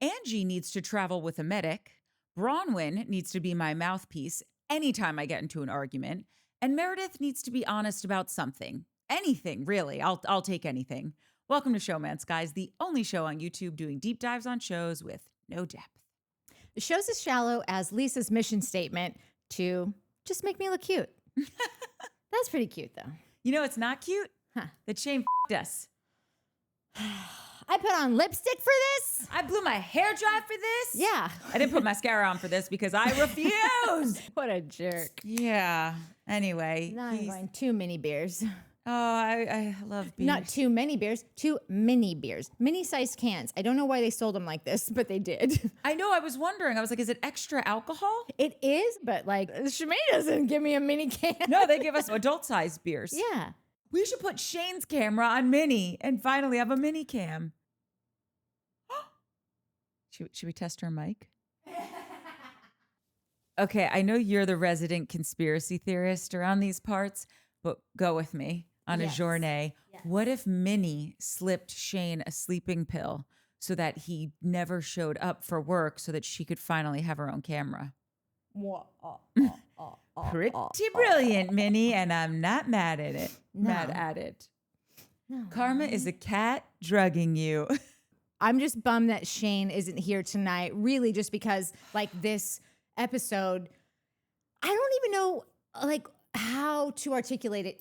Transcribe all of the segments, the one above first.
Angie needs to travel with a medic. Bronwyn needs to be my mouthpiece anytime I get into an argument. And Meredith needs to be honest about something. Anything, really. I'll take anything. Welcome to Showmance, guys, the only show on YouTube doing deep dives on shows with no depth. The show's as shallow as Lisa's mission statement to just make me look cute. That's pretty cute, though. You know it's not cute? Huh. That Shane us. I put on lipstick for this. I blew my hair dry for this. Yeah. I didn't put mascara on for this because I refuse. What a jerk. Yeah. Anyway. Now I'm going 2 mini beers. Oh, I love beers. Not 2 many beers, 2 mini beers. Mini-sized cans. I don't know why they sold them like this, but they did. I know. I was wondering. I was like, is it extra alcohol? It is, but like, Shemay doesn't give me a mini can. No, they give us adult-sized beers. Yeah. We should put Shane's camera on mini and finally have a mini cam. Should we test her mic? Okay, I know you're the resident conspiracy theorist around these parts, but go with me on a journey. Yes. What if Minnie slipped Shane a sleeping pill so that he never showed up for work so that she could finally have her own camera? Pretty brilliant, Minnie, and I'm not mad at it. No. Mad at it. No. Karma is a cat drugging you. I'm just bummed that Shane isn't here tonight, really, just because, like, this episode, I don't even know, like, how to articulate it.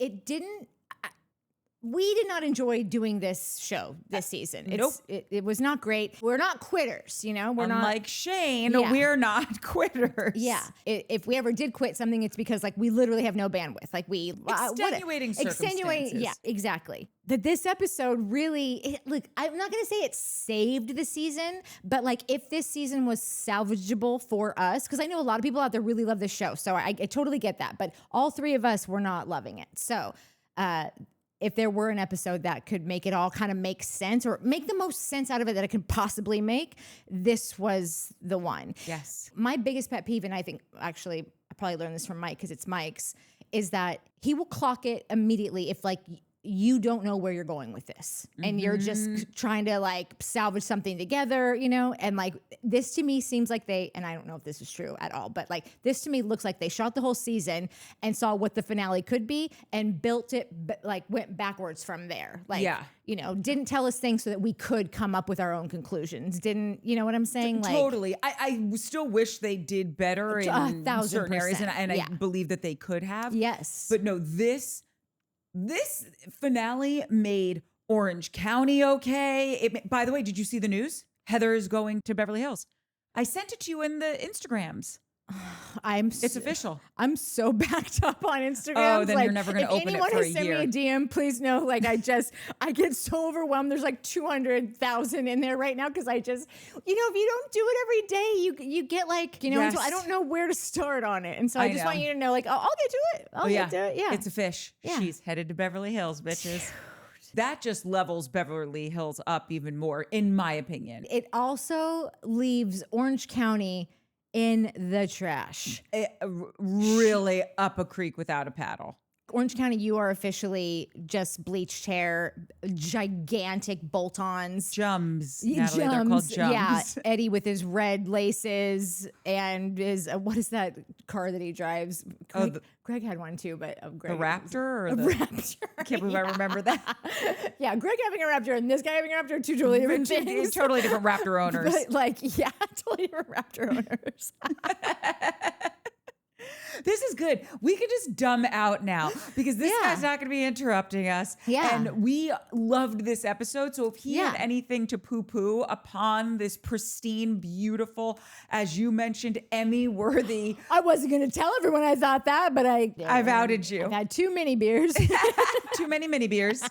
We did not enjoy doing this show this season. Nope. It was not great. We're not quitters, you know? We're Unlike Shane, Yeah. we're not quitters. Yeah. If we ever did quit something, it's because, like, we literally have no bandwidth. Like, Extenuating circumstances. Yeah, exactly. That this episode really, look, I'm not going to say it saved the season, but, like, if this season was salvageable for us, because I know a lot of people out there really love this show, so I totally get that. But all 3 of us were not loving it. So, if there were an episode that could make it all kind of make sense or make the most sense out of it that it could possibly make, this was the one. Yes. My biggest pet peeve, and I think actually I probably learned this from Mike because it's Mike's, is that he will clock it immediately if, like, you don't know where you're going with this and you're just trying to, like, salvage something together, you know? And, like, this to me seems like and I don't know if this is true at all, but, like, this to me looks like they shot the whole season and saw what the finale could be and built it, like, went backwards from there. Like, you know, didn't tell us things so that we could come up with our own conclusions. Didn't, you know what I'm saying? Like, totally. I still wish they did better in 1,000%. certain areas, and I believe that they could have. Yes. But no, this finale made Orange County okay. By the way, did you see the news? Heather is going to Beverly Hills. I sent it to you in the Instagrams. It's official. I'm so backed up on Instagram. Oh, then you're never going to open it for a year. If anyone has sent me a DM, please know, like, I get so overwhelmed. There's like 200,000 in there right now because I just, you know, if you don't do it every day, you get, like, you know, Yes. I don't know where to start on it. And so I just want you to know, like, I'll get to it. I'll get to it. Yeah. It's a fish. Yeah. She's headed to Beverly Hills, bitches. That just levels Beverly Hills up even more, in my opinion. It also leaves Orange County in the trash. Really up a creek without a paddle. Orange County, you are officially just bleached hair, gigantic bolt-ons. Jums, Natalie, they're called jums. Yeah, Eddie with his red laces and his, what is that car that he drives? Greg had one too, but Greg. The Raptor? Or the Raptor. I can't believe I remember that. Yeah, Greg having a Raptor and this guy having a Raptor, 2 totally different things. Totally different Raptor owners. But, like, yeah, totally different Raptor owners. This is good. We can just dumb out now because this guy's not going to be interrupting us. Yeah. And we loved this episode. So if he had anything to poo-poo upon this pristine, beautiful, as you mentioned, Emmy-worthy. I wasn't going to tell everyone I thought that, but I've outed you. I've had too many beers. Too many mini beers.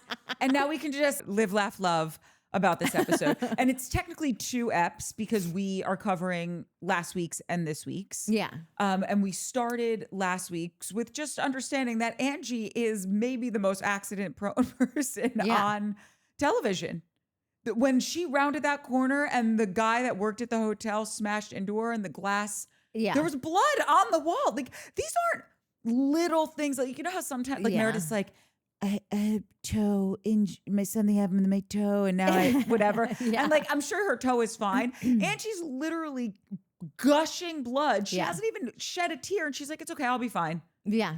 And now we can just live, laugh, love about this episode. And it's technically 2 eps because we are covering last week's and this week's. Yeah. And we started last week's with just understanding that Angie is maybe the most accident-prone person on television. When she rounded that corner and the guy that worked at the hotel smashed into her and the glass, there was blood on the wall. Like, these aren't little things. Like, you know how sometimes, like, Meredith's like, I had toe in something happened to my toe, and now I whatever. Yeah. And like, I'm sure her toe is fine. And she's literally gushing blood. She hasn't even shed a tear, and she's like, "It's okay, I'll be fine." Yeah.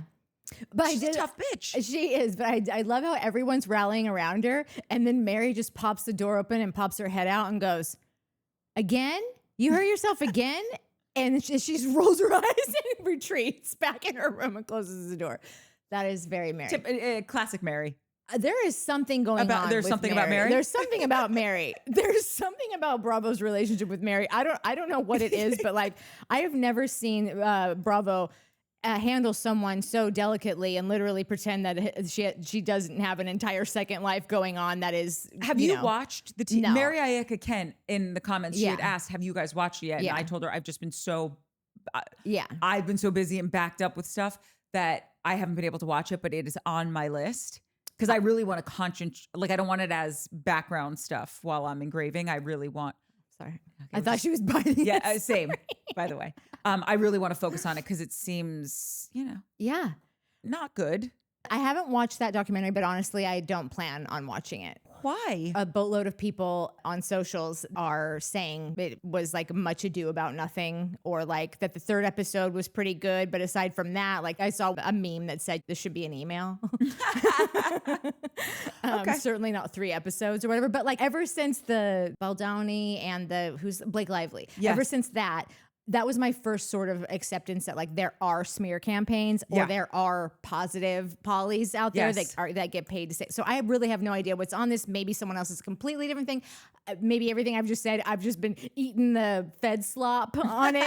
But She's a tough bitch. She is, but I love how everyone's rallying around her. And then Mary just pops the door open and pops her head out and goes, "Again? You hurt yourself again?" And she rolls her eyes and retreats back in her room and closes the door. That is very Mary. Classic Mary. There is something going on. There's with something about Mary? There's something about Mary. There's something about Bravo's relationship with Mary. I don't know what it is, but like I have never seen Bravo handle someone so delicately and literally pretend that she doesn't have an entire second life going on. That is, have you watched the TV? No. Mary Ayaka Kent in the comments, she had asked, "Have you guys watched it yet?" Yeah. And I told her, I've just been so, Yeah. I've been so busy and backed up with stuff that I haven't been able to watch it, but it is on my list because I really want to I don't want it as background stuff while I'm engraving. I really want. Sorry. I thought she was biting. Yeah, same, by the way. I really want to focus on it because it seems, Yeah. not good. I haven't watched that documentary, but honestly, I don't plan on watching it. Why? A boatload of people on socials are saying it was like much ado about nothing, or like that the third episode was pretty good. But aside from that, like I saw a meme that said this should be an email. Okay. Certainly not 3 episodes or whatever. But like ever since the Baldowni and who's Blake Lively, Yes. ever since that was my first sort of acceptance that like there are smear campaigns or there are positive polys out there that get paid to say. So I really have no idea what's on this. Maybe someone else is a completely different thing. Maybe everything I've just said, I've just been eating the Fed slop on it.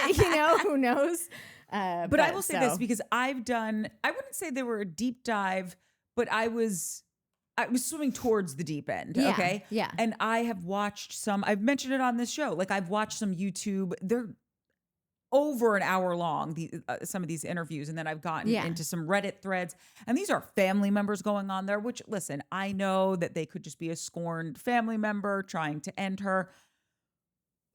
Who knows? But I will say this because I wouldn't say they were a deep dive, but I was swimming towards the deep end. Yeah, Okay. yeah. And I have watched I've mentioned it on this show. Like I've watched some YouTube. They're over an hour long, some of these interviews. And then I've gotten into some Reddit threads, and these are family members going on there, which listen, I know that they could just be a scorned family member trying to end her.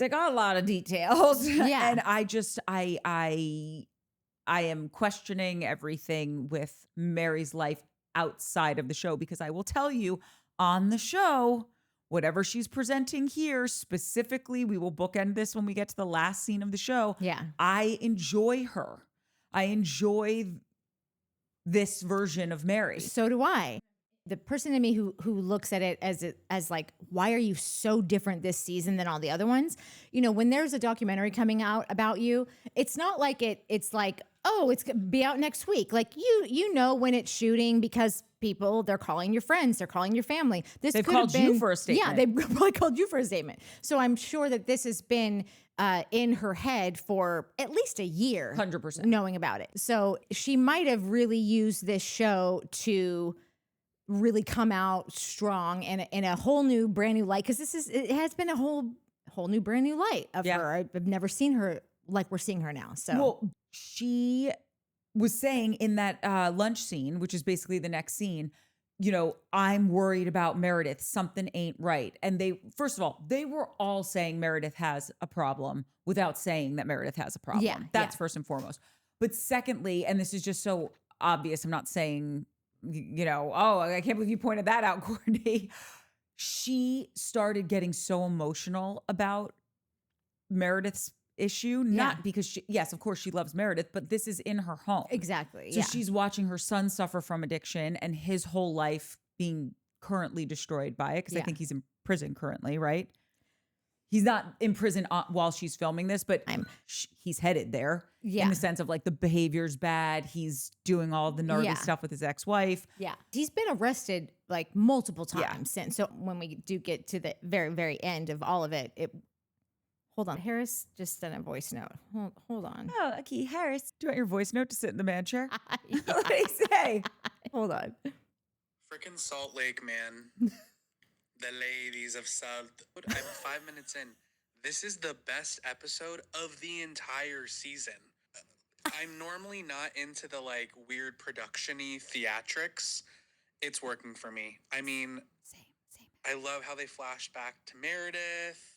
They got a lot of details. Yeah. And I am questioning everything with Mary's life outside of the show, because I will tell you on the show, whatever she's presenting here, specifically, we will bookend this when we get to the last scene of the show. Yeah. I enjoy her. I enjoy this version of Mary. So do I. The person in me who looks at it as like, why are you so different this season than all the other ones? When there's a documentary coming out about you, it's not like it's like, oh, it's gonna be out next week. Like you know when it's shooting because they're calling your friends, they're calling your family. They've called you for a statement. Yeah, they probably called you for a statement. So I'm sure that this has been in her head for at least a year. 100%. Knowing about it. So she might have really used this show to really come out strong and in a whole new brand new light. Cause it has been a whole new brand new light of her. I've never seen her like we're seeing her now. So well, she was saying in that lunch scene, which is basically the next scene, I'm worried about Meredith. Something ain't right. And first of all, they were all saying Meredith has a problem without saying that Meredith has a problem. Yeah, That's first and foremost. But secondly, and this is just so obvious, I'm not saying, oh, I can't believe you pointed that out, Courtney. She started getting so emotional about Meredith's issue, not because yes, of course she loves Meredith, but this is in her home. Exactly. So she's watching her son suffer from addiction and his whole life being currently destroyed by it. Because I think he's in prison currently, right? He's not in prison while she's filming this, but he's headed there in the sense of like the behavior's bad. He's doing all the gnarly stuff with his ex-wife. Yeah. He's been arrested like multiple times since. So when we do get to the very, very end of all of it, hold on. Harris just sent a voice note. Hold on. Oh, okay. Harris, do you want your voice note to sit in the man chair? What did he say? Hold on. Freaking Salt Lake, man. The ladies of Salt. I'm 5 minutes in. This is the best episode of the entire season. I'm normally not into the like weird production-y theatrics. It's working for me. I mean, same. I love how they flash back to Meredith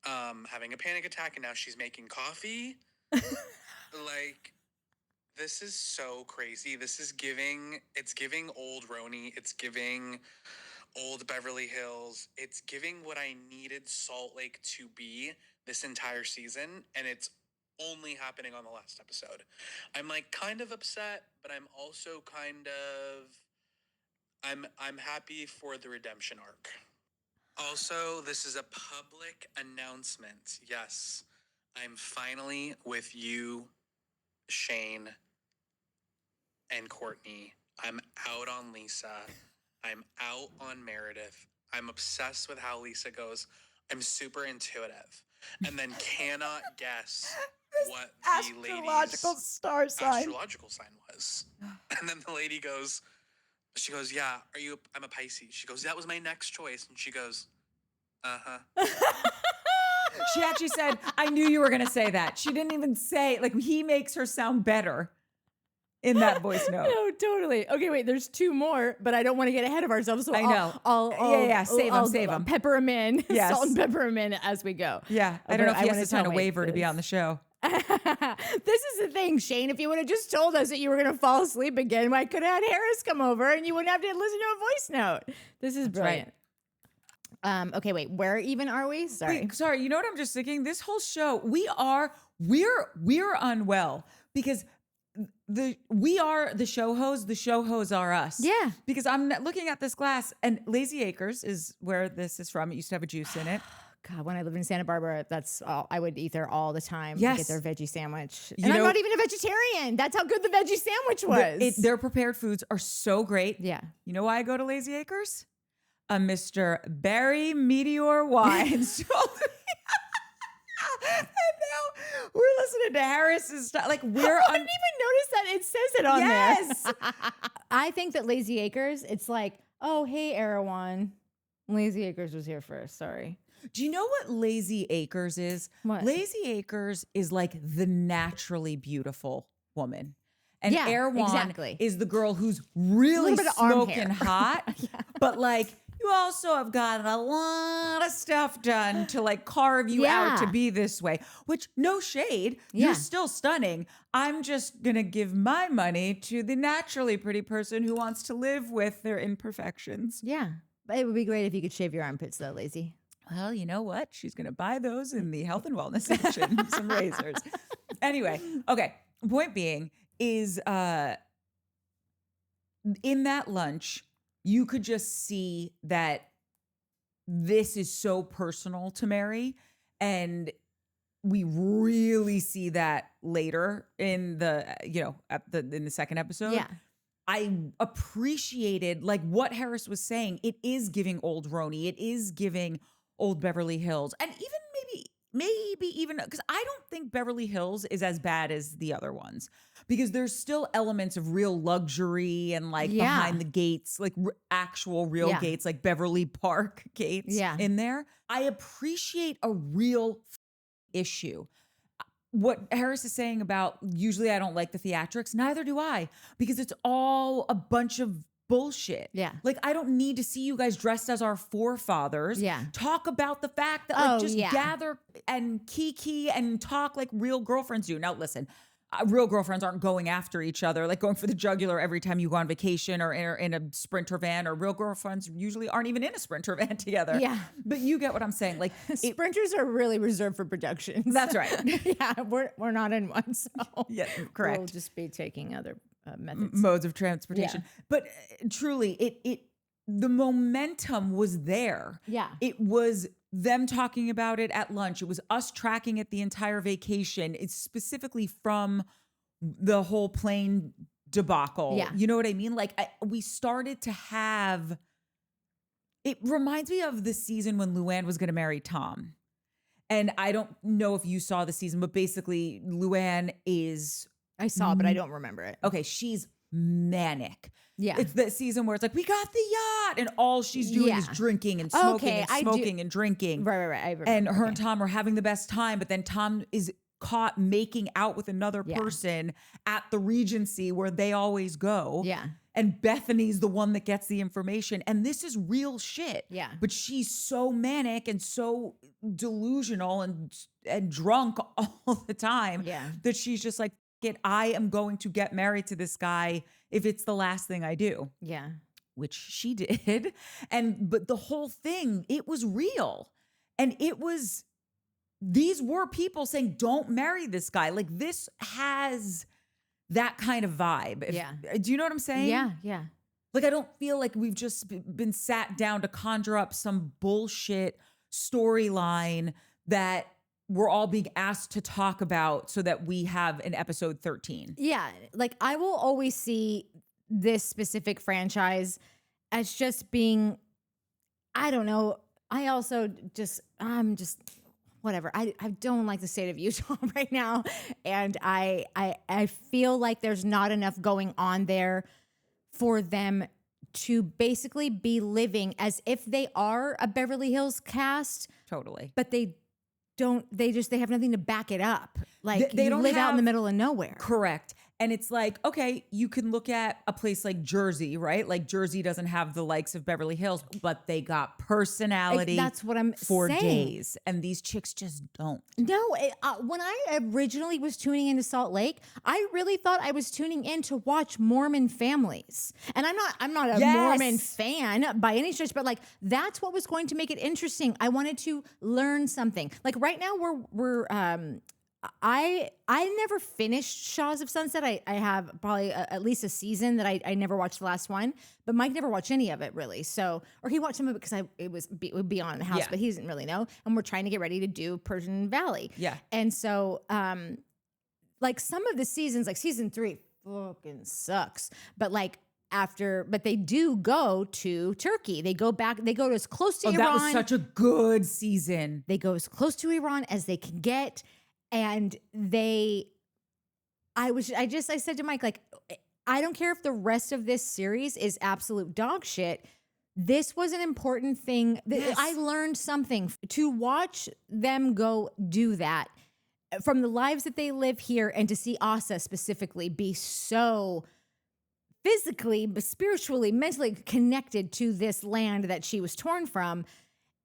having a panic attack, and now she's making coffee. Like, This is so crazy. It's giving old Roni. It's giving old Beverly Hills. It's giving what I needed Salt Lake to be this entire season. And it's only happening on the last episode. I'm like kind of upset, but I'm also I'm happy for the redemption arc. Also, this is a public announcement. Yes, I'm finally with you, Shane and Courtney. I'm out on Lisa. I'm out on Meredith. I'm obsessed with how Lisa goes. I'm super intuitive. And then cannot guess what the Astrological lady's star sign. astrological sign was. And then the lady goes, she goes, yeah, I'm a Pisces. She goes, that was my next choice. And she goes, uh-huh. She actually said, I knew you were going to say that. She didn't even say, like, he makes her sound better in that voice note. No, totally. Okay, wait, there's 2 more, but I don't want to get ahead of ourselves. So I know. I'll Save them. Pepper them in. Yes. Salt and pepper them in as we go. Yeah. I don't know if he has wanna to sign a tell waiver to be this. on the show. This is the thing, Shane. If you would have just told us that you were going to fall asleep again, I could have had Harris come over and you wouldn't have to listen to a voice note. This is brilliant. Okay, wait. Where even are we? Sorry. Wait, sorry. You know what I'm just thinking? This whole show, we're unwell because we are the show hosts. The show hosts are us. Yeah. Because I'm looking at this glass, and Lazy Acres is where this is from. It used to have a juice in it. God, when I lived in Santa Barbara, that's all I would eat there all the time. Yes. Get their veggie sandwich. You And I'm know- not even a vegetarian. That's how good the veggie sandwich was. Their prepared foods are so great. Yeah. You know why I go to Lazy Acres? A Mr. Barry Meteor Wines told me. And now we're listening to Harris's stuff. Like we're I didn't even notice that it says it on Yes. there. I think that Lazy Acres, it's like, oh, hey, Erewhon. Lazy Acres was here first. Sorry. Do you know what Lazy Acres is? What? Lazy Acres is like the naturally beautiful woman. And Yeah, Erewhon exactly. is the girl who's really bit of arm smoking hair. hot. But like you also have gotten a lot of stuff done to like carve you out to Yeah. be this way, which no shade, Yeah. you're still stunning. I'm just going to give my money to the naturally pretty person who wants to live with their imperfections. Yeah. But it would be great if you could shave your armpits, though, Lazy. Well, you know what? She's going to buy those in the health and wellness section, some razors. Anyway, okay. Point being is in that lunch, you could just see that this is so personal to Mary. And we really see that later in the, in the second episode. Yeah. I appreciated like what Harris was saying. It is giving old Roni. It is giving old Beverly Hills. And even maybe even because I don't think Beverly Hills is as bad as the other ones because there's still elements of real luxury and like Yeah. behind the gates, like actual real Yeah. gates, like Beverly Park gates Yeah. in there. I appreciate a real issue. What Harris is saying about usually I don't like the theatrics, neither do I, because it's all a bunch of bullshit. Yeah. Like I don't need to see you guys dressed as our forefathers. Yeah. Talk about the fact that like Oh, just yeah. gather and kiki and talk like real girlfriends do. Now listen, real girlfriends aren't going after each other, like going for the jugular every time you go on vacation or in a Sprinter van, or real girlfriends usually aren't even in a Sprinter van together. Yeah. But you get what I'm saying. Like Sprinters are really reserved for productions. That's right. Yeah, we're not in one, so Yeah, correct. We'll just be taking other methods. modes of transportation. Yeah. But truly, the momentum was there. Yeah. It was them talking about it at lunch. It was us tracking it the entire vacation. It's specifically from the whole plane debacle. Yeah. You know what I mean? Like we started to have, it reminds me of the season when Luann was going to marry Tom. And I don't know if you saw the season, but basically Luann is, I saw, but I don't remember it. okay, she's manic. Yeah. It's the season where it's like, we got the yacht. And all she's doing is Yeah. drinking and smoking Okay, and I do- smoking and drinking. Right. I remember. And her Okay. and Tom are having the best time. But then Tom is caught making out with another Yeah. person at the Regency where they always go. Yeah. And Bethany's the one that gets the information. And this is real shit. Yeah. But she's so manic and so delusional and drunk all the time Yeah. that she's just like, it. I am going to get married to this guy if it's the last thing I do, Yeah. which she did. But the whole thing, it was real. And these were people saying, don't marry this guy. Like, this has that kind of vibe. Yeah. Do you know what I'm saying? Yeah. Yeah. Like, I don't feel like we've just been sat down to conjure up some bullshit storyline that we're all being asked to talk about so that we have an episode 13. Yeah. Like, I will always see this specific franchise as just being, I don't know. I'm just whatever. I don't like the state of Utah right now. And I feel like there's not enough going on there for them to basically be living as if they are a Beverly Hills cast, Totally. but they have nothing to back it up. Like, They you don't live out in the have- middle of nowhere. Correct. And it's like, okay, you can look at a place like Jersey, right? Like, Jersey doesn't have the likes of Beverly Hills, but they got personality. That's what I'm for saying. days. And these chicks just don't. No, when I originally was tuning into Salt Lake, I really thought I was tuning in to watch Mormon families. And I'm not a Yes. Mormon Mormon fan by any stretch, but like, that's what was going to make it interesting. I wanted to learn something. Like, right now I never finished Shaws of Sunset. I have probably at least a season that I never watched the last one, but Mike never watched any of it really. So, or he watched some of it because it would be on in the house, Yeah. but he doesn't really know. And we're trying to get ready to do Persian Valley. Yeah. And so, like, some of the seasons, like season 3 fucking sucks, but but they do go to Turkey. They go to as close to Iran. That was such a good season. They go as close to Iran as they can get. And I said to Mike, like, I don't care if the rest of this series is absolute dog shit. This was an important thing. Yes. I learned something to watch them go do that from the lives that they live here, and to see Asa specifically be so physically, but spiritually, mentally connected to this land that she was torn from.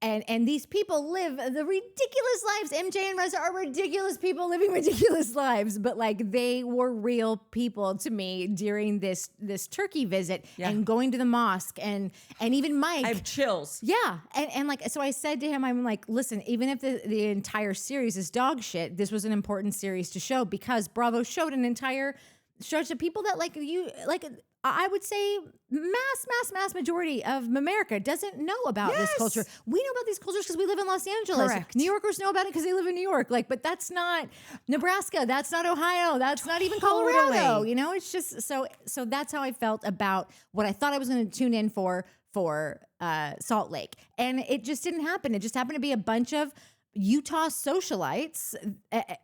And these people live the ridiculous lives. MJ and Reza are ridiculous people living ridiculous lives, but like, they were real people to me during this Turkey visit. Yeah. And going to the mosque, and even Mike. I have chills. Yeah. And like, so I said to him, I'm like, listen, even if the entire series is dog shit, this was an important series to show, because Bravo showed to people that I would say mass majority of America doesn't know about this Yes. culture. We know about these cultures because we live in Los Angeles. Correct. New Yorkers know about it because they live in New York. Like, but that's not Nebraska. That's not Ohio. That's not even Colorado. Totally. You know, it's just so that's how I felt about what I thought I was going to tune in for Salt Lake. And it just didn't happen. It just happened to be a bunch of Utah socialites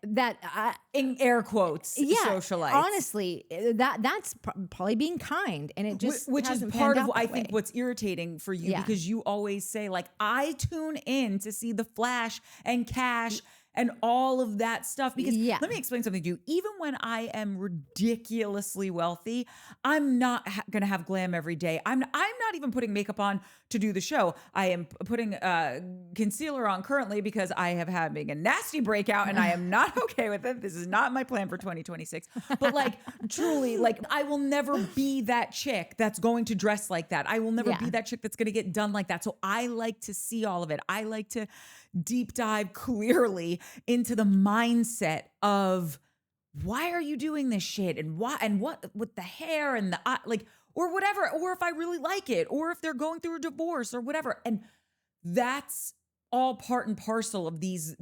that In air quotes, yeah, socialites. honestly, that's probably being kind, and it just Which is hasn't part panned of, out I that think, way. what's irritating for you, Yeah. because you always say, like, I tune in to see the flash and cash and all of that stuff. Because Yeah. let me explain something to you. Even when I am ridiculously wealthy, I'm not going to have glam every day. I'm not even putting makeup on to do the show. I am putting concealer on currently because I have having a nasty breakout, and I am not okay with it. This is not my plan for 2026. But like, truly, like, I will never be that chick that's going to dress like that. I will never Yeah. be that chick that's going to get done like that. So I like to see all of it. I like to deep dive clearly into the mindset of, why are you doing this shit, and what with the hair and the like, or whatever, or if I really like it, or if they're going through a divorce or whatever. And that's all part and parcel of these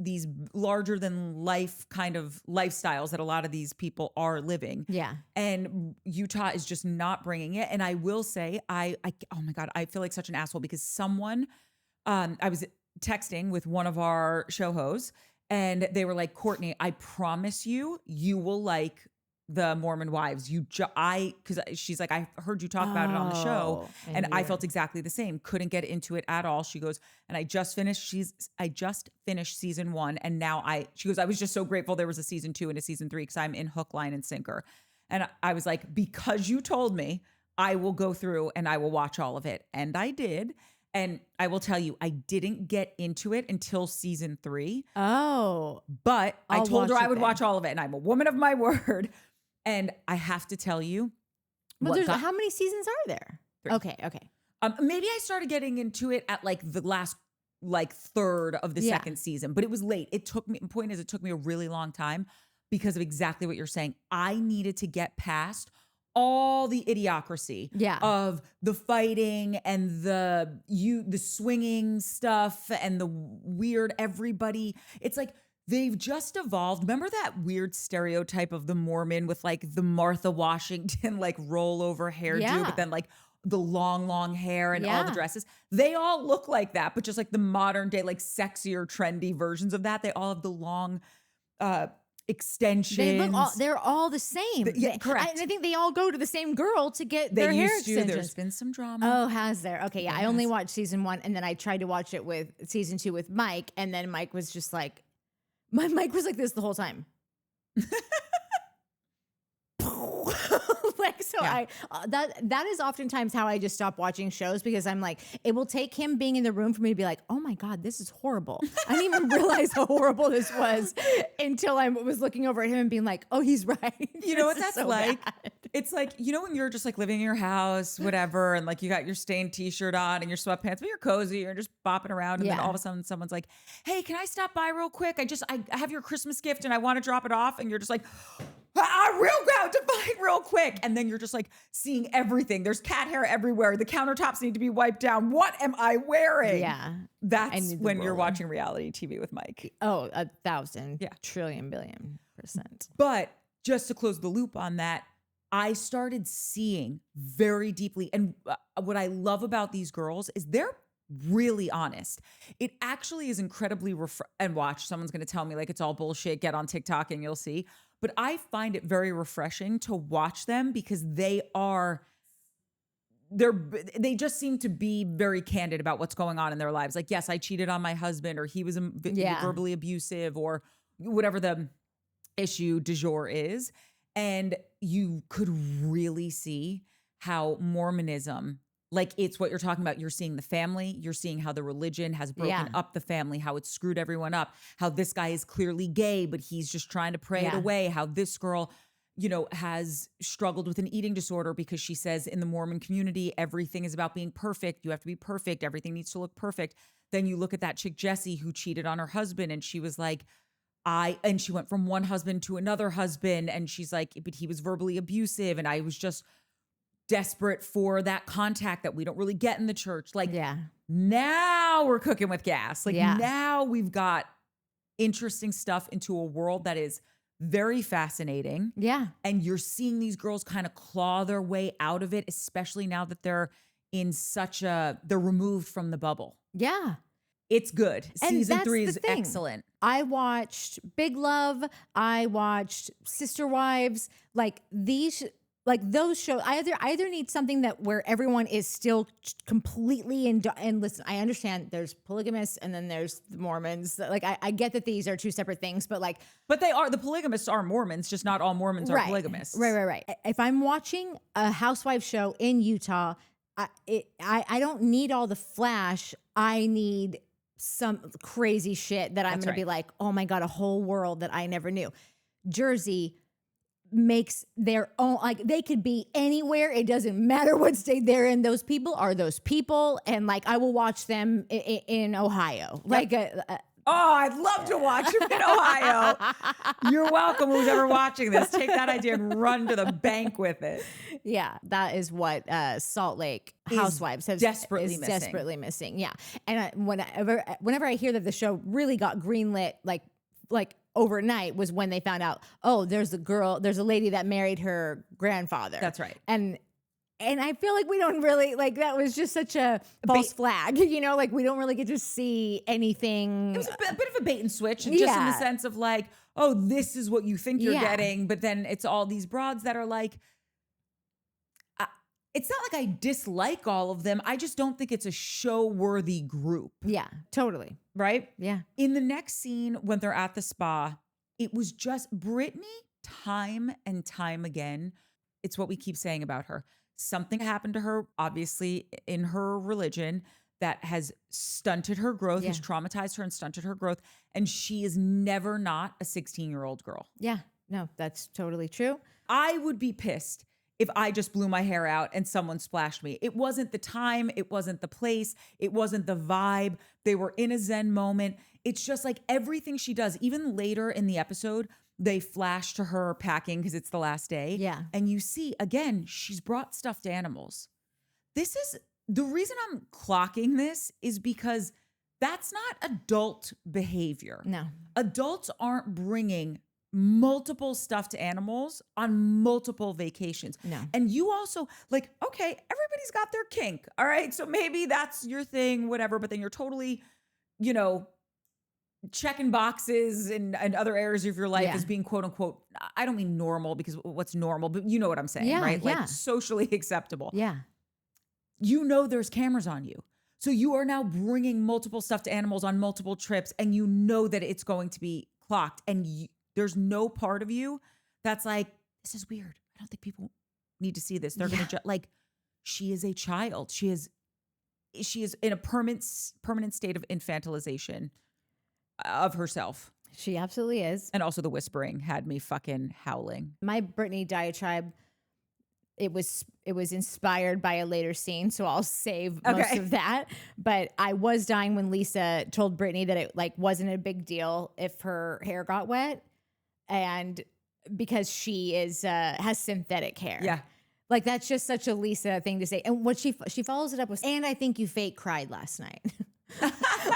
larger than life kind of lifestyles that a lot of these people are living. Yeah. And Utah is just not bringing it. And I will say, I oh my God, I feel like such an asshole, because someone, I was texting with one of our show hosts, and they were like, Courtney, I promise you will like the Mormon Wives. Because she's like, I heard you talk about it on the show, and I felt exactly the same. Couldn't get into it at all. She goes, and I just finished season 1, and now she goes, I was just so grateful there was a season 2 and a season 3, because I'm in hook, line, and sinker. And I was like, because you told me, I will go through and I will watch all of it. And I did. And I will tell you, I didn't get into it until season 3. Oh, But I I'll told her watch I it would then. watch all of it. And I'm a woman of my word. And I have to tell you, Well, what got- how many seasons are there? 3. Okay. Maybe I started getting into it at like the last third of the second season, but it was late. It took me, point is, it took me a really long time because of exactly what you're saying. I needed to get past all the idiocracy of the fighting and the swinging stuff and the weird everybody. It's like they've just evolved. Remember that weird stereotype of the Mormon with like the Martha Washington like rollover hairdo, but then like the long hair and all the dresses. They all look like that, but just like the modern day, like sexier, trendy versions of that. They all have the long extensions. They're all the same. Correct. I think they all go to the same girl to get their hair extensions. There's been some drama. Oh, has there? Okay, yeah. I only watched season 1, and then I tried to watch it with season 2 with Mike, and then Mike was just like, Mike was like this the whole time. That is oftentimes how I just stop watching shows, because I'm like, it will take him being in the room for me to be like, oh my God, this is horrible. I didn't even realize how horrible this was until I was looking over at him and being like, oh, he's right. You know what that's so like? Bad. It's like, you know, when you're just like living in your house, whatever, and like you got your stained t-shirt on and your sweatpants, but you're cozy, you're just bopping around, and then all of a sudden someone's like, hey, can I stop by real quick? I have your Christmas gift and I want to drop it off. And you're just like, I'm real out to find real quick. And then you're just like seeing everything. There's cat hair everywhere. The countertops need to be wiped down. What am I wearing? Yeah. That's when you're watching reality TV with Mike. Oh, 1,000 trillion billion %. But just to close the loop on that, I started seeing very deeply. And what I love about these girls is they're really honest. It actually is incredibly and watch, someone's going to tell me like it's all bullshit. Get on TikTok and you'll see. But I find it very refreshing to watch them because they just seem to be very candid about what's going on in their lives. Like, yes, I cheated on my husband, or he was verbally abusive, or whatever the issue du jour is. And you could really see how Mormonism, like it's what you're talking about. You're seeing the family. You're seeing how the religion has broken up the family, how it's screwed everyone up, how this guy is clearly gay, but he's just trying to pray it away, how this girl, you know, has struggled with an eating disorder because she says in the Mormon community, everything is about being perfect. You have to be perfect. Everything needs to look perfect. Then you look at that chick, Jessie, who cheated on her husband, and she was like, and she went from one husband to another husband, and she's like, but he was verbally abusive, and I was just desperate for that contact that we don't really get in the church. Like, now we're cooking with gas. Like, now we've got interesting stuff into a world that is very fascinating. Yeah. And you're seeing these girls kind of claw their way out of it, especially now that they're in they're removed from the bubble. Yeah. It's good. Season 3 is excellent. I watched Big Love. I watched Sister Wives. Like those shows. I either need something where everyone is still completely and listen, I understand there's polygamists and then there's the Mormons. Like I get that these are two separate things, but the polygamists are Mormons, just not all Mormons are polygamists. Right. If I'm watching a housewife show in Utah, I don't need all the flash. I need some crazy shit that I'm going to be like, oh my God, a whole world that I never knew. Jersey makes their own, like they could be anywhere. It doesn't matter what state they're in. Those people are those people. And like, I will watch them in Ohio. Like, I'd love to watch them in Ohio. You're welcome, who's ever watching this. Take that idea and run to the bank with it. Yeah, that is what Salt Lake Housewives is desperately missing. Yeah, and whenever I hear that the show really got greenlit, like overnight, was when they found out, oh, there's a lady that married her grandfather. That's right. And I feel like we don't really, like, that was just such a false flag, you know, like we don't really get to see anything. It was a bit of a bait and switch, just in the sense of like, oh, this is what you think you're getting. But then it's all these broads that are like, it's not like I dislike all of them. I just don't think it's a show-worthy group. Yeah, totally. Right? Yeah. In the next scene, when they're at the spa, it was just Brittany, time and time again. It's what we keep saying about her. Something happened to her, obviously, in her religion that has stunted her growth, has traumatized her and stunted her growth. And she is never not a 16-year-old girl. Yeah. No, that's totally true. I would be pissed if I just blew my hair out and someone splashed me. It wasn't the time. It wasn't the place. It wasn't the vibe. They were in a Zen moment. It's just like everything she does, even later in the episode, they flash to her packing because it's the last day. Yeah. And you see, again, she's brought stuffed animals. This is the reason I'm clocking this is because that's not adult behavior. No. Adults aren't bringing multiple stuffed animals on multiple vacations. No. And you also like, okay, everybody's got their kink. All right. So maybe that's your thing, whatever. But then you're totally, checking boxes and other areas of your life as being quote unquote, I don't mean normal because what's normal, but you know what I'm saying, right? Yeah. Like socially acceptable. Yeah. There's cameras on you. So you are now bringing multiple stuffed animals on multiple trips and you know that it's going to be clocked and there's no part of you that's like, this is weird. I don't think people need to see this. They're going to like, she is a child. She is in a permanent state of infantilization of herself. She absolutely is. And also the whispering had me fucking howling. My Brittany diatribe, it was inspired by a later scene, so I'll save most of that. But I was dying when Lisa told Brittany that it like wasn't a big deal if her hair got wet, and because she has synthetic hair. Yeah. Like that's just such a Lisa thing to say. And what she follows it up with, and I think you fake cried last night.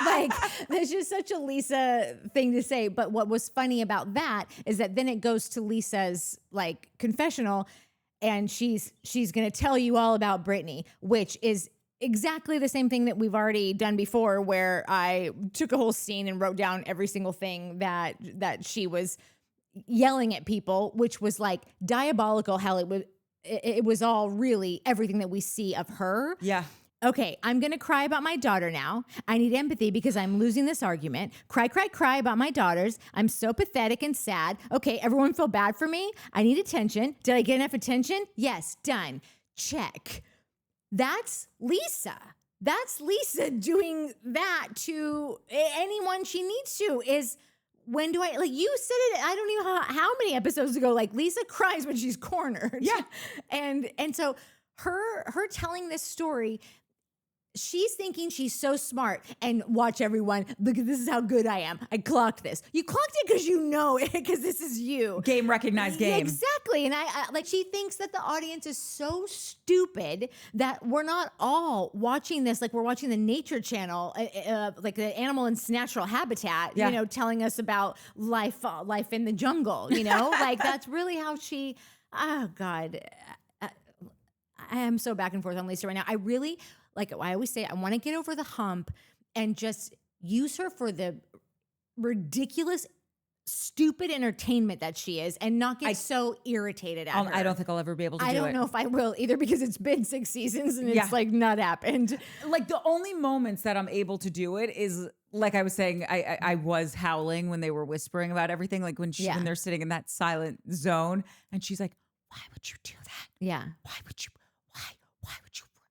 Like there's just such a Lisa thing to say. But what was funny about that is that then it goes to Lisa's like confessional and she's going to tell you all about Brittany, which is exactly the same thing that we've already done before, where I took a whole scene and wrote down every single thing that she was yelling at people, which was like diabolical. Hell, it was all really everything that we see of her. Yeah. Okay, I'm going to cry about my daughter now. I need empathy because I'm losing this argument. Cry, cry, cry about my daughters. I'm so pathetic and sad. Okay, everyone feel bad for me? I need attention. Did I get enough attention? Yes, done. Check. That's Lisa. That's Lisa doing that to anyone she needs to is... When do I, like you said it, I don't even know how many episodes ago, like Lisa cries when she's cornered. Yeah. And so her telling this story, she's thinking she's so smart and watch everyone, look at this is how good I am. I clocked this. You clocked it because you know it, because this is you. Game recognized game. Yeah, exactly. And I like she thinks that the audience is so stupid that we're not all watching this like we're watching the Nature Channel, like the animal in its natural habitat, telling us about life in the jungle, like that's really how she, oh God. I am so back and forth on Lisa right now. I really, like I always say, I want to get over the hump and just use her for the ridiculous, stupid entertainment that she is and not get so irritated at her. I don't think I'll ever be able to do it. I don't know if I will either because it's been 6 seasons and it's like not happened. Like the only moments that I'm able to do it is like I was saying, I was howling when they were whispering about everything. Like when they're sitting in that silent zone and she's like, why would you do that? Yeah. Why would you?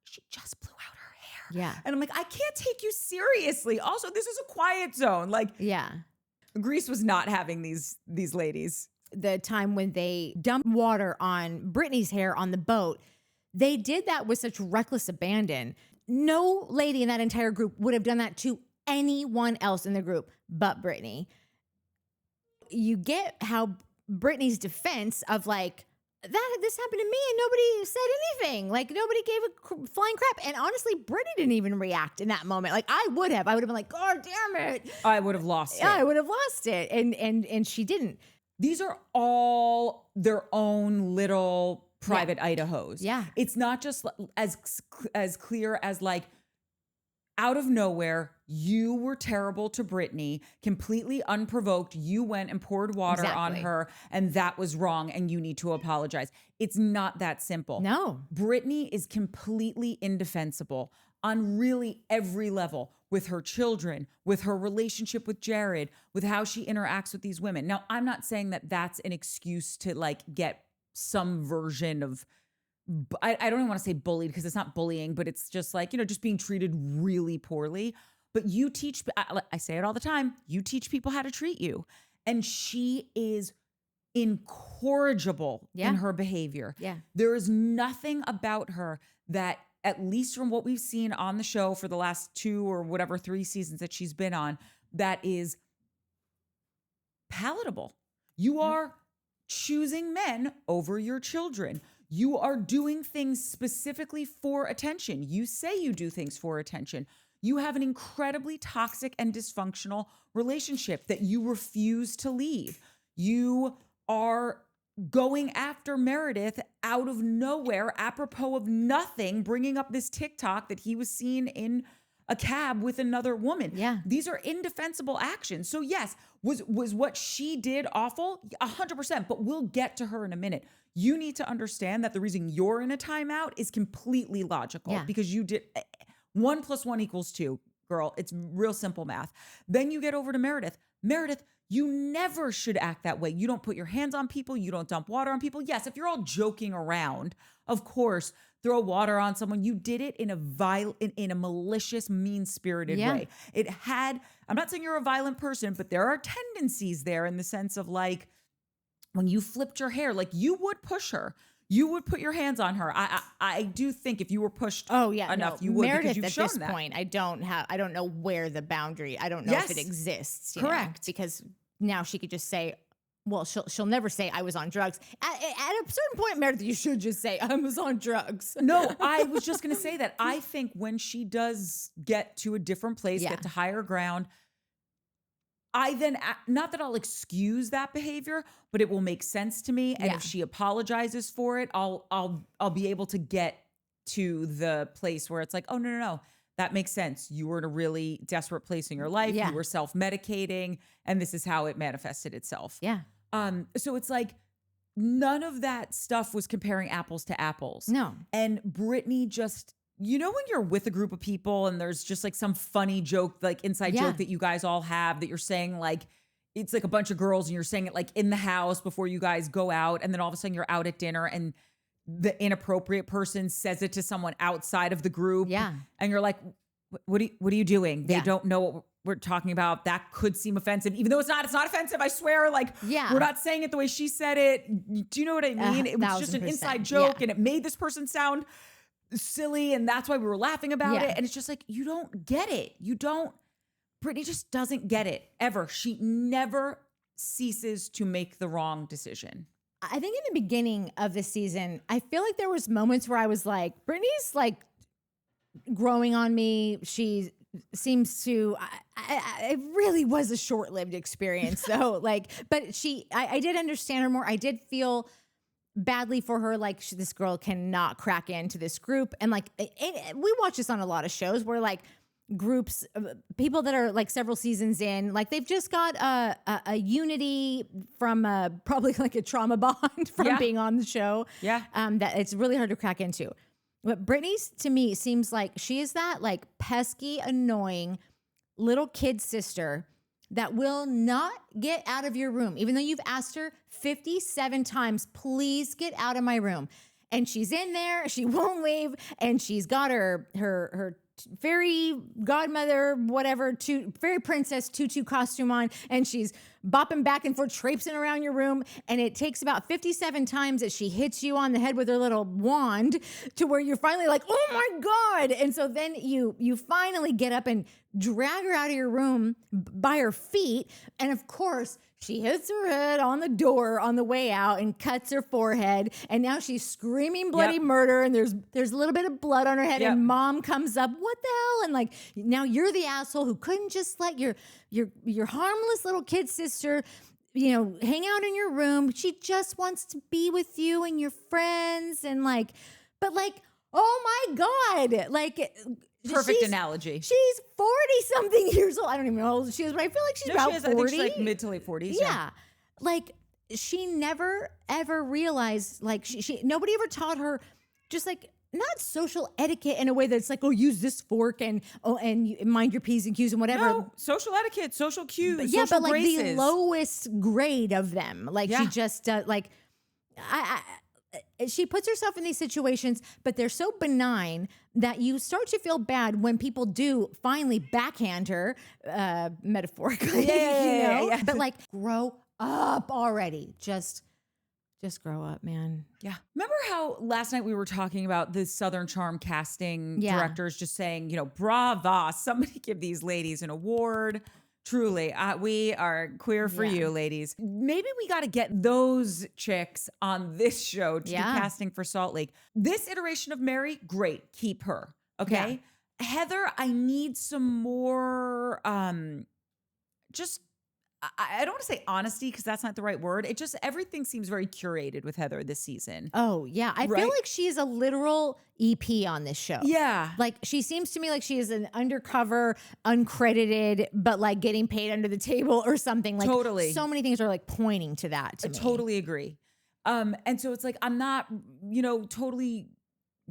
She just blew out her hair. Yeah. And I'm like, I can't take you seriously. Also, this is a quiet zone. Like, yeah. Greece was not having these ladies. The time when they dumped water on Brittany's hair on the boat, they did that with such reckless abandon. No lady in that entire group would have done that to anyone else in the group but Brittany. You get how Brittany's defense of like, this happened to me and nobody said anything. Like nobody gave a flying crap. And honestly, Brittany didn't even react in that moment. Like I would have been like, God damn it. I would have lost it. I would have lost it. And she didn't. These are all their own little private Idahos. Yeah. It's not just as clear as like, out of nowhere, you were terrible to Brittany, completely unprovoked. You went and poured water on her, and that was wrong, and you need to apologize. It's not that simple. No. Brittany is completely indefensible on really every level, with her children, with her relationship with Jared, with how she interacts with these women. Now, I'm not saying that that's an excuse to like get some version of, I don't even want to say bullied because it's not bullying, but it's just like, just being treated really poorly. But you teach, I say it all the time, you teach people how to treat you. And she is incorrigible Yeah. in her behavior. Yeah. There is nothing about her that, at least from what we've seen on the show for the last 2 or whatever 3 seasons that she's been on, that is palatable. You are choosing men over your children. You are doing things specifically for attention. You say you do things for attention. You have an incredibly toxic and dysfunctional relationship that you refuse to leave. You are going after Meredith out of nowhere, apropos of nothing, bringing up this TikTok that he was seen in a cab with another woman. Yeah. These are indefensible actions. So yes, was what she did awful? 100%, but we'll get to her in a minute. You need to understand that the reason you're in a timeout is completely logical because you did 1 + 1 = 2, girl. It's real simple math. Then you get over to Meredith. Meredith, you never should act that way. You don't put your hands on people. You don't dump water on people. Yes, if you're all joking around, of course, throw water on someone. You did it in a malicious, mean-spirited way. It had, I'm not saying you're a violent person, but there are tendencies there in the sense of like, when you flipped your hair, like you would push her. You would put your hands on her. I do think if you were pushed enough, you would, Meredith, because you've at shown this that. point, I don't know where the boundary, I don't know if it exists. Correct. Because now she could just say, well, she'll never say I was on drugs. At a certain point, Meredith, you should just say I was on drugs. No, I was just going to say that. I think when she does get to a different place, get to higher ground, I then, not that I'll excuse that behavior, but it will make sense to me. And if she apologizes for it, I'll be able to get to the place where it's like, oh, no. That makes sense. You were in a really desperate place in your life. You were self-medicating, and this is how it manifested itself. Yeah. So it's like none of that stuff was comparing apples to apples. No. And Brittany just, you know, when you're with a group of people and there's just like some funny joke, like inside joke that you guys all have that you're saying, like, it's like a bunch of girls and you're saying it like in the house before you guys go out. And then all of a sudden you're out at dinner and the inappropriate person says it to someone outside of the group. Yeah. And you're like, what are you doing? They don't know what we're talking about. That could seem offensive, even though it's not offensive. I swear, like, we're not saying it the way she said it. Do you know what I mean? It was just an inside joke and it made this person sound silly. And that's why we were laughing about it. And it's just like, you don't get it. Brittany just doesn't get it ever. She never ceases to make the wrong decision. I think in the beginning of the season, I feel like there was moments where I was like, Brittany's like growing on me. She seems to, it really was a short-lived experience though. Like, but I did understand her more. I did feel badly for her. Like this girl cannot crack into this group. And like, we watch this on a lot of shows where like groups, people that are like several seasons in, like they've just got a unity from probably like a trauma bond from being on the show. Yeah. That it's really hard to crack into. But Brittany's, to me, seems like she is that like pesky, annoying little kid sister that will not get out of your room, even though you've asked her 57 times, please get out of my room. And she's in there, she won't leave, and she's got her fairy godmother, whatever, fairy princess tutu costume on, and she's bopping back and forth, traipsing around your room. And it takes about 57 times that she hits you on the head with her little wand to where you're finally like, oh my God. And so then you finally get up and drag her out of your room by her feet. And of course, she hits her head on the door on the way out and cuts her forehead. And now she's screaming bloody murder. And there's a little bit of blood on her head. And mom comes up, what the hell? And like, now you're the asshole who couldn't just let your harmless little kid sister, you know, hang out in your room. She just wants to be with you and your friends. And like, but like, oh my God, like, perfect analogy. She's 40 something years old. I don't even know how old she is, but I feel like she's about 40. I think she's like mid to late 40s. Yeah. Like she never ever realized, like nobody ever taught her just like not social etiquette in a way that's like, oh, use this fork and mind your P's and Q's and whatever. No, social etiquette, social cues, but, social but like graces. the lowest grade of them. Like she just like she puts herself in these situations, but they're so benign that you start to feel bad when people do finally backhand her, metaphorically, you know? But like, grow up already. Just grow up, man. Yeah. Remember how last night we were talking about the Southern Charm casting directors just saying, brava, somebody give these ladies an award. Truly, we are queer for you, ladies. Maybe we got to get those chicks on this show to do casting for Salt Lake. This iteration of Mary, great. Keep her. Okay. Yeah. Heather, I need some more, I don't want to say honesty because that's not the right word. It just, everything seems very curated with Heather this season. Oh, yeah. I feel like she's a literal EP on this show. Yeah. Like she seems to me like she is an undercover, uncredited, but like getting paid under the table or something. Like totally. So many things are like pointing to that to me. Totally agree. And so it's like, I'm not, totally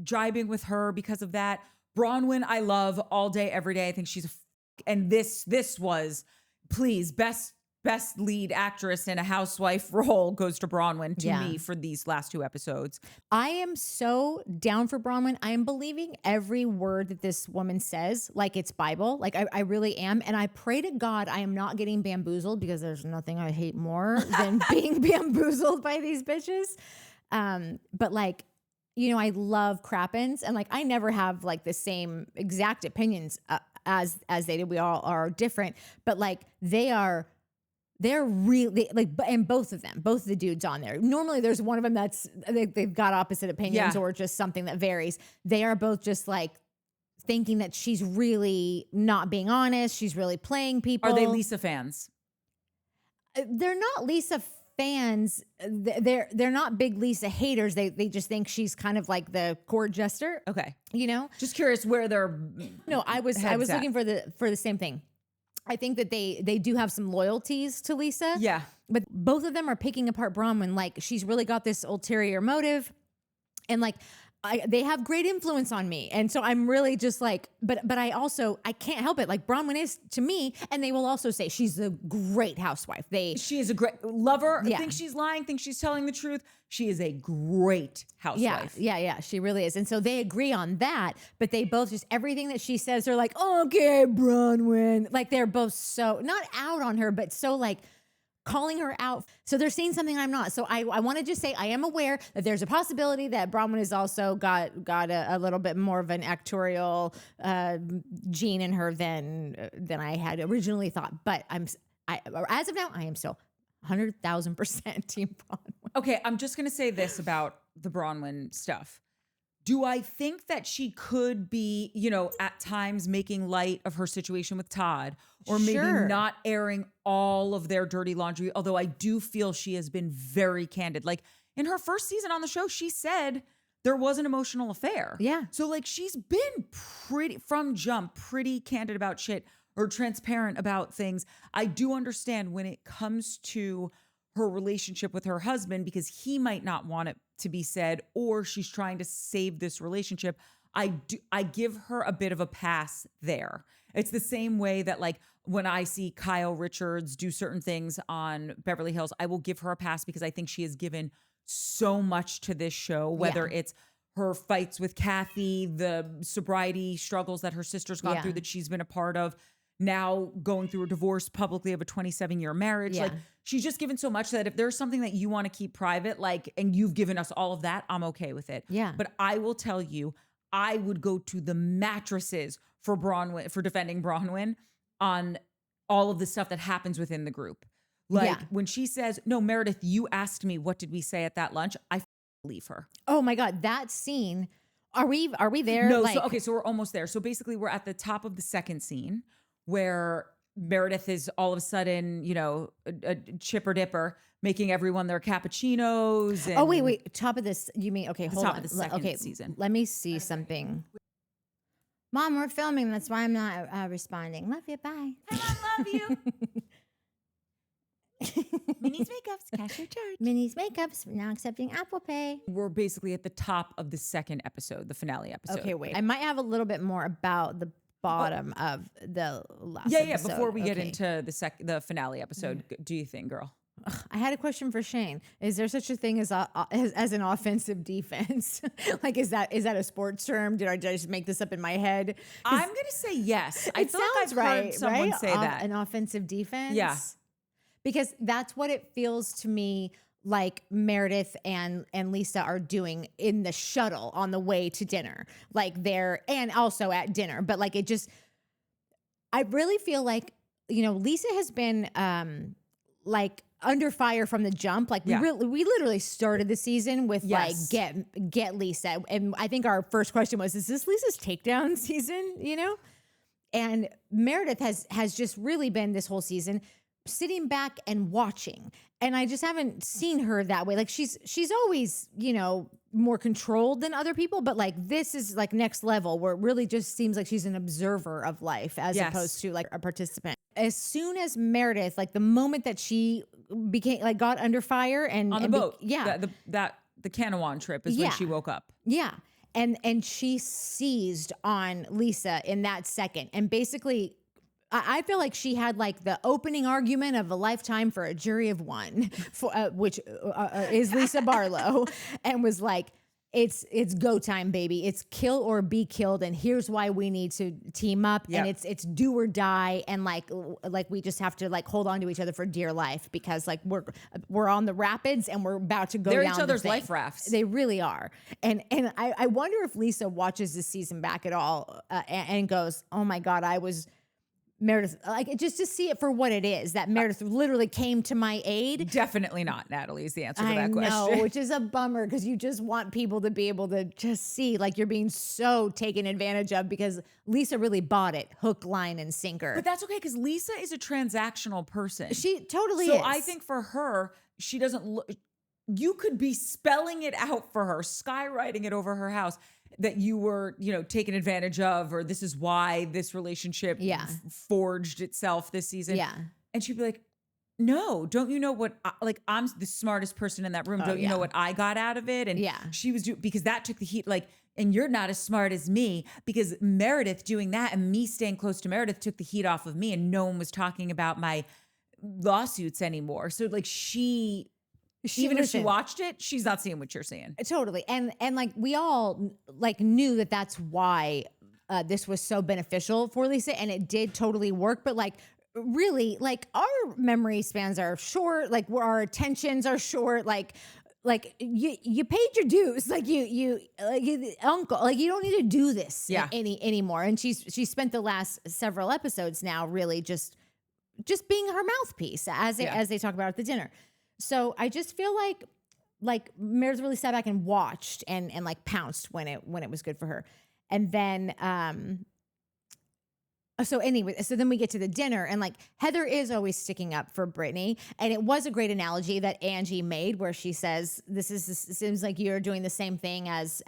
jibing with her because of that. Bronwyn, I love all day, every day. I think she's and this was, please, best lead actress in a housewife role goes to Bronwyn to me for these last 2 episodes. I am so down for Bronwyn. I am believing every word that this woman says, like it's Bible. Like I really am. And I pray to God I am not getting bamboozled because there's nothing I hate more than being bamboozled by these bitches. But like, I love Crappens and like I never have like the same exact opinions as they did. We all are different, but like they're really like, and both of the dudes on there. Normally there's one of them that's they've got opposite opinions or just something that varies. They are both just like thinking that she's really not being honest. She's really playing people. Are they Lisa fans? They're not Lisa fans. They're not big Lisa haters. They just think she's kind of like the court jester. Okay. Just curious where they're. No, I was looking for the same thing. I think that they do have some loyalties to Lisa. Yeah. But both of them are picking apart Bronwyn. Like she's really got this ulterior motive. And like they have great influence on me. And so I'm really just like, but I can't help it. Like Bronwyn is to me, and they will also say she's a great housewife. She is a great lover. Yeah. Think she's lying, think she's telling the truth. She is a great housewife. Yeah. She really is. And so they agree on that, but they both just everything that she says, they're like, okay, Bronwyn. Like they're both so not out on her, but so like calling her out. So they're seeing something I'm not. So I want to just say I am aware that there's a possibility that Bronwyn has also got a little bit more of an actorial gene in her than I had originally thought. But as of now, I am still 100,000% team Bronwyn. Okay, I'm just going to say this about the Bronwyn stuff. Do I think that she could be, at times making light of her situation with Todd or maybe not airing all of their dirty laundry? Although I do feel she has been very candid. Like in her first season on the show, she said there was an emotional affair. Yeah. So like she's been pretty candid about shit or transparent about things. I do understand when it comes to her relationship with her husband because he might not want it to be said or she's trying to save this relationship. I give her a bit of a pass there. It's the same way that like when I see Kyle Richards do certain things on Beverly Hills, I will give her a pass because I think she has given so much to this show, whether it's her fights with Kathy, the sobriety struggles that her sister's gone through that she's been a part of, now going through a divorce publicly of a 27-year marriage. Like she's just given so much that if there's something that you want to keep private, like, and you've given us all of that, I'm okay with it. Yeah. But I will tell you, I would go to the mattresses for Bronwyn, for defending Bronwyn on all of the stuff that happens within the group. Like when she says, no, Meredith, you asked me, what did we say at that lunch? I believe her. Oh my God. That scene. Are we there? No. So we're almost there. So basically we're at the top of the second scene where Meredith is all of a sudden, a chipper dipper, making everyone their cappuccinos. And wait. Top of this, you mean, okay, hold on. Top of the second season. Let me see something. Mom, we're filming. That's why I'm not responding. Love you. Bye. I love you. Minnie's Makeups, cash your charge. Minnie's Makeups, now accepting Apple Pay. We're basically at the top of the second episode, the finale episode. Okay, wait. I might have a little bit more about the bottom of the last episode. Before we get into the finale episode, do you think, girl? I had a question for Shane. Is there such a thing as an offensive defense? Like, is that a sports term? Did I just make this up in my head? I'm going to say yes. I feel like I've heard someone say that. An offensive defense? Yeah. because that's what it feels to me like Meredith and Lisa are doing in the shuttle on the way to dinner. Like and also at dinner. But like I really feel like, Lisa has been like under fire from the jump. Like we literally started the season with like get Lisa. And I think our first question was, is this Lisa's takedown season, And Meredith has just really been this whole season sitting back and watching. And I just haven't seen her that way. Like she's always, more controlled than other people, but like this is like next level where it really just seems like she's an observer of life as opposed to like a participant. As soon as Meredith, like the moment that she became like got under fire and on the boat, the Canawan trip is when she woke up. Yeah. And she seized on Lisa in that second. And basically, I feel like she had like the opening argument of a lifetime for a jury of one, which is Lisa Barlow, and was like, it's go time, baby. It's kill or be killed. And here's why we need to team up. Yep. And it's do or die. And like we just have to like hold on to each other for dear life because like we're on the rapids and we're about to go They're down each other's the thing. life rafts. They really are. And I wonder if Lisa watches this season back at all and goes, oh my God, I was Meredith, like just to see it for what it is, that Meredith literally came to my aid. Definitely not, Natalie, is the answer to that question. I know, which is a bummer because you just want people to be able to just see like you're being so taken advantage of because Lisa really bought it, hook, line, and sinker. But that's okay because Lisa is a transactional person. She totally is. So I think for her, she doesn't look, you could be spelling it out for her, skywriting it over her house that you were, taken advantage of, or this is why this relationship forged itself this season. Yeah. And she'd be like, no, don't you know what, I'm the smartest person in that room. Don't you know what I got out of it? And she was because that took the heat, and you're not as smart as me because Meredith doing that and me staying close to Meredith took the heat off of me and no one was talking about my lawsuits anymore. So even if she watched it, she's not seeing what you're seeing. Totally. And like we all like knew that that's why this was so beneficial for Lisa and it did totally work. But like really like our memory spans are short, like our attentions are short, like you paid your dues, like you uncle, like you don't need to do this anymore. And she spent the last several episodes now really just being her mouthpiece as they talk about at the dinner. So I just feel like Meredith really sat back and watched and like pounced when it was good for her. And then so then we get to the dinner and like Heather is always sticking up for Brittany. And it was a great analogy that Angie made where she says, it seems like you're doing the same thing as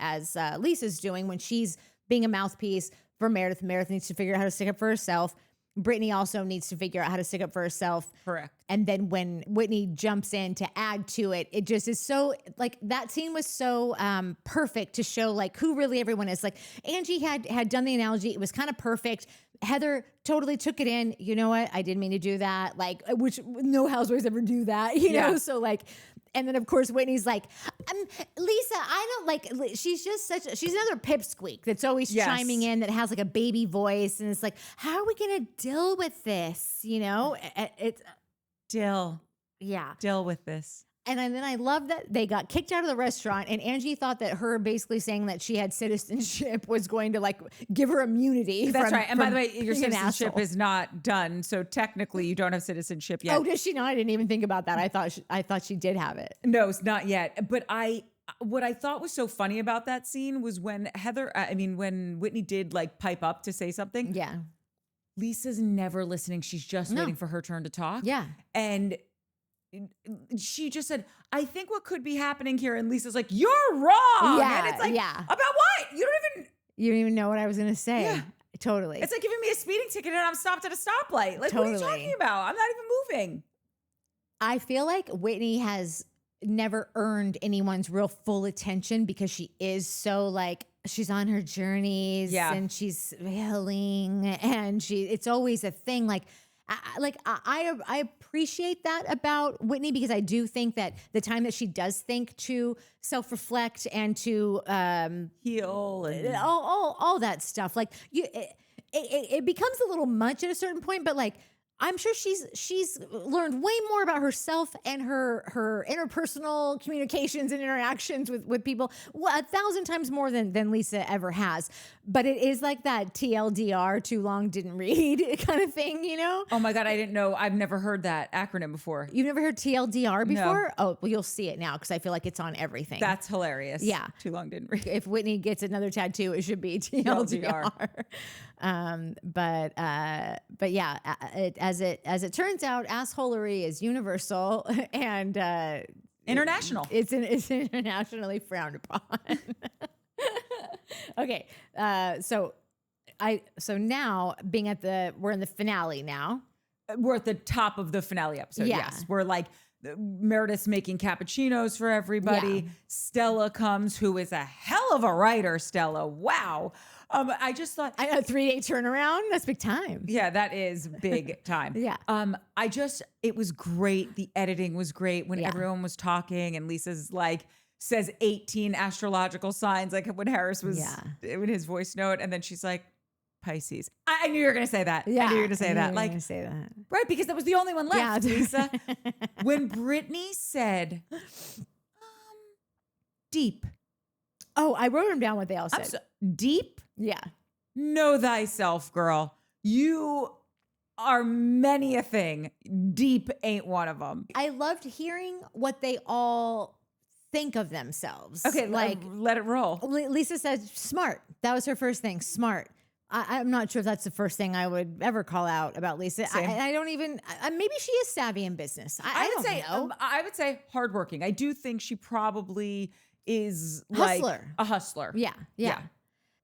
Lisa's doing when she's being a mouthpiece for Meredith. Meredith needs to figure out how to stick up for herself. Brittany also needs to figure out how to stick up for herself. Correct. And then when Whitney jumps in to add to it, it just is so like that scene was so perfect to show like who really everyone is. Like Angie had done the analogy. It was kind of perfect. Heather totally took it in. You know what? I didn't mean to do that. Like, which no housewives ever do that, you know? So like, and then of course Whitney's like, Lisa, I don't like, she's just she's another pipsqueak that's always chiming in that has like a baby voice. And it's like, how are we going to deal with this? You know, Deal with this. And then I love that they got kicked out of the restaurant and Angie thought that her basically saying that she had citizenship was going to like give her immunity. That's right. And by the way, your citizenship is not done. So technically you don't have citizenship yet. Oh, does she not? I didn't even think about that. I thought she did have it. No, it's not yet. But what I thought was so funny about that scene was when when Whitney did like pipe up to say something. Yeah. Lisa's never listening. She's just waiting for her turn to talk. Yeah. And she just said, I think what could be happening here. And Lisa's like, you're wrong. Yeah, and it's like, about what? You don't even know what I was going to say. Yeah. Totally. It's like giving me a speeding ticket and I'm stopped at a stoplight. Like, what are you talking about? I'm not even moving. I feel like Whitney has never earned anyone's real full attention because she is so like, she's on her journeys and she's healing and it's always a thing. Like, I appreciate that about Whitney because I do think that the time that she does think to self-reflect and to heal and all that stuff, like it becomes a little much at a certain point. But like I'm sure she's learned way more about herself and her interpersonal communications and interactions with people 1,000 times more than Lisa ever has. But it is like that TLDR, too long didn't read kind of thing, you know? Oh my God, I didn't know. I've never heard that acronym before. You've never heard TLDR before? No. Oh, well, you'll see it now because I feel like it's on everything. That's hilarious. Yeah. Too long didn't read. If Whitney gets another tattoo, it should be TLDR. But yeah, as it turns out, assholery is universal and International. It's internationally frowned upon. Okay, so now we're in the finale now. We're at the top of the finale episode. Yeah. Yes, we're like Meredith's making cappuccinos for everybody. Yeah. Stella comes, who is a hell of a writer. Stella, wow. I just thought, I know, 3-day turnaround. That's big time. yeah, that is big time. Yeah. It was great. The editing was great when Yeah. everyone was talking and Lisa's like, says 18 astrological signs, like when Harris was in his voice note. And then she's like, Pisces. I knew you were going to say that. Yeah. I knew you were going to say that. Like, gonna say that. right. Because that was the only one left, Yeah. Lisa. When Brittany said, deep. Oh, I wrote them down what they all said. Deep? Yeah. Know thyself, girl. You are many a thing. Deep ain't one of them. I loved hearing what they all think of themselves. Okay, like let it roll. Lisa said smart. That was her first thing, smart. I'm not sure if that's the first thing I would ever call out about Lisa. I don't even, maybe she is savvy in business. I would don't say, know. I would say hardworking. I do think she probably is Hustler. like a hustler. Yeah.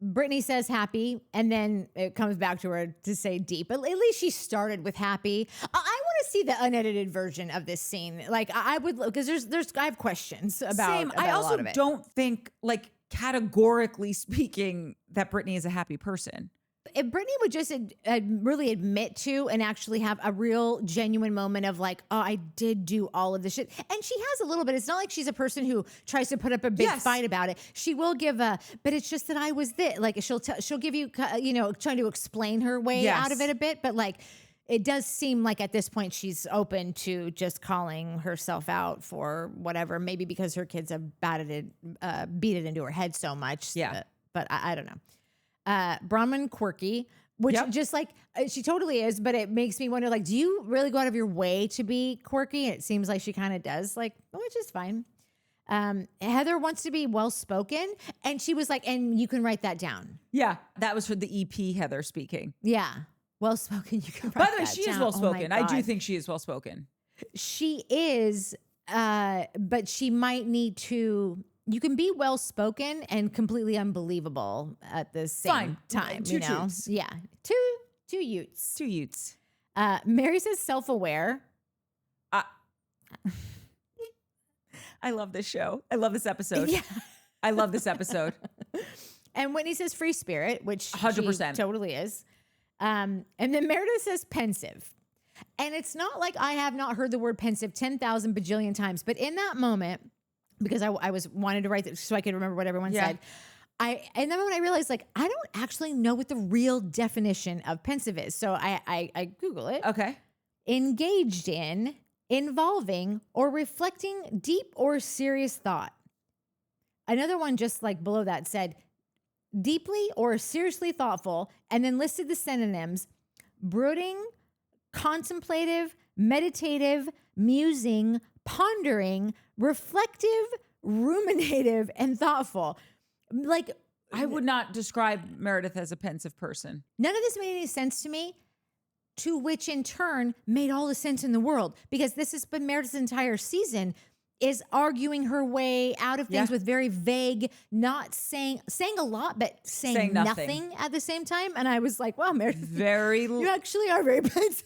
Brittany says happy, and then it comes back to her to say deep. At least she started with happy. I want to see the unedited version of this scene. Like I would, because I have questions about. Same. About I a also lot of it. don't think, like categorically speaking, that Brittany is a happy person. If Brittany would just really admit to and actually have a real genuine moment of like, oh, I did do all of this shit. And she has a little bit. It's not like she's a person who tries to put up a big fight about it. She will give but it's just that I was this. Like she'll give you, trying to explain her way out of it a bit. But like, it does seem like at this point she's open to just calling herself out for whatever, maybe because her kids have beat it into her head so much. Yeah. But I don't know. Bronwyn quirky, which just like she totally is, but it makes me wonder, like, do you really go out of your way to be quirky? And it seems like she kind of does, like, which is fine. Heather wants to be well-spoken, and she was like, and you can write that down. Yeah, that was for the EP Heather speaking. Yeah, well-spoken, you can write By the way, that she down. is well-spoken. Oh my I do God. think she is well-spoken. She is, but she might need to. You can be well-spoken and completely unbelievable at the same time. Two truths. Yeah. Two Utes. Two Utes. Mary says self-aware. I love this show. I love this episode. Yeah. I love this episode. And Whitney says free spirit, which 100%. she totally is. And then Meredith says pensive. And it's not like I have not heard the word pensive 10,000 bajillion times, but in that moment, because I was wanted to write it so I could remember what everyone said. And then when I realized, like, I don't actually know what the real definition of pensive is. So I Google it. Okay. Engaged in, involving, or reflecting deep or serious thought. Another one just like below that said deeply or seriously thoughtful, and then listed the synonyms: brooding, contemplative, meditative, musing, pondering, reflective, ruminative, and thoughtful. Like, I would not describe Meredith as a pensive person. none of this made any sense to me, to which in turn made all the sense in the world, because this has been Meredith's entire season, is arguing her way out of things with very vague, not saying a lot, but saying nothing at the same time. And I was like, wow, Meredith, you actually are very pensive.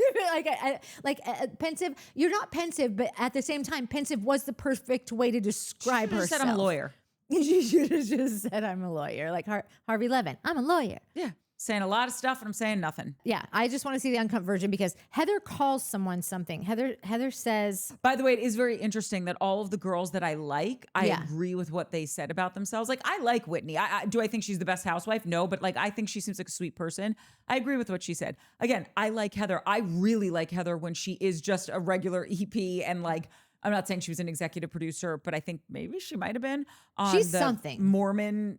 Pensive. You're not pensive, but at the same time, pensive was the perfect way to describe herself. Said I'm a lawyer. You should have just said I'm a lawyer, like Harvey Levin. I'm a lawyer. Yeah. saying a lot of stuff and I'm saying nothing. Yeah, I just want to see the uncut version because Heather calls someone something. Heather says, by the way, it is very interesting that all of the girls that I like, I Yeah. agree with what they said about themselves. Like, I like Whitney. Do I think she's the best housewife? No, but like, I think she seems like a sweet person. I agree with what she said. Again, I like Heather. I really like Heather when she is just a regular EP and like, I'm not saying she was an executive producer, but I think maybe she might have been on She's the something.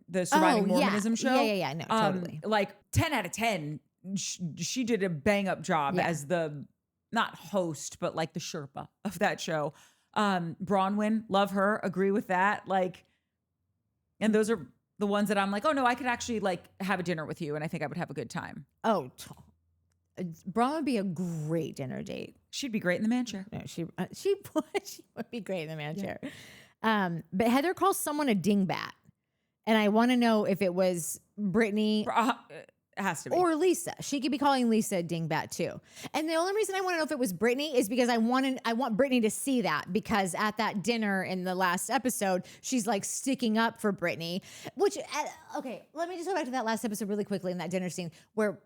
the Surviving Oh, yeah. Mormonism show. Yeah, no, totally. Like 10 out of 10, she did a bang up job Yeah. as the, not host, but like the Sherpa of that show. Bronwyn, love her, agree with that. Like, and those are the ones that I'm like, oh no, I could actually like have a dinner with you and I think I would have a good time. "Oh, Braun would be a great dinner date." She'd be great in the man chair. No, she would be great in the man chair. But Heather calls someone a dingbat, and I want to know if it was Brittany It has to be. or Lisa. She could be calling Lisa a dingbat too. And the only reason I want to know if it was Brittany is because I want Brittany to see that, because at that dinner in the last episode, she's like sticking up for Brittany, which, okay, let me just go back to that last episode really quickly in that dinner scene where,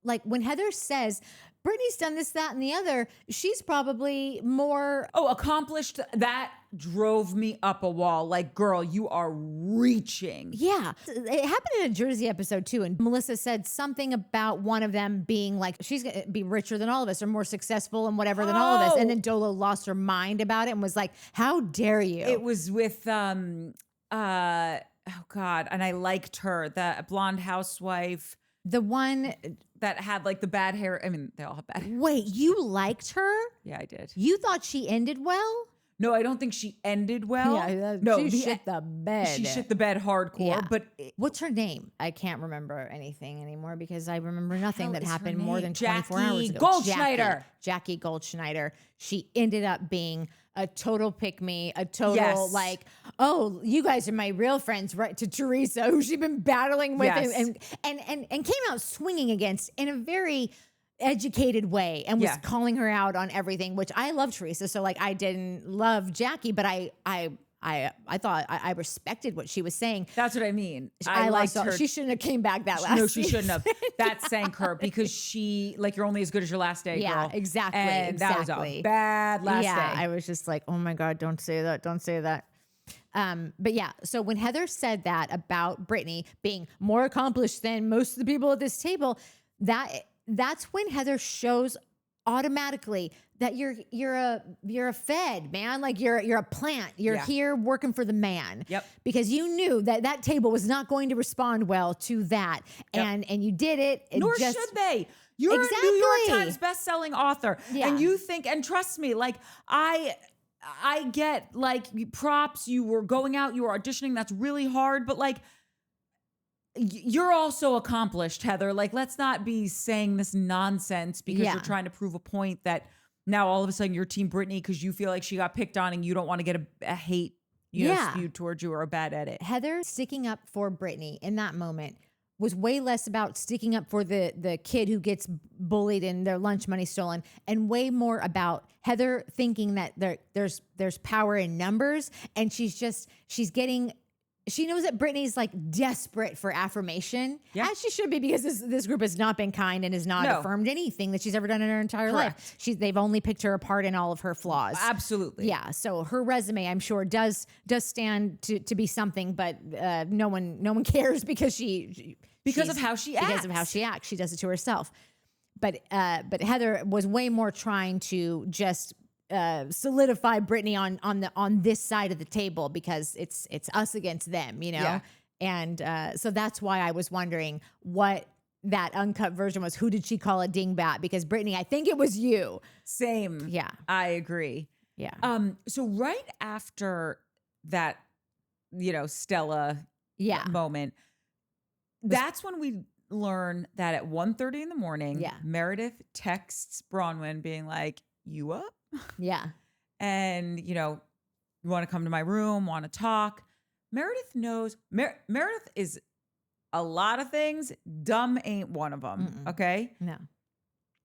like, when Heather says, Brittany's done this, that, and the other, she's probably more. Oh, accomplished. That drove me up a wall. Like, girl, you are reaching. Yeah. It happened in a Jersey episode too. And Melissa said something about one of them being like, she's going to be richer than all of us or more successful and whatever than all of us. And then Dolo lost her mind about it and was like, how dare you? It was with, oh God. And I liked her, the blonde housewife. The one that had like the bad hair. I mean, they all have bad hair. Wait, you liked her? Yeah, I did. You thought she ended well? No, I don't think she ended well. Yeah, no, she shit the bed. She shit the bed hardcore. Yeah. But what's her name? I can't remember anything anymore because I remember nothing that is her happened more name? than 24 Jackie hours ago. Goldschneider. Jackie Goldschneider. She ended up being a total pick me, a total Yes. like, oh, you guys are my real friends, right? To Teresa, who she'd been battling with Yes. and came out swinging against in a very educated way and was Yeah. calling her out on everything, which I love Teresa. So like I didn't love Jackie, but I thought I respected what she was saying. that's what I mean. I liked liked her. She shouldn't have came back that last No, she season. shouldn't have. That sank her because she, like, you're only as good as your last day, Yeah, girl. exactly, And that was exactly. a bad last Yeah, day. I was just like, oh my God, don't say that. Don't say that. But yeah, so when Heather said that about Brittany being more accomplished than most of the people at this table, that's when Heather shows automatically that you're a fed, man. Like you're a plant. You're Yeah. here working for the man. Yep. Because you knew that table was not going to respond well to that, Yep. and you did it. And Nor just, should they. You're a New York Exactly. Times best-selling author. Yeah. And you think, and trust me, like, I get, like, props. You were going out, you were auditioning. That's really hard. But, like, you're also accomplished, Heather. Like, let's not be saying this nonsense because Yeah. you're trying to prove a point that now all of a sudden you're Team Brittany because you feel like she got picked on and you don't want to get a hate, Yeah. spewed towards you or a bad edit. Heather sticking up for Brittany in that moment was way less about sticking up for the kid who gets bullied and their lunch money stolen, and way more about Heather thinking that there's power in numbers, and she knows that Brittany's like desperate for affirmation, Yeah. as she should be, because this group has not been kind and has not No. affirmed anything that she's ever done in her entire life. They've only picked her apart in all of her flaws. Absolutely. Yeah, so her resume, I'm sure, does stand to be something, but no one cares because Because of how she acts. Because of how she acts, she does it to herself. But Heather was way more trying to just solidify Brittany on this side of the table because it's us against them, you know. Yeah. And so that's why I was wondering what that uncut version was. Who did she call a dingbat? Because Brittany, I think it was you. Same. Yeah. I agree. Yeah. So right after that, Stella Yeah. moment, that's when we learn that at 1:30 in the morning, Yeah. Meredith texts Bronwyn being like, you up? Yeah. And, you want to come to my room, want to talk. Meredith knows, Meredith is a lot of things. Dumb ain't one of them. Mm-mm. Okay. No.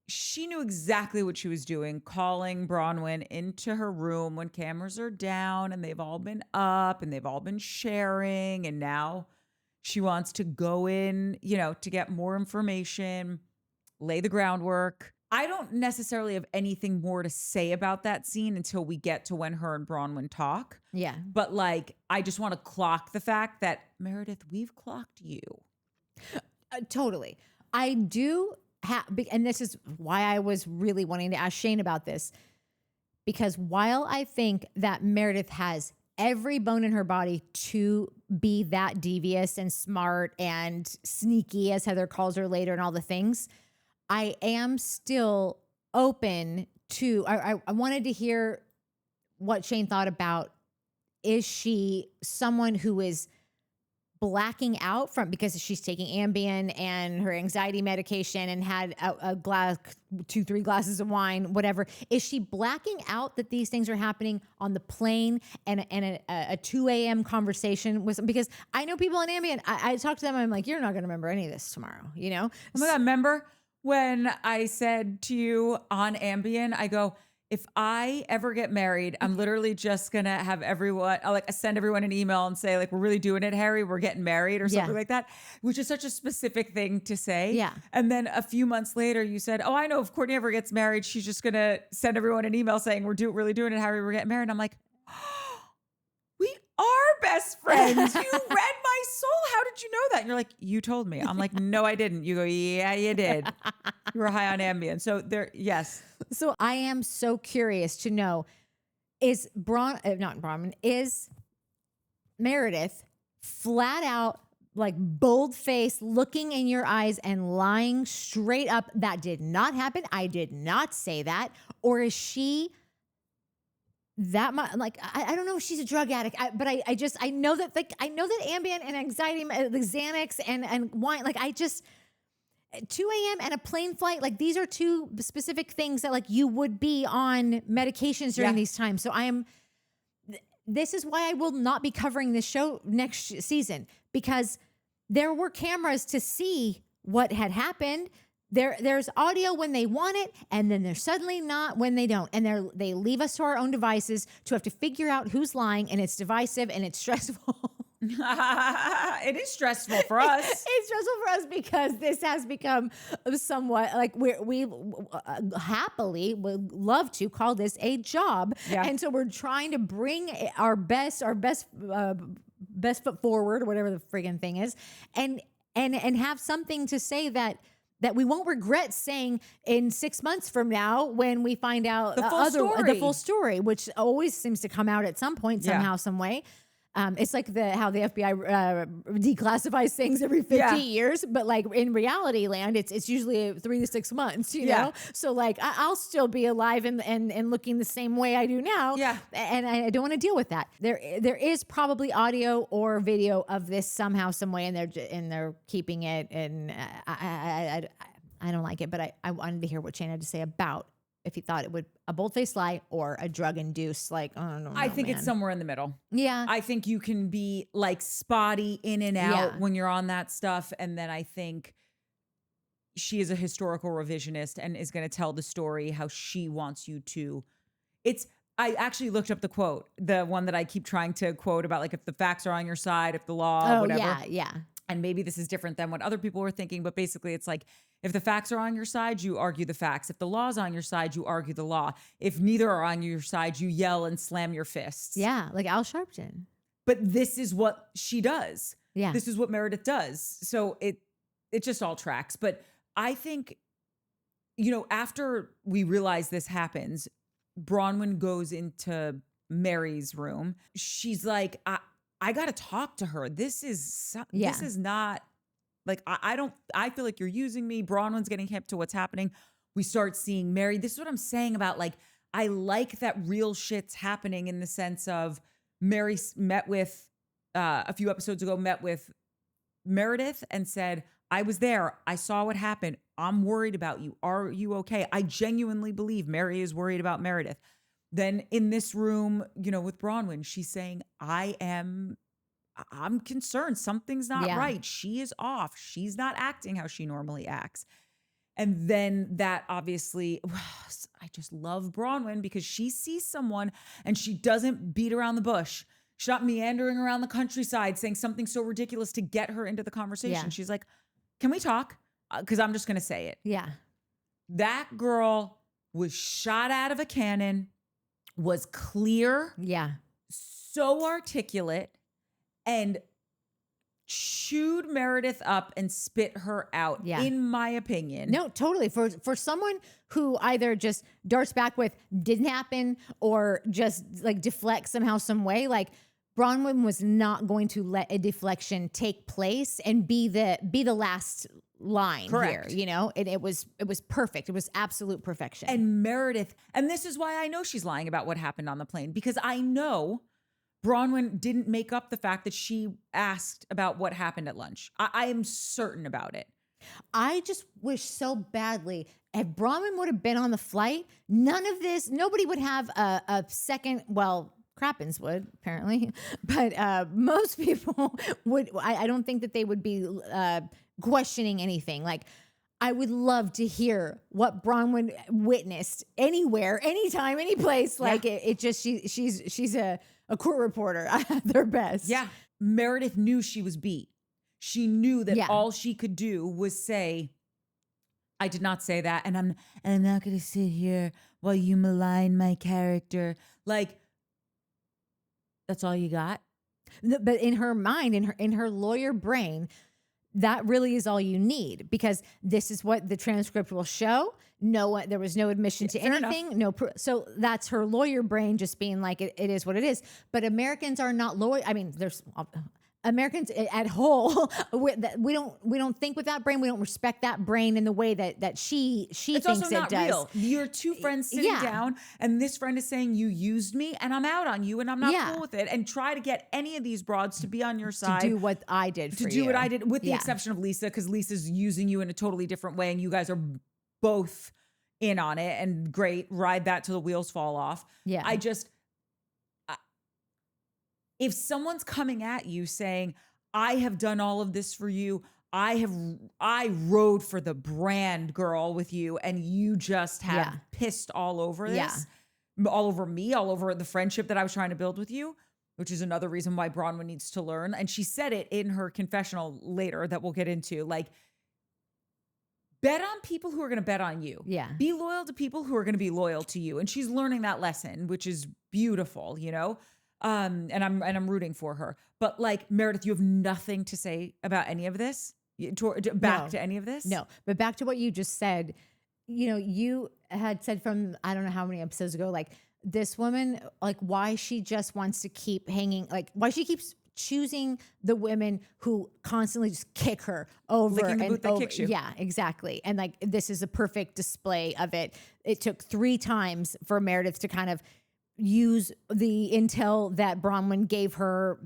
She knew exactly what she was doing, calling Bronwyn into her room when cameras are down and they've all been up and they've all been sharing. And now She wants to go in, to get more information, lay the groundwork. I don't necessarily have anything more to say about that scene until we get to when her and Bronwyn talk. Yeah. But like, I just want to clock the fact that, Meredith, we've clocked you. Totally. I do have, and this is why I was really wanting to ask Shane about this, because while I think that Meredith has every bone in her body to be that devious and smart and sneaky, as Heather calls her later, and all the things, I am still open to, I wanted to hear what Shane thought about, is she someone who is blacking out from, because she's taking Ambien and her anxiety medication and had a glass, 2-3 glasses of wine, whatever. Is she blacking out that these things are happening on the plane and a 2 a.m. conversation with, because I know people on Ambien, I talk to them, I'm like, you're not going to remember any of this tomorrow, Oh my God, remember when I said to you on Ambien, I go, if I ever get married, I'm literally just going to have everyone, I'll send everyone an email and say like, we're really doing it, Harry, we're getting married or something like that, which is such a specific thing to say. Yeah. And then a few months later you said, oh, I know if Courtney ever gets married, she's just going to send everyone an email saying really doing it, Harry, we're getting married. And I'm like, we are best friends. You read my soul. How did you know that? And you're like, you told me. I'm like, no, I didn't. You go, yeah, you did. You were high on Ambien. So there, yes. So I am so curious to know, is is Meredith flat out, like bold face, looking in your eyes and lying straight up, that did not happen, I did not say that? Or is she that much, like, I don't know if she's a drug addict, but I know that, like, I know that Ambien and anxiety, the Xanax and wine, like, 2 a.m. and a plane flight, like, these are two specific things that, like, you would be on medications during these times. So this is why I will not be covering this show next season, because there were cameras to see what had happened. There's audio when they want it, and then there's suddenly not when they don't. And they leave us to our own devices to have to figure out who's lying, and it's divisive and it's stressful. It is stressful for us. It's stressful for us because this has become somewhat like we happily would love to call this a job. Yeah. And so we're trying to bring our best foot forward, or whatever the friggin' thing is, and have something to say that we won't regret saying in 6 months from now when we find out the full story, which always seems to come out at some point, somehow, some way. It's like how the FBI declassifies things every 50 years, but like in reality land, it's usually 3 to 6 months, you know? So like I'll still be alive and looking the same way I do now. Yeah. And I don't want to deal with that. There is probably audio or video of this somehow, some way, and they're keeping it. And I don't like it, but I wanted to hear what Shane had to say about if he thought it would a bold-faced lie or a drug-induced, like, I don't know. I think it's somewhere in the middle. Yeah. I think you can be like spotty in and out when you're on that stuff. And then I think she is a historical revisionist and is going to tell the story how she wants you to. I actually looked up the quote, the one that I keep trying to quote about, like, if the facts are on your side, if the law, whatever. Yeah. And maybe this is different than what other people were thinking, but basically it's like, if the facts are on your side, you argue the facts. If the law's on your side, you argue the law. If neither are on your side, you yell and slam your fists. Yeah, like Al Sharpton. But this is what she does. Yeah. This is what Meredith does. So it just all tracks. But I think, after we realize this happens, Bronwyn goes into Mary's room. She's like, I got to talk to her. This is not like, I feel like you're using me. Bronwyn's getting hip to what's happening. We start seeing Mary. This is what I'm saying about, like, I like that real shit's happening in the sense of Mary met with, a few episodes ago, met with Meredith and said, I was there. I saw what happened. I'm worried about you. Are you okay? I genuinely believe Mary is worried about Meredith. Then in this room, with Bronwyn, she's saying, I'm concerned. Something's not right. She is off. She's not acting how she normally acts. And then that obviously, I just love Bronwyn because she sees someone and she doesn't beat around the bush. She's not meandering around the countryside saying something so ridiculous to get her into the conversation. Yeah. She's like, can we talk? Because I'm just going to say it. Yeah. That girl was shot out of a cannon, was clear, Yeah. so articulate, and chewed Meredith up and spit her out, Yeah. in my opinion. No, totally. For someone who either just darts back with didn't happen or just like deflects somehow, some way, like Bronwyn was not going to let a deflection take place and be the last line Correct. here, you know? And it was perfect. It was absolute perfection. And Meredith, and this is why I know she's lying about what happened on the plane, because I know Bronwyn didn't make up the fact that she asked about what happened at lunch. I am certain about it. I just wish so badly if Bronwyn would have been on the flight, none of this, nobody would have a second, well, Crappens would apparently, but most people would, I don't think that they would be questioning anything. Like, I would love to hear what Bronwyn witnessed anywhere, anytime, any place. Like it just, she's a court reporter at their best. Yeah. Meredith knew she was beat. She knew that Yeah. all she could do was say, I did not say that. And I'm not going to sit here while you malign my character. Like, that's all you got? But in her mind, in her lawyer brain, that really is all you need, because this is what the transcript will show. There was no admission to fair anything. No, so that's her lawyer brain just being like, it is what it is. But Americans are not lawyer. I mean, there's Americans at whole. We don't think with that brain. We don't respect that brain in the way that she It's thinks also it not does. real. You're two friends sitting Yeah. down, and this friend is saying you used me, and I'm out on you, and I'm not Yeah. cool with it. And try to get any of these broads to be on your side. To do what I did for to you. do what I did, with the Yeah. exception of Lisa, because Lisa's using you in a totally different way, and you guys are both in on it. And great, ride that till the wheels fall off. Yeah. If someone's coming at you saying, I have done all of this for you, I rode for the brand, girl, with you, and you just have Yeah. pissed all over this, Yeah. all over me, all over the friendship that I was trying to build with you, which is another reason why Bronwyn needs to learn. And she said it in her confessional later that we'll get into. Like, bet on people who are going to bet on you. Yeah. Be loyal to people who are going to be loyal to you. And she's learning that lesson, which is beautiful, you know? And I'm rooting for her. But like, Meredith, you have nothing to say about any of this? Back to any of this? No, but back to what you just said, you know, you had said from, I don't know how many episodes ago, like this woman, like why she just wants to keep hanging, like why she keeps choosing the women who constantly just kick her over Licking the and boot that over. kicks you. Yeah, exactly. And like, this is a perfect display of it. It took 3 times for Meredith to kind of use the intel that Bronwyn gave her,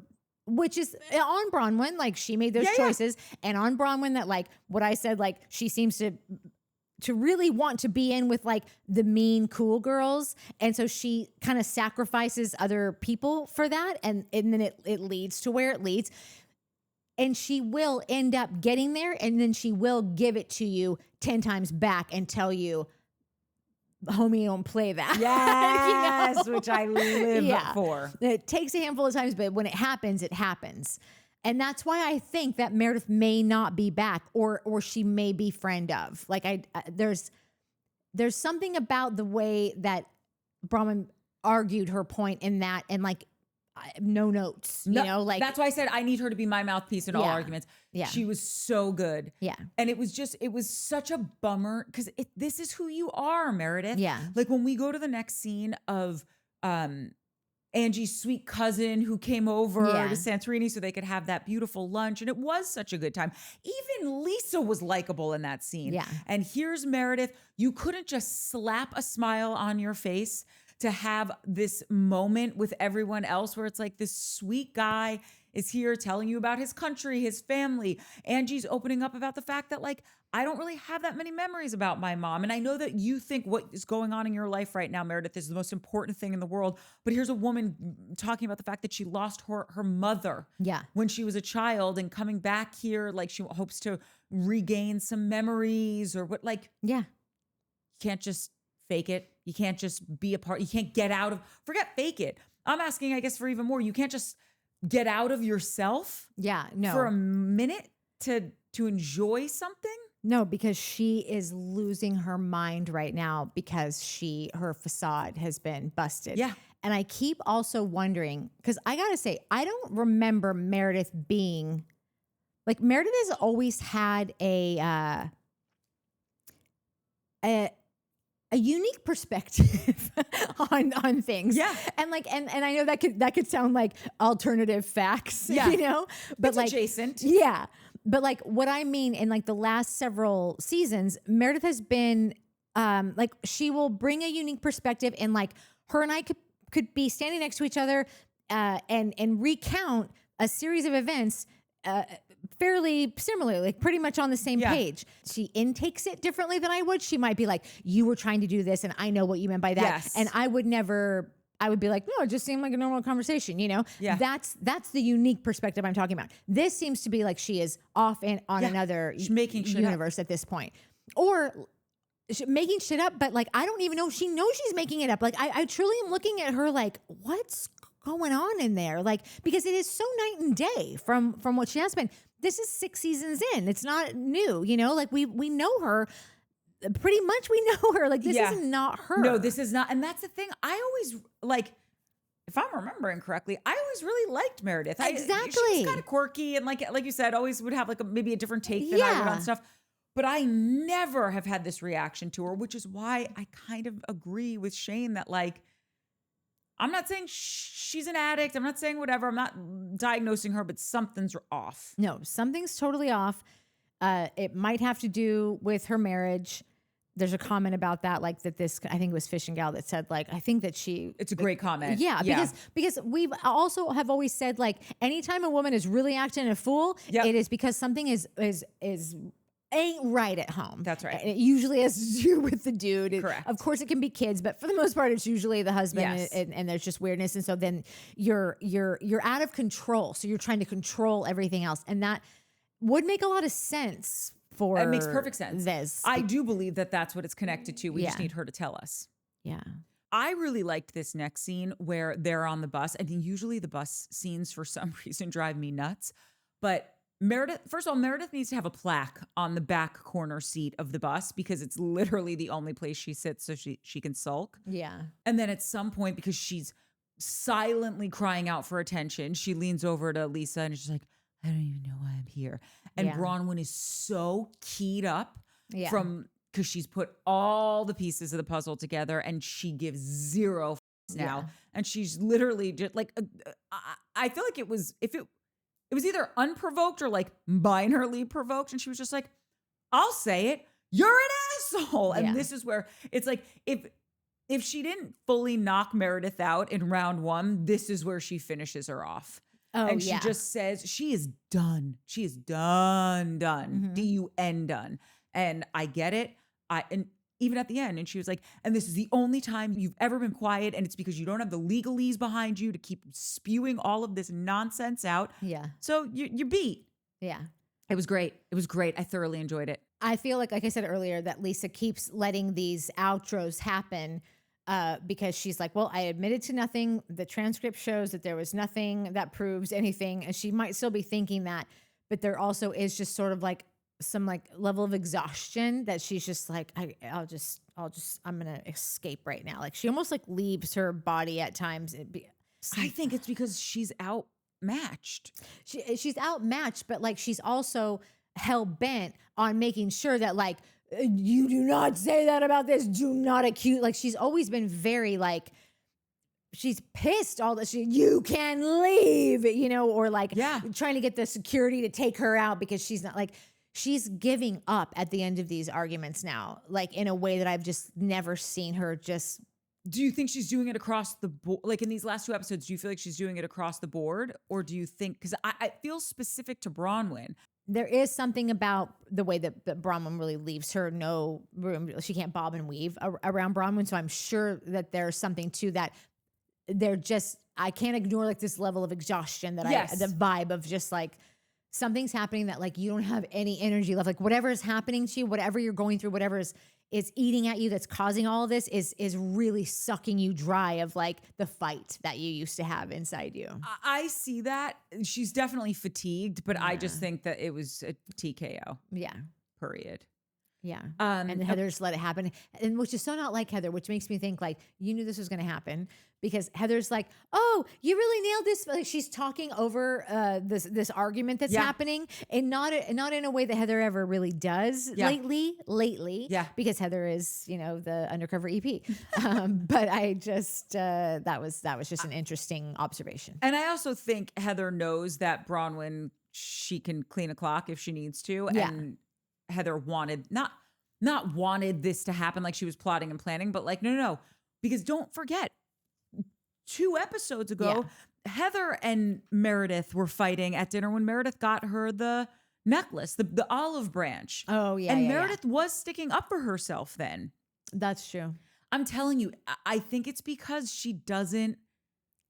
which is on Bronwyn, like she made those choices, and on Bronwyn that like what I said, like she seems to really want to be in with like the mean cool girls, and so she kind of sacrifices other people for that, and then it leads to where it leads, and she will end up getting there, and then she will give it to you 10 times back and tell you, homie, don't play that. Yes, You know? which I live for. It takes a handful of times, but when it happens, it happens. And that's why I think that Meredith may not be back, or she may be friend of. Like there's something about the way that Bronwyn argued her point in that, and like no notes, you know, like that's why I said I need her to be my mouthpiece in all Yeah. arguments. Yeah. She was so good. Yeah. And it was such a bummer because this is who you are, Meredith. Yeah. Like when we go to the next scene of Angie's sweet cousin who came over Yeah. to Santorini so they could have that beautiful lunch. And it was such a good time. Even Lisa was likable in that scene. Yeah. And here's Meredith. You couldn't just slap a smile on your face to have this moment with everyone else where it's like this sweet guy is here telling you about his country, his family. Angie's opening up about the fact that like, I don't really have that many memories about my mom. And I know that you think what is going on in your life right now, Meredith, is the most important thing in the world. But here's a woman talking about the fact that she lost her mother when she was a child, and coming back here, like she hopes to regain some memories or what, like, you can't just fake it. You can't just be a part. You can't get out of, forget fake it. I'm asking, I guess, for even more. You can't just get out of yourself Yeah, no. for a minute to enjoy something. No, because she is losing her mind right now because her facade has been busted. Yeah. And I keep also wondering, because I gotta say, I don't remember Meredith being like, Meredith has always had a unique perspective on things. Yeah. And and I know that could sound like alternative facts, Yeah. you know, but It's like adjacent. Yeah. But like what I mean in like the last several seasons, Meredith has been like she will bring a unique perspective, and like her and I could be standing next to each other and recount a series of events fairly similar, like pretty much on the same page. She intakes it differently than I would. She might be like, you were trying to do this and I know what you meant by that. Yes. And I would be like, no, it just seemed like a normal conversation, you know? Yeah. That's the unique perspective I'm talking about. This seems to be like she is off on another She's making shit universe at this point. Or making shit up, but like, I don't even know if she knows she's making it up. Like, I truly am looking at her like, what's going on in there? Like, because it is so night and day from what she has been. This is 6 seasons in. It's not new, you know? Like, we know her. Pretty much we know her. Like, this is not her. No, this is not. And that's the thing. I always, like, if I'm remembering correctly, I always really liked Meredith. Exactly. She was kind of quirky and like you said, always would have like maybe a different take than I would on stuff. But I never have had this reaction to her, which is why I kind of agree with Shane that like, I'm not saying she's an addict. I'm not saying whatever. I'm not diagnosing her, but something's off. No, something's totally off. It might have to do with her marriage. There's a comment about that, like that this, I think it was Fish and Gal that said, like, I think that it's a great comment. Yeah, because we've also have always said, like, anytime a woman is really acting a fool, it is because something is ain't right at home. That's right. And it usually has to do with the dude. Correct. Of course, it can be kids, but for the most part, it's usually the husband, Yes. and there's just weirdness. And so then you're out of control. So you're trying to control everything else, and that would make a lot of sense. It makes perfect sense. This. I do believe that that's what it's connected to. We just need her to tell us. Yeah. I really liked this next scene where they're on the bus. I think usually the bus scenes for some reason drive me nuts. But first of all, Meredith needs to have a plaque on the back corner seat of the bus because it's literally the only place she sits so she can sulk. Yeah. And then at some point, because she's silently crying out for attention, she leans over to Lisa and she's like, I don't even know why I'm here. And Bronwyn is so keyed up because she's put all the pieces of the puzzle together and she gives zero now. Yeah. And she's literally just like, I feel like it was either unprovoked or like minorly provoked. And she was just like, I'll say it. You're an asshole. And this is where it's like, if she didn't fully knock Meredith out in round 1, this is where she finishes her off. Oh, and she just says, she is done. She is done. Mm-hmm. D-U-N done. And I get it. And even at the end, and she was like, and this is the only time you've ever been quiet. And it's because you don't have the legalese behind you to keep spewing all of this nonsense out. Yeah. So you beat. Yeah. It was great. It was great. I thoroughly enjoyed it. I feel like I said earlier, that Lisa keeps letting these outros happen because she's like, well, I admitted to nothing. The transcript shows that there was nothing that proves anything. And she might still be thinking that, but there also is just sort of like some like level of exhaustion that she's just like, I'm going to escape right now. Like she almost like leaves her body at times. I think it's because she's outmatched. She's outmatched, but like she's also hell bent on making sure that like, you do not say that about this. Do not accuse. Like she's always been very like, she's pissed all this. You can leave, you know, or like trying to get the security to take her out because she's not like, she's giving up at the end of these arguments now, like in a way that I've just never seen her just. Do you think she's doing it across the board? Like in these last 2 episodes, do you feel like she's doing it across the board? Or do you think, because I feel specific to Bronwyn. There is something about the way that Bronwyn really leaves her no room. She can't bob and weave around Bronwyn. So I'm sure that there's something to that. They're just, I can't ignore like this level of exhaustion that the vibe of just like something's happening that like you don't have any energy left. Like whatever is happening to you, whatever you're going through, whatever is is eating at you, that's causing all of this, is really sucking you dry of like the fight that you used to have inside you. I see that. She's definitely fatigued, but I just think that it was a TKO. Yeah. Period. Yeah. And Heather's let it happen. And which is so not like Heather, which makes me think like, you knew this was going to happen, because Heather's like, oh, you really nailed this. Like she's talking over this argument that's happening, and not in a way that Heather ever really does lately. Yeah. Because Heather is, the undercover EP. But I just, that was just an interesting observation. And I also think Heather knows that Bronwyn, she can clean a clock if she needs to. Yeah. And Heather wanted not wanted this to happen, like she was plotting and planning, but like, no. Because don't forget, 2 episodes ago, Heather and Meredith were fighting at dinner when Meredith got her the necklace, the olive branch. Oh, yeah. And Meredith was sticking up for herself then. That's true. I'm telling you, I think it's because she doesn't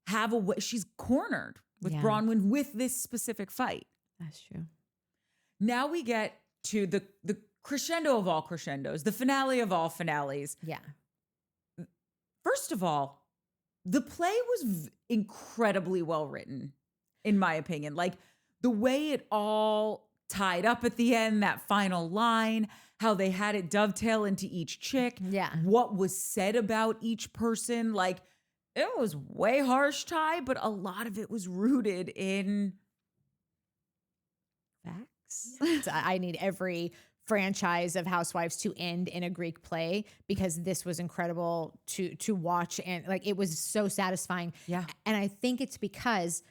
have a way. She's cornered with Bronwyn with this specific fight. That's true. Now we get to the crescendo of all crescendos, the finale of all finales. Yeah. First of all, the play was incredibly well written, in my opinion. Like the way it all tied up at the end, that final line, how they had it dovetail into each chick. Yeah. What was said about each person. Like it was way harsh, Ty, but a lot of it was rooted in facts. So I need every franchise of Housewives to end in a Greek play, because this was incredible to watch, and like it was so satisfying. Yeah. And I think it's because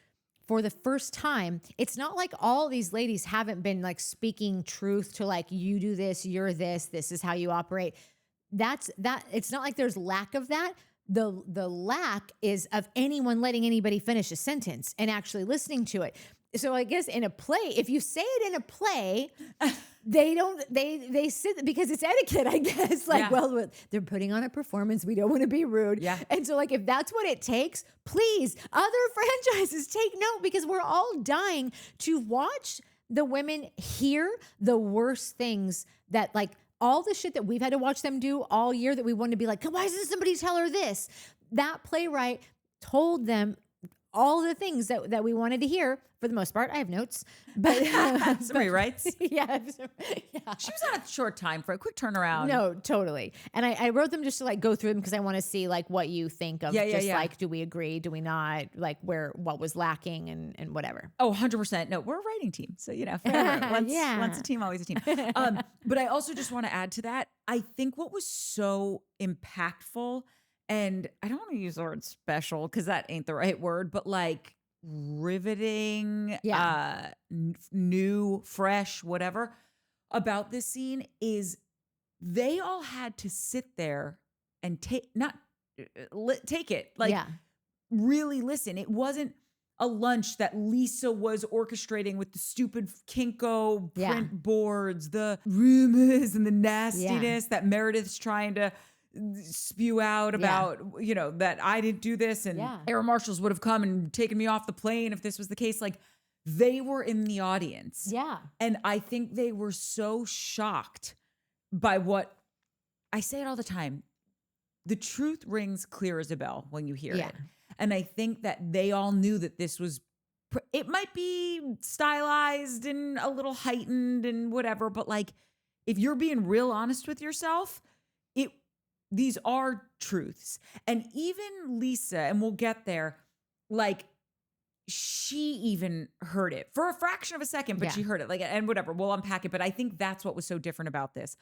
for the first time, it's not like all these ladies haven't been like speaking truth to like, you do this, you're this is how you operate. That's that. It's not like there's lack of that. The lack is of anyone letting anybody finish a sentence and actually listening to it. So I guess in a play, if you say it in a play, they sit, because it's etiquette, I guess. Like, well, they're putting on a performance. We don't want to be rude. Yeah. And so like, if that's what it takes, please, other franchises take note, because we're all dying to watch the women hear the worst things that like all the shit that we've had to watch them do all year, that we want to be like, why doesn't somebody tell her this? That playwright told them all the things that we wanted to hear. For the most part, I have notes, but somebody writes. Yeah. She was on a short time for a quick turnaround. No, totally. And I wrote them just to like go through them, because I want to see like what you think of like, do we agree? Do we not? Like what was lacking and whatever. Oh, 100%. No, we're a writing team. So, forever. Once a team, always a team. But I also just want to add to that. I think what was so impactful, and I don't want to use the word special because that ain't the right word, but like riveting, new, fresh, whatever about this scene is they all had to sit there and take it, like really listen. It wasn't a lunch that Lisa was orchestrating with the stupid Kinko print boards, the rumors and the nastiness that Meredith's trying to spew out about, that I didn't do this, and air marshals would have come and taken me off the plane if this was the case. Like they were in the audience. Yeah. And I think they were so shocked by what I say it all the time. The truth rings clear as a bell when you hear it. And I think that they all knew that this was, it might be stylized and a little heightened and whatever, but like, if you're being real honest with yourself, these are truths. And even Lisa, and we'll get there, like she even heard it for a fraction of a second, but she heard it, like, and whatever, we'll unpack it. But I think that's what was so different about this.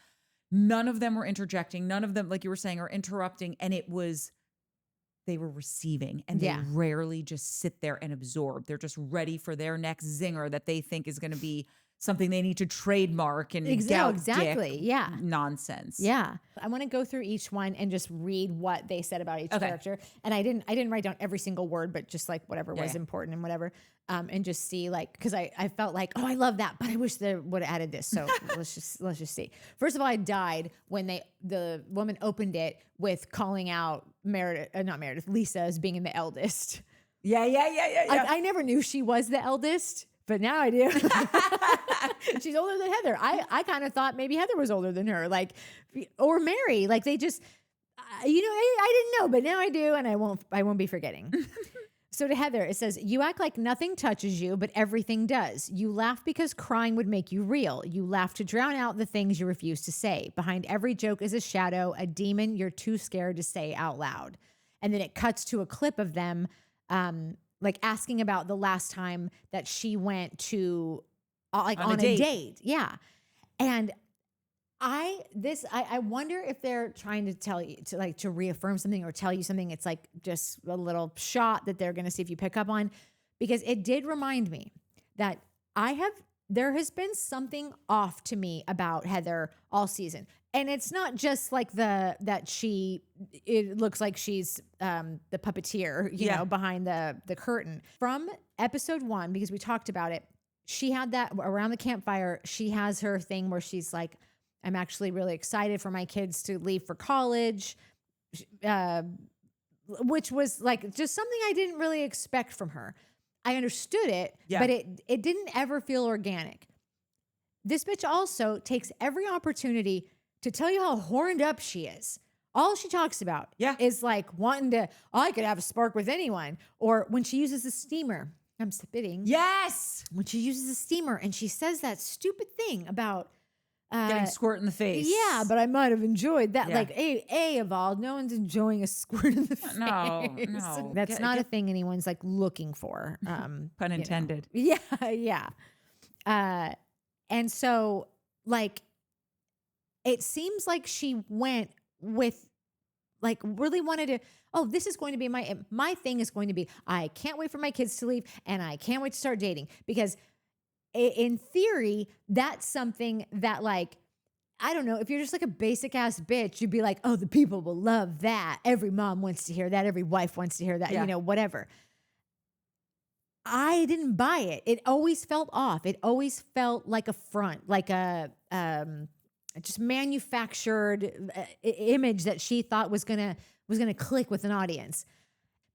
None of them were interjecting. None of them, like you were saying, are interrupting. And they were receiving, and they rarely just sit there and absorb. They're just ready for their next zinger that they think is going to be something they need to trademark and exactly. Nonsense. Yeah. I want to go through each one and just read what they said about each character. And I didn't write down every single word, but just like whatever was important and whatever. And just see like, cause I felt like, oh, I love that, but I wish they would have added this. So let's just see. First of all, I died when the woman opened it with calling out Lisa as being the eldest. Yeah. I never knew she was the eldest. but now I do. She's older than Heather. I kind of thought maybe Heather was older than her, like, or Mary. Like they just, I didn't know, but now I do, and I won't be forgetting. So to Heather, it says, you act like nothing touches you, but everything does. You laugh because crying would make you real. You laugh to drown out the things you refuse to say. Behind every joke is a shadow, a demon you're too scared to say out loud. And then it cuts to a clip of them like asking about the last time that she went to on a date. Yeah. And I wonder if they're trying to tell you to reaffirm something or tell you something. It's like just a little shot that they're going to see if you pick up on, because it did remind me that there has been something off to me about Heather all season. And it's not just like it looks like she's the puppeteer, you know, behind the curtain. From episode 1, because we talked about it, she had that around the campfire. She has her thing where she's like, I'm actually really excited for my kids to leave for college, which was like just something I didn't really expect from her. I understood it, but it didn't ever feel organic. This bitch also takes every opportunity to tell you how horned up she is. All she talks about is like wanting to, I could have a spark with anyone. Or when she uses the steamer, I'm spitting. Yes. When she uses the steamer and she says that stupid thing about getting squirt in the face. Yeah, but I might have enjoyed that. Yeah. Like, Evolve, no one's enjoying a squirt in the face. No. That's not a thing anyone's like looking for. Pun intended. You know. Yeah. And so like, it seems like she went with like really wanted to, this is going to be my thing is going to be, I can't wait for my kids to leave and I can't wait to start dating, because in theory, that's something that like, I don't know, if you're just like a basic ass bitch, you'd be like, oh, the people will love that. Every mom wants to hear that. Every wife wants to hear that, you know, whatever. I didn't buy it. It always felt off. It always felt like a front, like a just manufactured image that she thought was gonna click with an audience.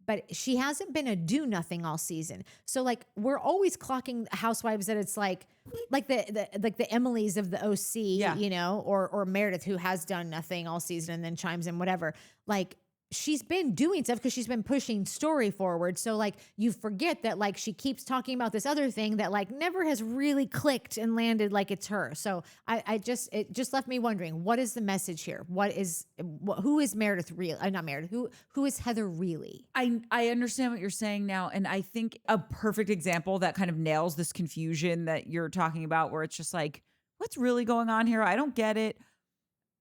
But she hasn't been a do nothing all season. So like we're always clocking Housewives that it's like the Emilys of the OC, you know, or Meredith, who has done nothing all season and then chimes in whatever. Like she's been doing stuff because she's been pushing story forward. So like you forget that like she keeps talking about this other thing that like never has really clicked and landed like it's her. So it just left me wondering, what is the message here? Who is Meredith really? Not Meredith. Who is Heather really? I understand what you're saying now. And I think a perfect example that kind of nails this confusion that you're talking about, where it's just like, what's really going on here? I don't get it.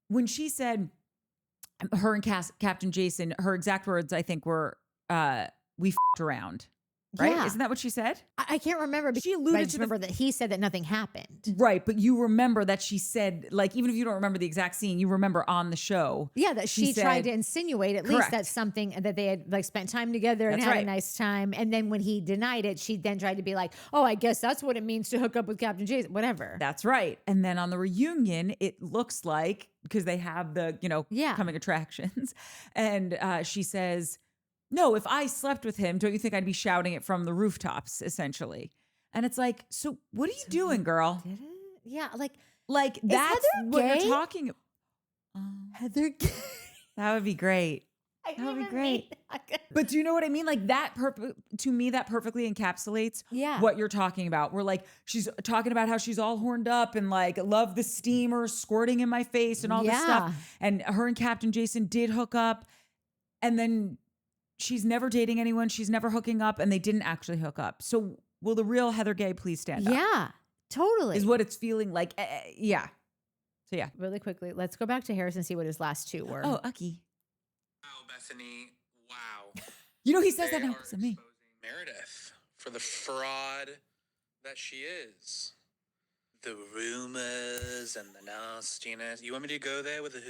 When she said, her and Captain Jason, her exact words, I think, were, we f***ed around. Right? Yeah. Isn't that what she said? I can't remember. But she alluded to remember that he said that nothing happened. Right. But you remember that she said, like, even if you don't remember the exact scene, you remember on the show. Yeah, that she tried to insinuate at least that something, that they had like spent time together and had a nice time. And then when he denied it, she then tried to be like, oh, I guess that's what it means to hook up with Captain Jason, whatever. That's right. And then on the reunion, it looks like, because they have the, coming attractions. And she says, no, if I slept with him, don't you think I'd be shouting it from the rooftops, essentially? And it's like, so what are you doing, girl? Did it? Yeah, like that's what gay? you're talking about. Heather gay? That would be great. That would be great. But do you know what I mean? Like that, to me, that perfectly encapsulates what you're talking about. We're like, she's talking about how she's all horned up and like, love the steamer squirting in my face and all this stuff. And her and Captain Jason did hook up. And then she's never dating anyone. She's never hooking up. And they didn't actually hook up. So will the real Heather Gay please stand up? Yeah, totally. Is what it's feeling like. Yeah. So yeah. Really quickly, let's go back to Harris and see what his last two were. Oh, Ucky. Wow, Bethany. Wow. You know, he says that now to me. Meredith for the fraud that she is. The rumors and the nastiness. You want me to go there with a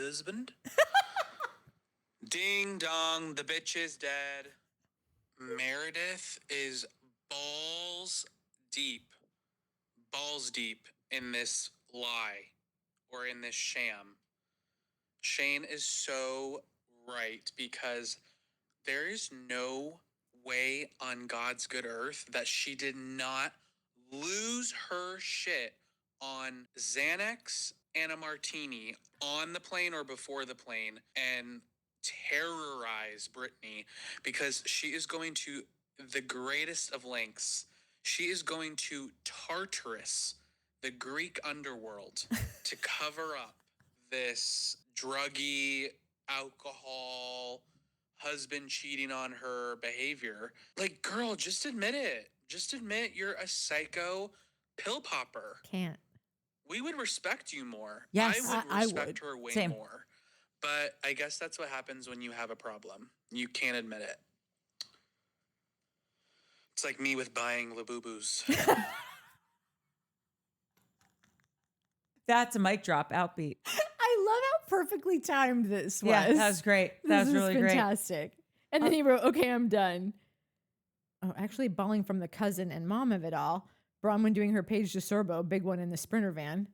husband? Ding dong, the bitch is dead. Meredith is balls deep in this lie or in this sham. Shane is so right, because there is no way on God's good earth that she did not lose her shit on Xanax and a martini on the plane or before the plane and terrorize Brittany because she is going to the greatest of lengths. She is going to Tartarus, the Greek underworld, to cover up this druggy, alcohol, husband cheating on her behavior. Like, girl, just admit it. Just admit you're a psycho pill popper. Can't. We would respect you more. Yes, I would I respect would. her way Same. more. But I guess that's what happens when you have a problem. You can't admit it. It's like me with buying Labubu's. That's a mic drop outbeat. I love how perfectly timed this was. Yeah, that was great. That was This is really great. fantastic. And then he wrote, "Okay, I'm done." Oh, actually, bawling from the cousin and mom of it all. Bronwyn doing her Paige DeSorbo, big one in the Sprinter van.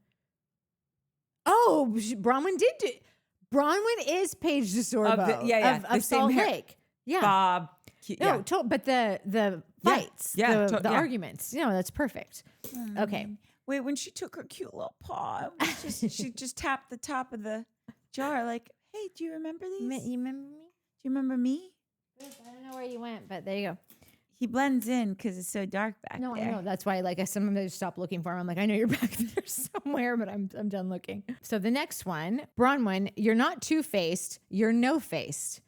Oh, Bronwyn did do. Bronwyn is Paige DeSorbo the of same Salt hair. Lake. Yeah. Bob. No, but the Yeah, fights, yeah, the yeah. arguments. No, that's perfect. Okay. Wait, when she took her cute little paw, it was just, she just tapped the top of the jar like, hey, do you remember these? You remember me? Do you remember me? I don't know where you went, but there you go. He blends in because it's so dark back No, there. I know. That's why, like, I sometimes I just stop looking for him. I'm like, I know you're back there somewhere, but I'm done looking. So the next one, Bronwyn, you're not two-faced, you're no-faced.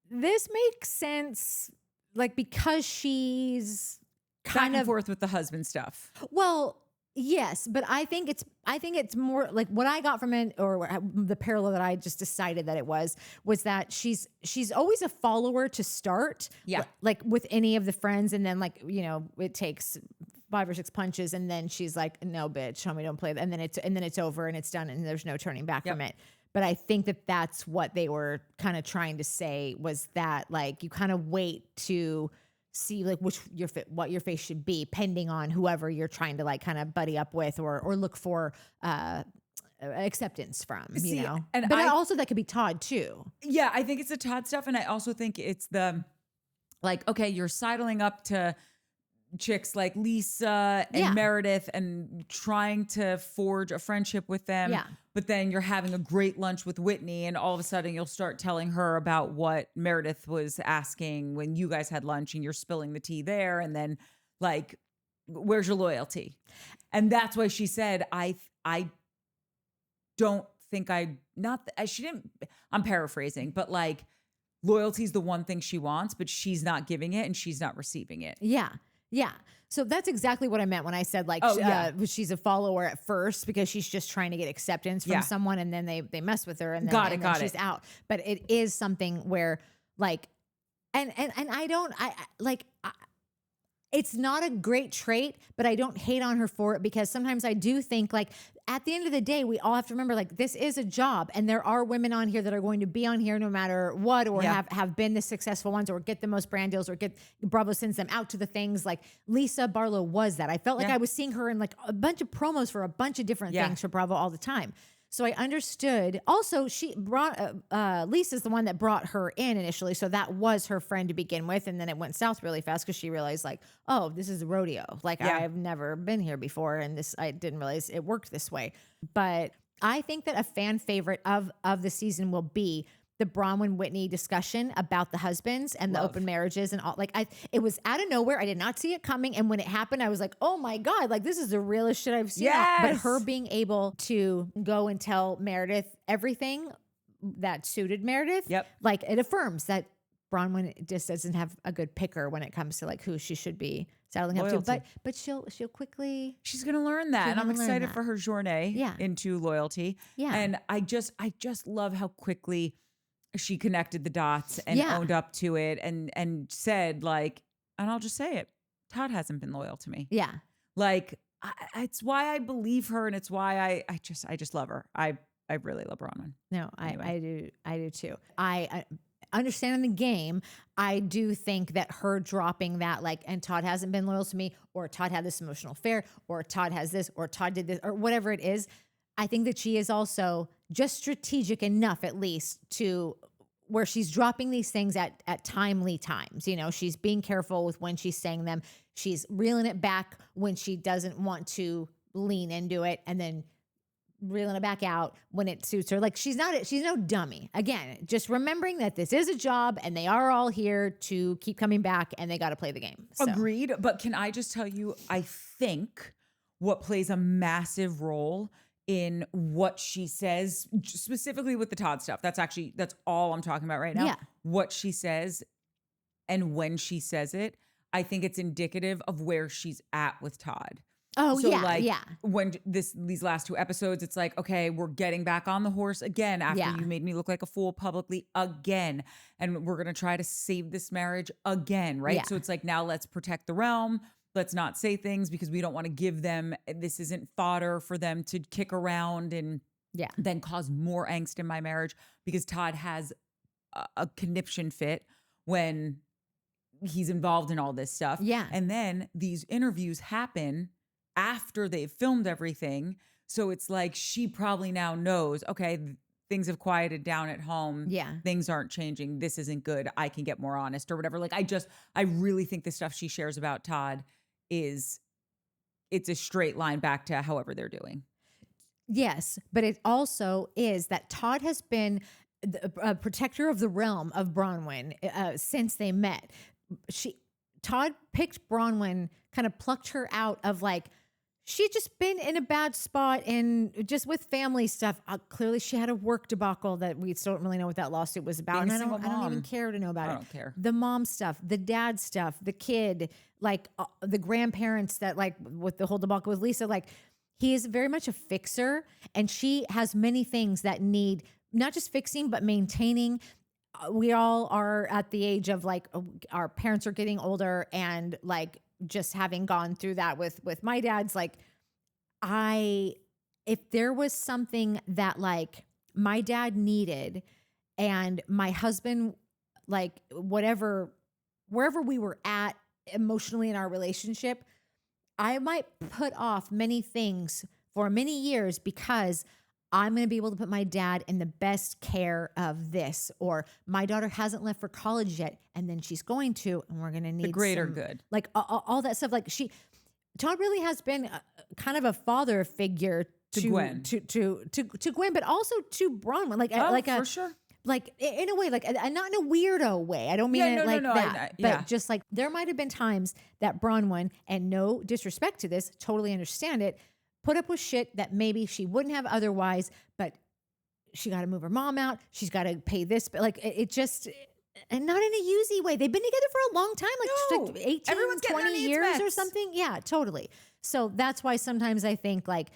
This makes sense, like, because she's Back kind and of forth with the husband stuff. well, yes, but I think it's more like what I got from it, or the parallel that I just decided that it was that she's always a follower to start, Yeah. like with any of the friends, and then like it takes 5 or 6 punches, and then she's like, no, bitch, homie, don't play that, and then it's over and it's done, and there's no turning back from it. But I think that that's what they were kind of trying to say, was that like you kind of wait to see like what your face should be, pending on whoever you're trying to like kind of buddy up with or look for acceptance from, See, and but I- also that could be Todd too. Yeah, I think it's the Todd stuff. And I also think it's the, like, okay, you're sidling up to chicks like Lisa and Yeah. Meredith and trying to forge a friendship with them. Yeah. But then you're having a great lunch with Whitney, and all of a sudden you'll start telling her about what Meredith was asking when you guys had lunch, and you're spilling the tea there. And then, like, where's your loyalty? And that's why she said, I don't think she didn't, I'm paraphrasing, but like, loyalty is the one thing she wants, but she's not giving it and she's not receiving it. Yeah. Yeah. So that's exactly what I meant when I said like, she's a follower at first because she's just trying to get acceptance from someone, and then they mess with her, and then she's out. But it is something where like, and it's not a great trait, but I don't hate on her for it, because sometimes I do think like at the end of the day, we all have to remember like this is a job, and there are women on here that are going to be on here no matter what, or have been the successful ones, or get the most brand deals, or get Bravo sends them out to the things. Like Lisa Barlow was that. I felt like I was seeing her in like a bunch of promos for a bunch of different things for Bravo all the time. So I understood. Also, she brought Lisa's the one that brought her in initially, so that was her friend to begin with, and then it went south really fast because she realized like, oh, this is a rodeo. Like I've never been here before, and I didn't realize it worked this way. But I think that a fan favorite of the season will be the Bronwyn Whitney discussion about the husbands and the open marriages and all. Like it was out of nowhere. I did not see it coming. And when it happened, I was like, oh my God, like this is the realest shit I've seen. Yes. But her being able to go and tell Meredith everything that suited Meredith, like it affirms that Bronwyn just doesn't have a good picker when it comes to like who she should be saddling up to. But she'll quickly. She's gonna learn that, and I'm excited for her journey Yeah. into loyalty. Yeah. And I just love how quickly she connected the dots and owned up to it, and said like, and I'll just say it, Todd hasn't been loyal to me. Yeah. Like it's why I believe her, and it's why I just love her. I really love Bronwyn. No, Anyway. I do too. I understanding the game, I do think that her dropping that like, and Todd hasn't been loyal to me, or Todd had this emotional affair, or Todd has this, or Todd did this, or whatever it is. I think that she is also just strategic enough, at least, to where she's dropping these things at timely times. You know, she's being careful with when she's saying them. She's reeling it back when she doesn't want to lean into it, and then reeling it back out when it suits her. Like she's no dummy. Again, just remembering that this is a job and they are all here to keep coming back and they got to play the game. So. Agreed. But can I just tell you, I think what plays a massive role in what she says, specifically with the Todd stuff. That's all I'm talking about right now. Yeah. What she says and when she says it, I think it's indicative of where she's at with Todd. Oh, so yeah. When these last 2 episodes, it's like, okay, we're getting back on the horse again after you made me look like a fool publicly again. And we're going to try to save this marriage again, right? Yeah. So it's like, now let's protect the realm. Let's not say things because we don't want to give them, this isn't fodder for them to kick around and then cause more angst in my marriage, because Todd has a conniption fit when he's involved in all this stuff. Yeah. And then these interviews happen after they've filmed everything. So it's like she probably now knows, okay, things have quieted down at home. Yeah. Things aren't changing. This isn't good. I can get more honest or whatever. Like I really think the stuff she shares about Todd it's a straight line back to however they're doing. Yes. But it also is that Todd has been a protector of the realm of Bronwyn since they met. Todd picked Bronwyn, kind of plucked her out of like, she'd just been in a bad spot and just with family stuff. Clearly she had a work debacle that we still don't really know what that lawsuit was about. And I don't even care to know about it. I don't care. The mom stuff, the dad stuff, the kid, like the grandparents that like with the whole debacle with Lisa, like he is very much a fixer, and she has many things that need not just fixing, but maintaining. We all are at the age of like, our parents are getting older, and like, just having gone through that with my dad's, like, if there was something that like my dad needed and my husband, like wherever we were at emotionally in our relationship, I might put off many things for many years because I'm going to be able to put my dad in the best care of this, or my daughter hasn't left for college yet, and then she's going to, and we're going to need the greater good, like all that stuff. Like Todd really has been kind of a father figure to Gwen, to Gwen, but also to Bronwyn, for sure. Like in a way, like not in a weirdo way. I don't mean it like that, but just like there might have been times that Bronwyn, and no disrespect to this, totally understand it, put up with shit that maybe she wouldn't have otherwise, but she got to move her mom out. She's got to pay this, but like it just, and not in a usy way. They've been together for a long time, like 18, 20 years or something. Yeah, totally. So that's why sometimes I think like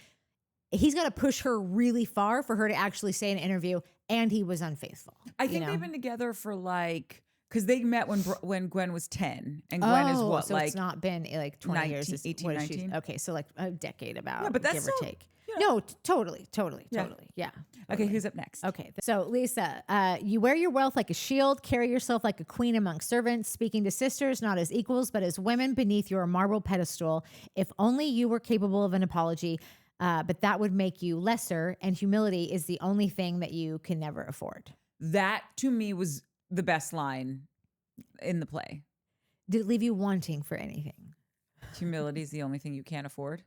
he's got to push her really far for her to actually say in an interview, and he was unfaithful. I think they've been together for like, because they met when Gwen was 10, and Gwen is what, so like, it's not been like 20 19, years. 18, 19? Okay, so like a decade about, yeah, but that's give still, or take. No, totally. Yeah. Okay, who's up next? Okay, so Lisa, you wear your wealth like a shield, carry yourself like a queen among servants, speaking to sisters not as equals, but as women beneath your marble pedestal. If only you were capable of an apology, but that would make you lesser, and humility is the only thing that you can never afford. That, to me, was the best line in the play. Did it leave you wanting for anything? Humility is the only thing you can't afford.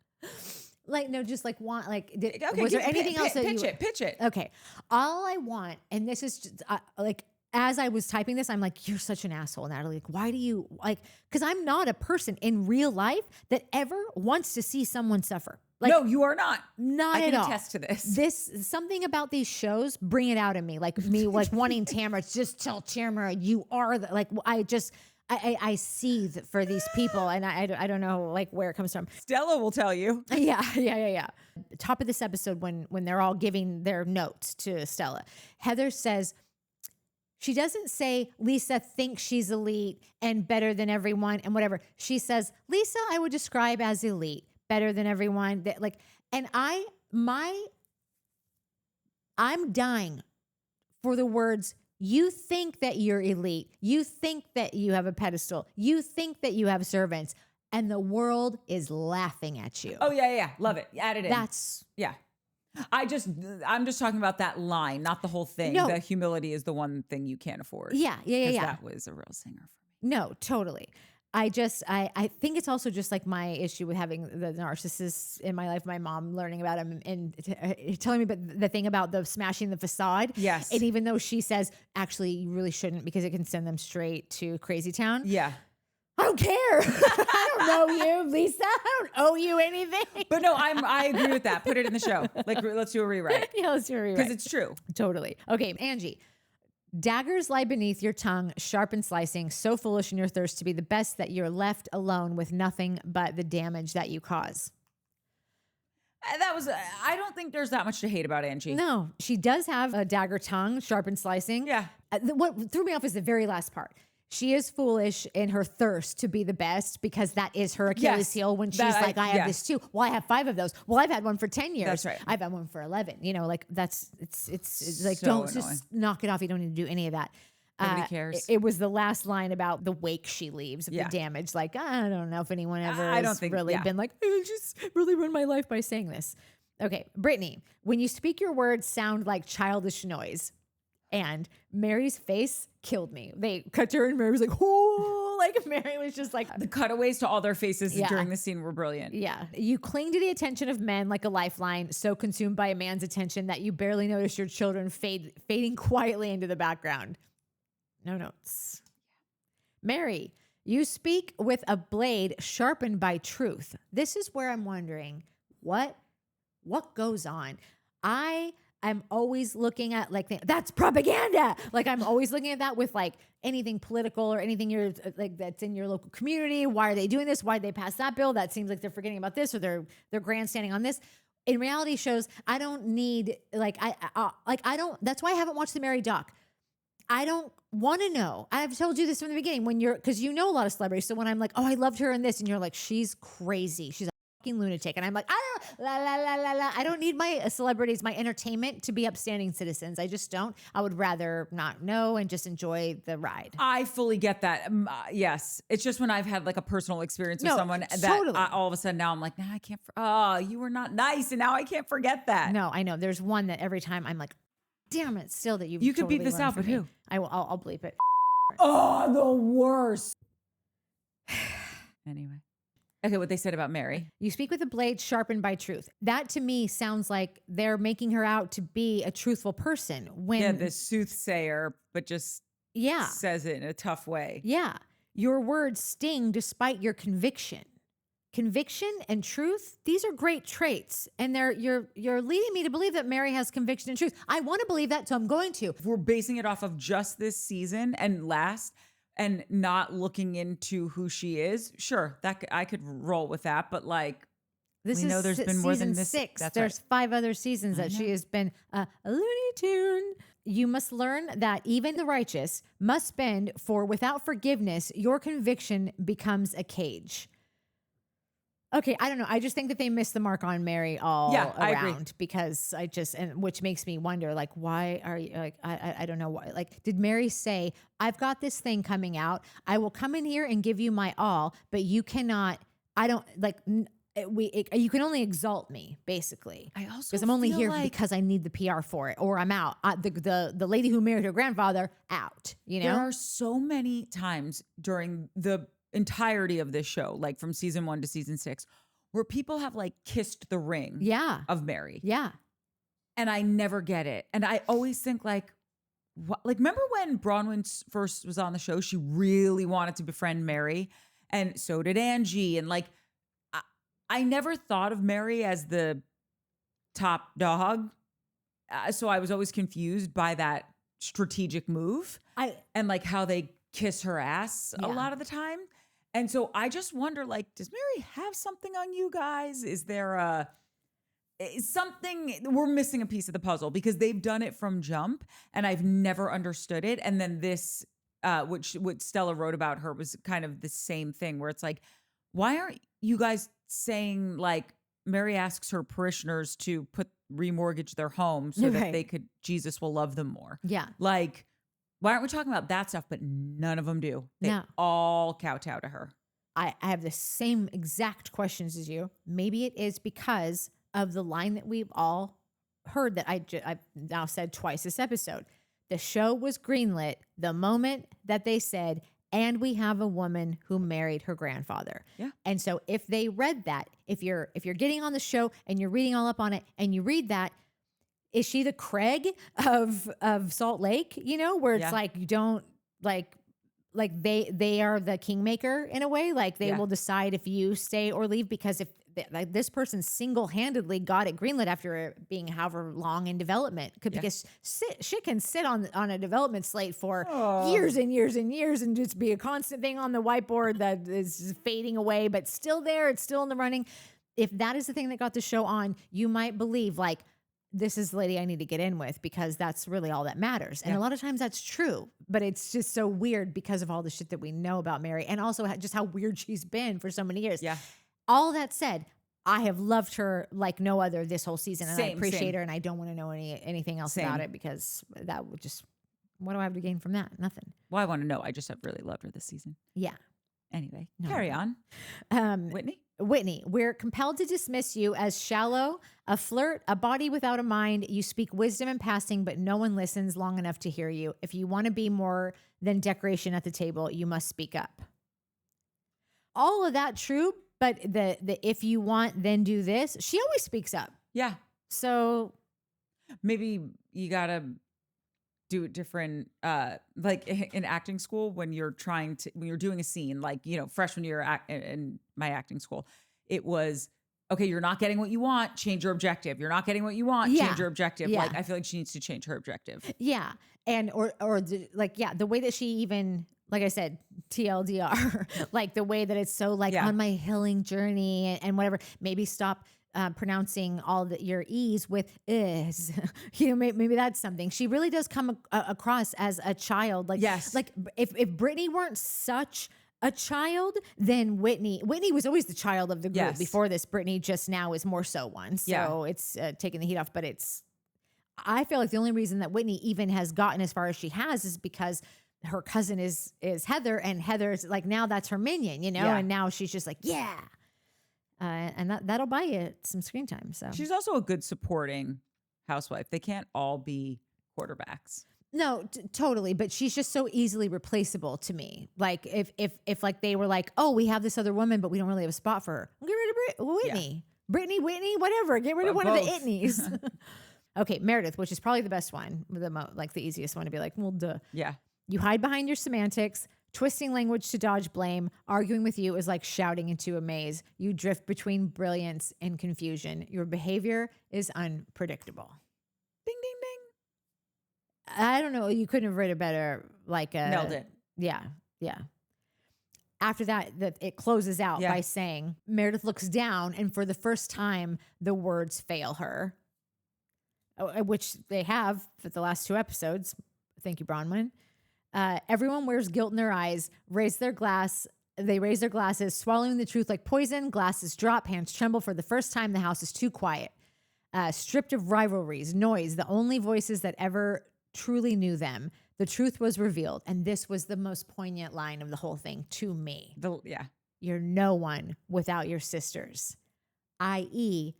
Like, no, just like want, like, okay, was there anything else that pitch it. Okay. All I want, and this is just, like, as I was typing this, I'm like, you're such an asshole, Natalie. Like, why do you, like, because I'm not a person in real life that ever wants to see someone suffer. Like, no, you are not. Not I at can all. attest to this. Something about these shows bring it out in me. Like me, like wanting Tamara, just tell Tamara you are the, like, I seethe for these people, and I don't know like where it comes from. Stella will tell you. Yeah. Top of this episode, when they're all giving their notes to Stella, Heather says, she doesn't say Lisa thinks she's elite and better than everyone and whatever. She says, Lisa, I would describe as elite, better than everyone. That like, and I'm dying for the words, you think that you're elite. You think that you have a pedestal. You think that you have servants, and the world is laughing at you. Oh, yeah. Love it. Add it in. That's, yeah. I'm just talking about that line, not the whole thing. No. The humility is the one thing you can't afford. Yeah. 'Cause that was a real singer for me. No, totally. I think it's also just like my issue with having the narcissists in my life, my mom learning about him and telling me about the thing about the smashing the facade. Yes. And even though she says, actually, you really shouldn't because it can send them straight to Crazy Town. Yeah. I don't care. I don't know you, Lisa. I don't owe you anything. But no, I agree with that. Put it in the show. Like, let's do a rewrite. Yeah, let's do a rewrite. Because it's true. Totally. Okay, Angie. Daggers lie beneath your tongue, sharp and slicing, so foolish in your thirst to be the best that you're left alone with nothing but the damage that you cause. I don't think there's that much to hate about Angie. No, she does have a dagger tongue, sharp and slicing. Yeah. What threw me off is the very last part. She is foolish in her thirst to be the best because that is her Achilles heel when she's like, I have this too. Well, I have 5 of those. Well, I've had one for 10 years. That's right. I've had one for 11. You know, like it's like, So don't annoying. just knock it off. You don't need to do any of that. Nobody cares. It was the last line about the wake she leaves of the damage. Like, I don't know if anyone ever has really been like, I just really ruined my life by saying this. Okay, Brittany, when you speak, your words sound like childish noise. And Mary's face killed me. They cut to her and Mary was like, oh, like Mary was just like. The cutaways to all their faces during the scene were brilliant. Yeah. You cling to the attention of men like a lifeline, so consumed by a man's attention that you barely notice your children fading quietly into the background. No notes. Mary, you speak with a blade sharpened by truth. This is where I'm wondering, what goes on? I'm always looking at like, that's propaganda. Like I'm always looking at that with like anything political or anything you're like that's in your local community. Why are they doing this? Why did they pass that bill? That seems like they're forgetting about this or they're grandstanding on this. In reality shows, I don't need I don't. That's why I haven't watched the Mary doc. I don't want to know. I've told you this from the beginning because you know a lot of celebrities. So when I'm like, oh, I loved her in this, and you're like, she's crazy. She's a fucking lunatic. And I'm like, I don't need my celebrities, my entertainment to be upstanding citizens. I just don't. I would rather not know and just enjoy the ride. I fully get that. Yes. It's just when I've had like a personal experience with someone that totally. all of a sudden now I'm like, nah, I can't. You were not nice. And now I can't forget that. No, I know. There's one that every time I'm like, damn it, still that you could totally beat this out, but who? I'll bleep it. Oh, the worst. Anyway. Okay, what they said about Mary. You speak with a blade sharpened by truth. That to me sounds like they're making her out to be a truthful person. When the soothsayer, but just says it in a tough way. Yeah. Your words sting despite your conviction. Conviction and truth, these are great traits. And you're leading me to believe that Mary has conviction and truth. I want to believe that, so I'm going to. If we're basing it off of just this season and last and not looking into who she is, sure, I could roll with that. But like, we know there's been more than this. Season 6. That's there's 5 other seasons that she has been a Looney Tune. You must learn that even the righteous must bend, for without forgiveness, your conviction becomes a cage. Okay, I don't know. I just think that they missed the mark on Mary all around I agree. because which makes me wonder, like, why are you like, I don't know why. Like, did Mary say, I've got this thing coming out. I will come in here and give you my all, but you cannot, you can only exalt me, basically. I also because I'm only feel here like because I need the PR for it, or I'm out. The lady who married her grandfather out. You know, there are so many times during the entirety of this show, like from season 1 to season 6, where people have like kissed the ring of Mary. Yeah. And I never get it. And I always think like, what? Like, remember when Bronwyn first was on the show, she really wanted to befriend Mary, and so did Angie. And like, I never thought of Mary as the top dog. So I was always confused by that strategic move and like how they kiss her ass a lot of the time. And so I just wonder, like, does Mary have something on you guys? Is there something, we're missing a piece of the puzzle because they've done it from jump and I've never understood it. And then this, which what Stella wrote about her was kind of the same thing where it's like, why aren't you guys saying like Mary asks her parishioners to remortgage their home so that Jesus will love them more. Yeah. Like, why aren't we talking about that stuff? But none of them do. They all kowtow to her. I have the same exact questions as you. Maybe it is because of the line that we've all heard that I've now said twice this episode. The show was greenlit the moment that they said, and we have a woman who married her grandfather. Yeah. And so if they read that, if you're getting on the show and you're reading all up on it and you read that, is she the Craig of Salt Lake? You know, where it's like you don't like they are the kingmaker in a way. Like they will decide if you stay or leave, because if like this person single-handedly got it greenlit after being however long in development, because shit can sit on a development slate for years and years and years and just be a constant thing on the whiteboard that is fading away, but still there. It's still in the running. If that is the thing that got the show on, you might believe like, this is the lady I need to get in with, because that's really all that matters. And a lot of times that's true, but it's just so weird because of all the shit that we know about Mary, and also just how weird she's been for so many years. Yeah. All that said, I have loved her like no other this whole season, and I appreciate her, and I don't want to know anything else about it, because that would just, what do I have to gain from that? Nothing. Well, I want to know. I just have really loved her this season. Yeah. Anyway, carry on. Whitney, we're compelled to dismiss you as shallow, a flirt, a body without a mind. You speak wisdom in passing, but no one listens long enough to hear you. If you want to be more than decoration at the table, you must speak up. All of that true, but the if you want, then do this. She always speaks up. Yeah. So maybe you gotta do it different. Like in acting school, when you're doing a scene, like, you know, freshman year in my acting school, it was, okay, you're not getting what you want, change your objective. You're not getting what you want, change your objective. Yeah. Like, I feel like she needs to change her objective. Yeah. And, the way that she even, like I said, TLDR, like the way that it's so like on my healing journey and whatever, maybe stop pronouncing all your E's with is, you know, maybe that's something. She really does come across as a child. Like, like if Brittany weren't such a child, then Whitney was always the child of the group before this. Brittany just now is more so one. So it's taking the heat off, but I feel like the only reason that Whitney even has gotten as far as she has is because her cousin is Heather, and Heather's like, now that's her minion, you know, and now she's just like, and that'll buy you some screen time. So she's also a good supporting housewife. They can't all be quarterbacks. No, totally. But she's just so easily replaceable to me. Like if like they were like, oh, we have this other woman, but we don't really have a spot for her. Get rid of Whitney, Brittany, Whitney, whatever. Get rid of one of the Itneys. Okay, Meredith, which is probably the best one, like the easiest one to be like, well, duh. Yeah. You hide behind your semantics. Twisting language to dodge blame. Arguing with you is like shouting into a maze. You drift between brilliance and confusion. Your behavior is unpredictable. Ding, ding, ding. I don't know. You couldn't have written it better. Nailed it. Yeah. After that it closes out by saying, Meredith looks down, and for the first time, the words fail her, which they have for the last 2 episodes. Thank you, Bronwyn. Everyone wears guilt in their eyes, they raise their glasses, swallowing the truth like poison. Glasses drop, hands tremble. For the first time, the house is too quiet. Stripped of rivalries, noise, the only voices that ever truly knew them. The truth was revealed. And this was the most poignant line of the whole thing to me. You're no one without your sisters, i.e.,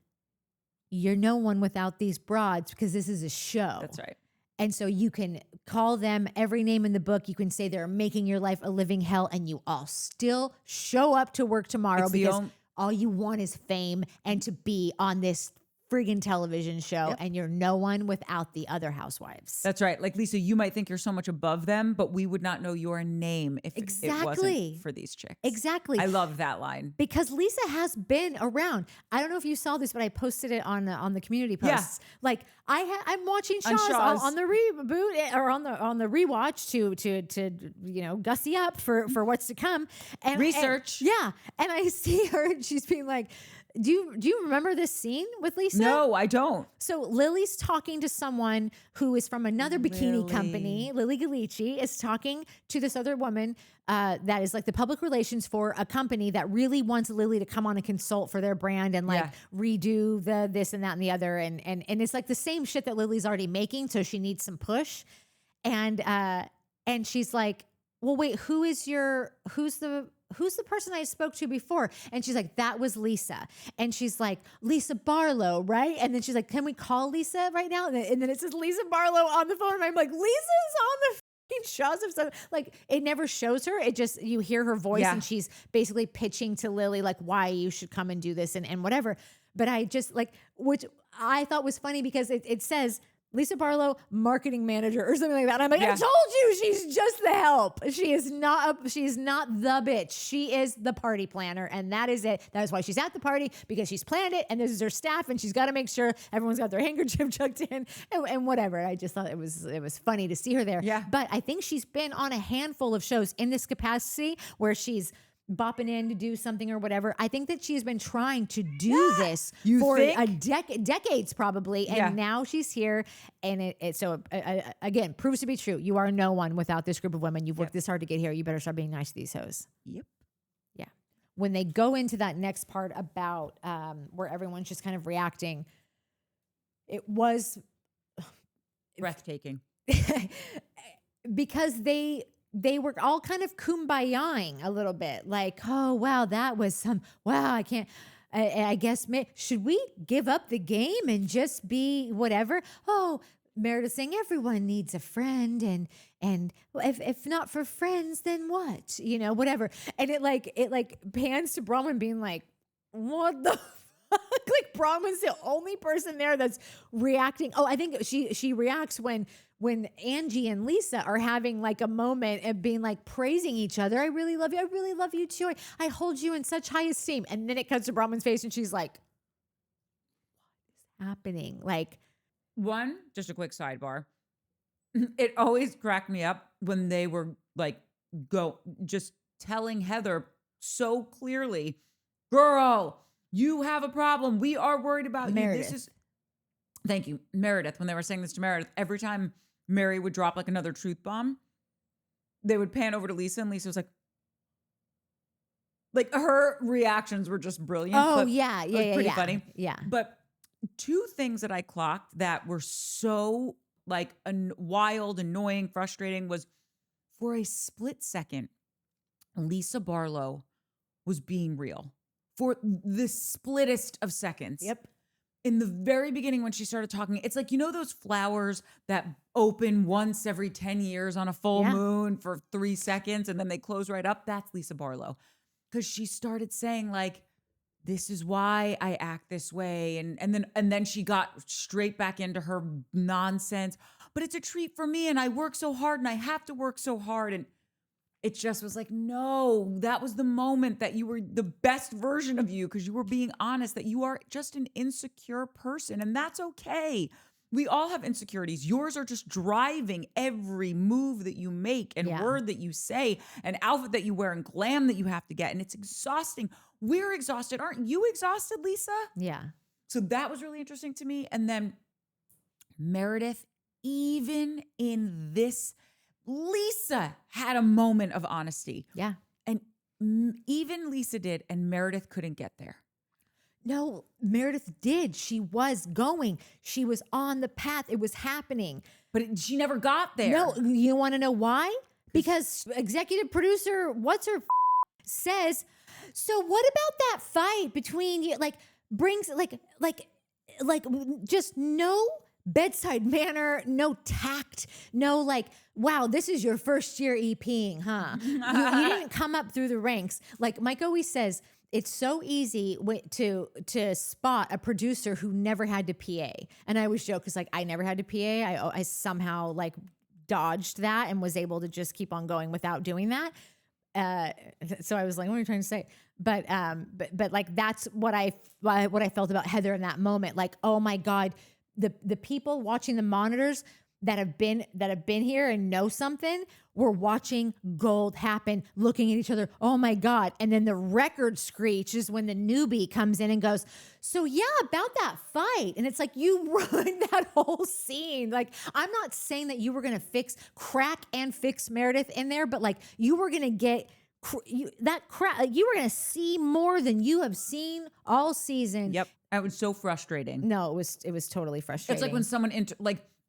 you're no one without these broads, because this is a show. That's right. And so you can call them every name in the book. You can say they're making your life a living hell, and you all still show up to work tomorrow because all you want is fame and to be on this friggin' television show, and you're no one without the other housewives. That's right. Like, Lisa, you might think you're so much above them, but we would not know your name if it wasn't for these chicks. Exactly. I love that line. Because Lisa has been around. I don't know if you saw this, but I posted it on the community posts. Yeah. Like I'm watching Shaw's on the reboot or on the rewatch to you know, gussy up for what's to come and research. And I see her, and she's being like, do you remember this scene with Lisa? No, I don't. So Lily's talking to someone who is from another bikini company. Lily Galici is talking to this other woman that is like the public relations for a company that really wants Lily to come on and consult for their brand and like redo the this and that and the other. And it's like the same shit that Lily's already making. So she needs some push. And she's like, well, wait, who's who's the person I spoke to before? And she's like, that was Lisa. And she's like, Lisa Barlow, right? And then she's like, can we call Lisa right now? And then it says Lisa Barlow on the phone. And I'm like, Lisa's on the fucking shows of stuff. Like, it never shows her. It just, you hear her voice and she's basically pitching to Lily, like, why you should come and do this and whatever. But I just like, which I thought was funny because it says, Lisa Barlow, marketing manager or something like that. And I'm like, I told you, she's just the help. She's not the bitch. She is the party planner. And that is it. That is why she's at the party, because she's planned it. And this is her staff. And she's got to make sure everyone's got their handkerchief tucked in and whatever. I just thought it was funny to see her there. Yeah. But I think she's been on a handful of shows in this capacity where she's bopping in to do something or whatever. I think that she's been trying to do this for a decades probably. And now she's here. And again, proves to be true. You are no one without this group of women. You've worked this hard to get here. You better start being nice to these hoes. Yep. Yeah. When they go into that next part about where everyone's just kind of reacting, it was breathtaking. Because they were all kind of kumbayaing a little bit, like, oh, wow, that was I can't, I guess, should we give up the game and just be whatever? Oh, Meredith saying everyone needs a friend, and if not for friends, then what? Whatever. And it pans to Bronwyn being like, what the fuck? Like, Bronwyn's the only person there that's reacting. Oh, I think she reacts when Angie and Lisa are having like a moment and being like praising each other. I really love you. I really love you too. I hold you in such high esteem. And then it cuts to Bronwyn's face and she's like, what is happening? Like, just a quick sidebar. It always cracked me up when they were like, just telling Heather so clearly, girl, you have a problem. We are worried about Meredith. Thank you, Meredith. When they were saying this to Meredith, every time Mary would drop like another truth bomb, they would pan over to Lisa, and Lisa was like her reactions were just brilliant. Oh, yeah. It was pretty funny. Yeah. But two things that I clocked that were so like wild, annoying, frustrating was, for a split second, Lisa Barlow was being real for the splittest of seconds. Yep. In the very beginning when she started talking, it's like, those flowers that open once every 10 years on a full moon for 3 seconds and then they close right up? That's Lisa Barlow. Because she started saying like, this is why I act this way. And then she got straight back into her nonsense. But it's a treat for me and I work so hard and I have to work so hard. And it just was like, no, that was the moment that you were the best version of you, because you were being honest that you are just an insecure person, and that's okay. We all have insecurities. Yours are just driving every move that you make and word that you say and outfit that you wear and glam that you have to get, and it's exhausting. We're exhausted. Aren't you exhausted, Lisa? Yeah. So that was really interesting to me. And then Meredith, even in this, Lisa had a moment of honesty. Yeah. And even Lisa did, and Meredith couldn't get there. No, Meredith did. She was going. She was on the path. It was happening. But she never got there. No, you want to know why? Because executive producer, says, so what about that fight between you? Like, brings, like just no bedside manner, no tact, no like, wow, this is your first year EPing, huh? you didn't come up through the ranks. Like Mike always says, it's so easy to spot a producer who never had to PA. And I always joke, because like I never had to PA. I somehow like dodged that and was able to just keep on going without doing that. So I was like, what are you trying to say? But like that's what I felt about Heather in that moment. Like, oh my God, the people watching the monitors that have been here and know something were watching gold happen, looking at each other. Oh my God. And then the record screech is when the newbie comes in and goes, so yeah, about that fight. And it's like, you ruined that whole scene. Like, I'm not saying that you were going to crack Meredith in there, but like you were going to get you were going to see more than you have seen all season. Yep. It was so frustrating. No, it was totally frustrating. It's like when someone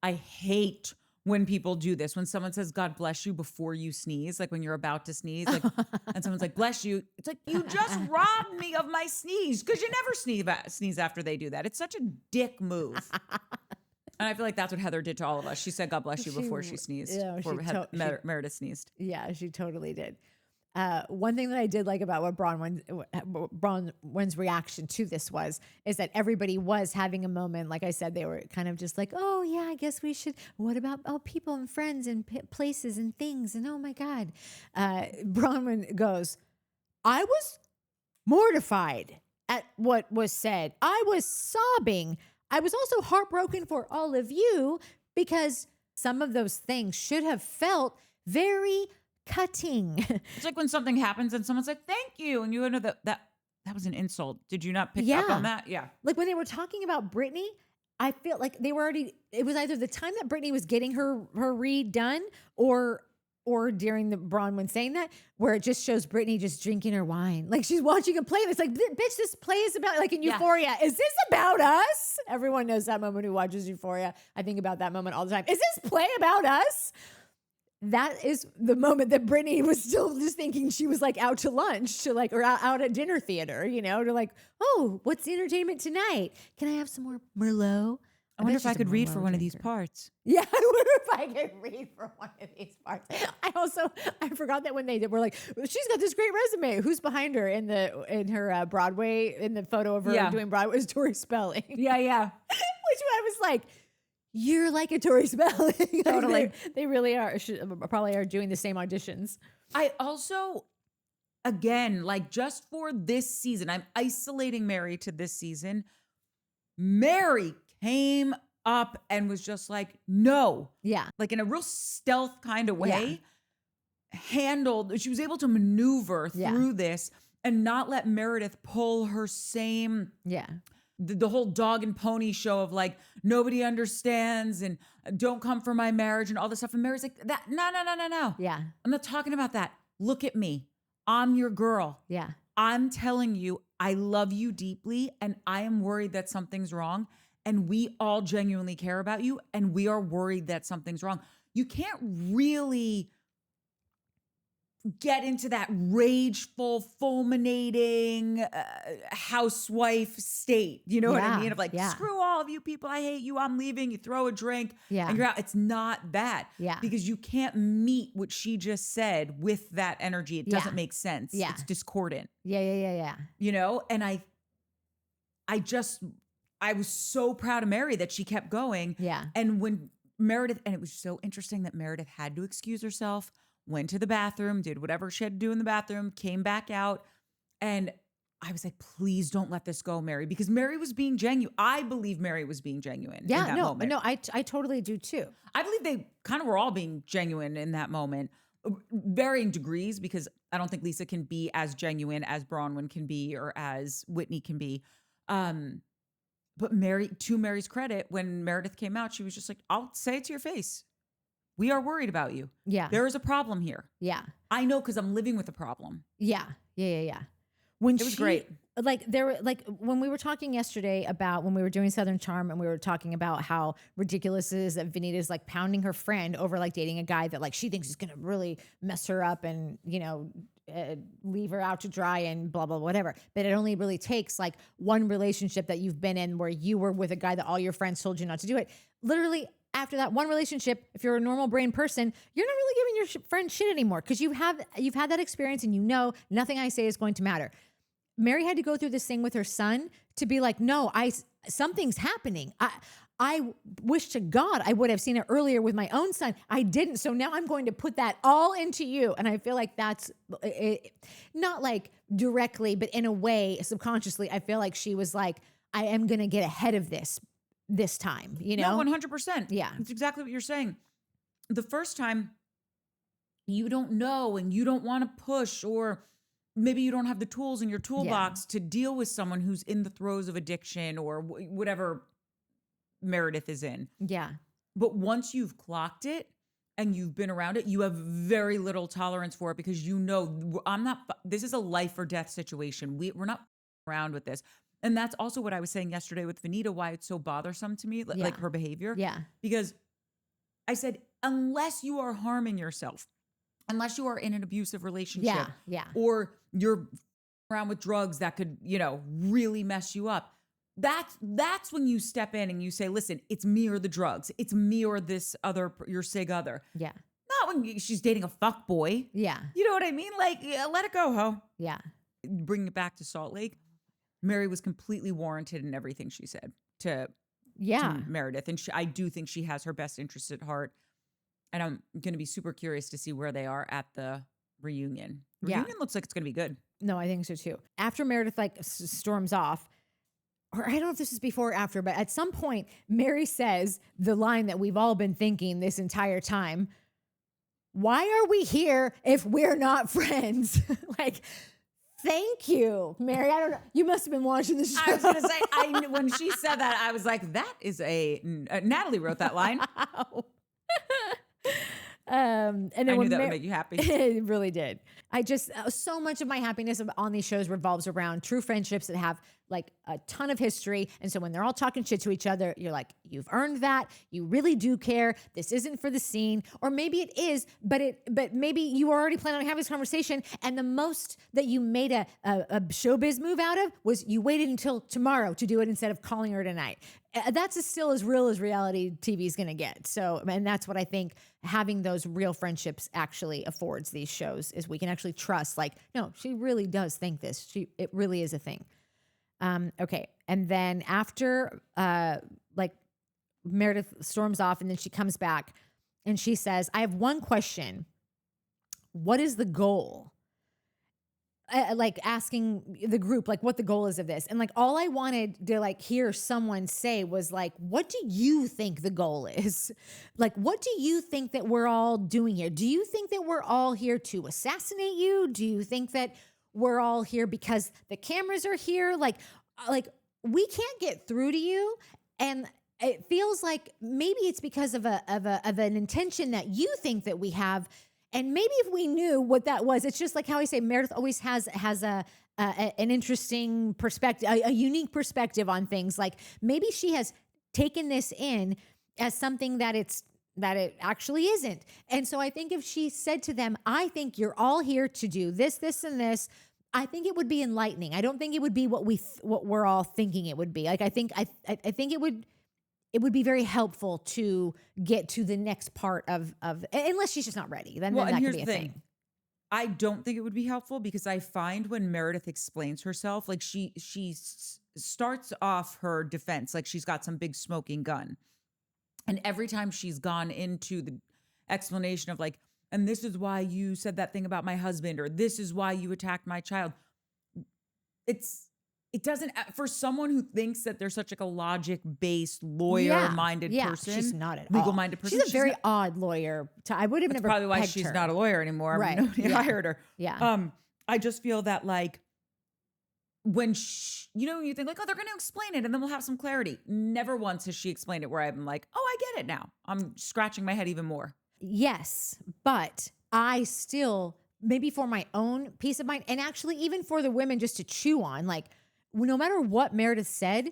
I hate when people do this. When someone says, God bless you before you sneeze, like when you're about to sneeze, like, and someone's like, bless you. It's like, you just robbed me of my sneeze because you never sneeze after they do that. It's such a dick move. And I feel like that's what Heather did to all of us. She said, God bless you before she sneezed. Yeah, Meredith sneezed. Yeah, she totally did. One thing that I did like about what Bronwyn's reaction to this is that everybody was having a moment. Like I said, they were kind of just like, oh yeah, I guess we should. What about people and friends and places and things? And oh my God. Bronwyn goes, I was mortified at what was said. I was sobbing. I was also heartbroken for all of you because some of those things should have felt very cutting. It's like when something happens and someone's like, thank you. And you know that was an insult. Did you not pick up on that? Yeah. Like when they were talking about Brittany, I feel like they were already, it was either the time that Brittany was getting her read done or during the Bronwyn saying that, where it just shows Brittany just drinking her wine. Like she's watching a play. It's like, bitch, this play is about, like in Euphoria. Is this about us? Everyone knows that moment who watches Euphoria. I think about that moment all the time. Is this play about us? That is the moment that Brittany was still just thinking she was like out to lunch or out at dinner theater, to like, oh, what's the entertainment tonight? Can I have some more Merlot? I wonder if I could read for one of these parts. Yeah, I wonder if I could read for one of these parts. I forgot that when they were like, she's got this great resume. Who's behind her in her Broadway, in the photo of her doing Broadway is Tori Spelling. Yeah. Which I was like, you're like a Tori Spelling. Totally. They really are. Probably are doing the same auditions. I also, again, like just for this season, I'm isolating Mary to this season. Mary came up and was just like, no. Yeah. Like in a real stealth kind of way, she was able to maneuver through this and not let Meredith pull her same. Yeah. The whole dog and pony show of like, nobody understands and don't come for my marriage and all this stuff. And Mary's like, no. Yeah. I'm not talking about that. Look at me. I'm your girl. Yeah. I'm telling you, I love you deeply and I am worried that something's wrong. And we all genuinely care about you. And we are worried that something's wrong. You can't really get into that rageful, fulminating housewife state. You know what I mean? Of like, screw all of you people. I hate you. I'm leaving. You throw a drink and you're out. It's not that. Yeah. Because you can't meet what she just said with that energy. It doesn't make sense. Yeah. It's discordant. Yeah. You know? And I was so proud of Mary that she kept going. Yeah. And when Meredith, and it was so interesting that Meredith had to excuse herself, went to the bathroom, did whatever she had to do in the bathroom, came back out. And I was like, please don't let this go, Mary, because Mary was being genuine. I believe Mary was being genuine. Yeah, in that moment. I totally do too. I believe they kind of were all being genuine in that moment, varying degrees, because I don't think Lisa can be as genuine as Bronwyn can be or as Whitney can be. But Mary, to Mary's credit, when Meredith came out, she was just like, I'll say it to your face. We are worried about you. Yeah. There is a problem here. Yeah. I know because I'm living with a problem. Yeah. When it was great. Like there were when we were talking yesterday about when we were doing Southern Charm and we were talking about how ridiculous it is that Vanita's like pounding her friend over like dating a guy that like she thinks is going to really mess her up and, leave her out to dry and blah, blah, whatever. But it only really takes like one relationship that you've been in where you were with a guy that all your friends told you not to do it. Literally after that one relationship, if you're a normal brain person, you're not really giving your friend shit anymore because you've had that experience and nothing I say is going to matter. Mary had to go through this thing with her son to be like, no, something's happening. I wish to God I would have seen it earlier with my own son. I didn't. So now I'm going to put that all into you. And I feel like that's not like directly, but in a way, subconsciously, I feel like she was like, I am going to get ahead of this time, No, 100%. Yeah. It's exactly what you're saying. The first time you don't know and you don't want to push, or maybe you don't have the tools in your toolbox to deal with someone who's in the throes of addiction or whatever Meredith is in. Yeah. But once you've clocked it and you've been around it, you have very little tolerance for it because this is a life or death situation. We're not around with this. And that's also what I was saying yesterday with Vanita, why it's so bothersome to me, like her behavior. Yeah. Because I said, unless you are harming yourself, unless you are in an abusive relationship, or you're around with drugs that could, really mess you up. That's when you step in and you say, listen, it's me or the drugs. It's me or this other, your sig other. Yeah. Not when she's dating a fuck boy. Yeah. You know what I mean? Like, let it go, ho. Yeah. Bringing it back to Salt Lake, Mary was completely warranted in everything she said to Meredith. And I do think she has her best interest at heart. And I'm going to be super curious to see where they are at the reunion. Reunion looks like it's going to be good. No, I think so too. After Meredith storms off, or I don't know if this is before or after, but at some point, Mary says the line that we've all been thinking this entire time. Why are we here if we're not friends? Like, thank you, Mary. I don't know. You must have been watching the show. I was going to say, when she said that, I was like, that is Natalie wrote that line. And then I knew that would make you happy. It really did. I just, so much of my happiness on these shows revolves around true friendships that have like a ton of history. And so when they're all talking shit to each other, you're like, you've earned that. You really do care. This isn't for the scene. Or maybe it is, but maybe you were already planning on having this conversation. And the most that you made a showbiz move out of was you waited until tomorrow to do it instead of calling her tonight. That's still as real as reality TV is going to get. So, and that's what I think having those real friendships actually affords these shows, is we can actually trust, like, no, she really does think this. It really is a thing. Okay. And then after, Meredith storms off and then she comes back and she says, I have one question. What is the goal? Asking the group, what the goal is of this. And all I wanted to hear someone say was what do you think the goal is? What do you think that we're all doing here? Do you think that we're all here to assassinate you? Do you think that we're all here because the cameras are here? We can't get through to you. And it feels like maybe it's because of an intention that you think that we have. And maybe if we knew what that was, it's just like how I say, Meredith always has an interesting perspective, a unique perspective on things. Maybe she has taken this in as something that it actually isn't. And so I think if she said to them, I think you're all here to do this, this, and this, I think it would be enlightening. I don't think it would be what we're all thinking it would be. I think it would be very helpful to get to the next part of unless she's just not ready. Then that could be a thing. I don't think it would be helpful because I find when Meredith explains herself, she starts off her defense like she's got some big smoking gun. And every time she's gone into the explanation of and this is why you said that thing about my husband, or this is why you attacked my child. It doesn't, for someone who thinks that they're such a logic-based, lawyer-minded person. She's not at legal-minded person. She's a very odd lawyer. I would have never probably why pegged she's her. not a lawyer anymore. Right. Nobody hired her. Yeah. I just feel that when you think they're going to explain it and then we'll have some clarity. Never once has she explained it where I'm like, oh, I get it now. I'm scratching my head even more. Yes, but I still, maybe for my own peace of mind, and actually even for the women just to chew on, no matter what Meredith said,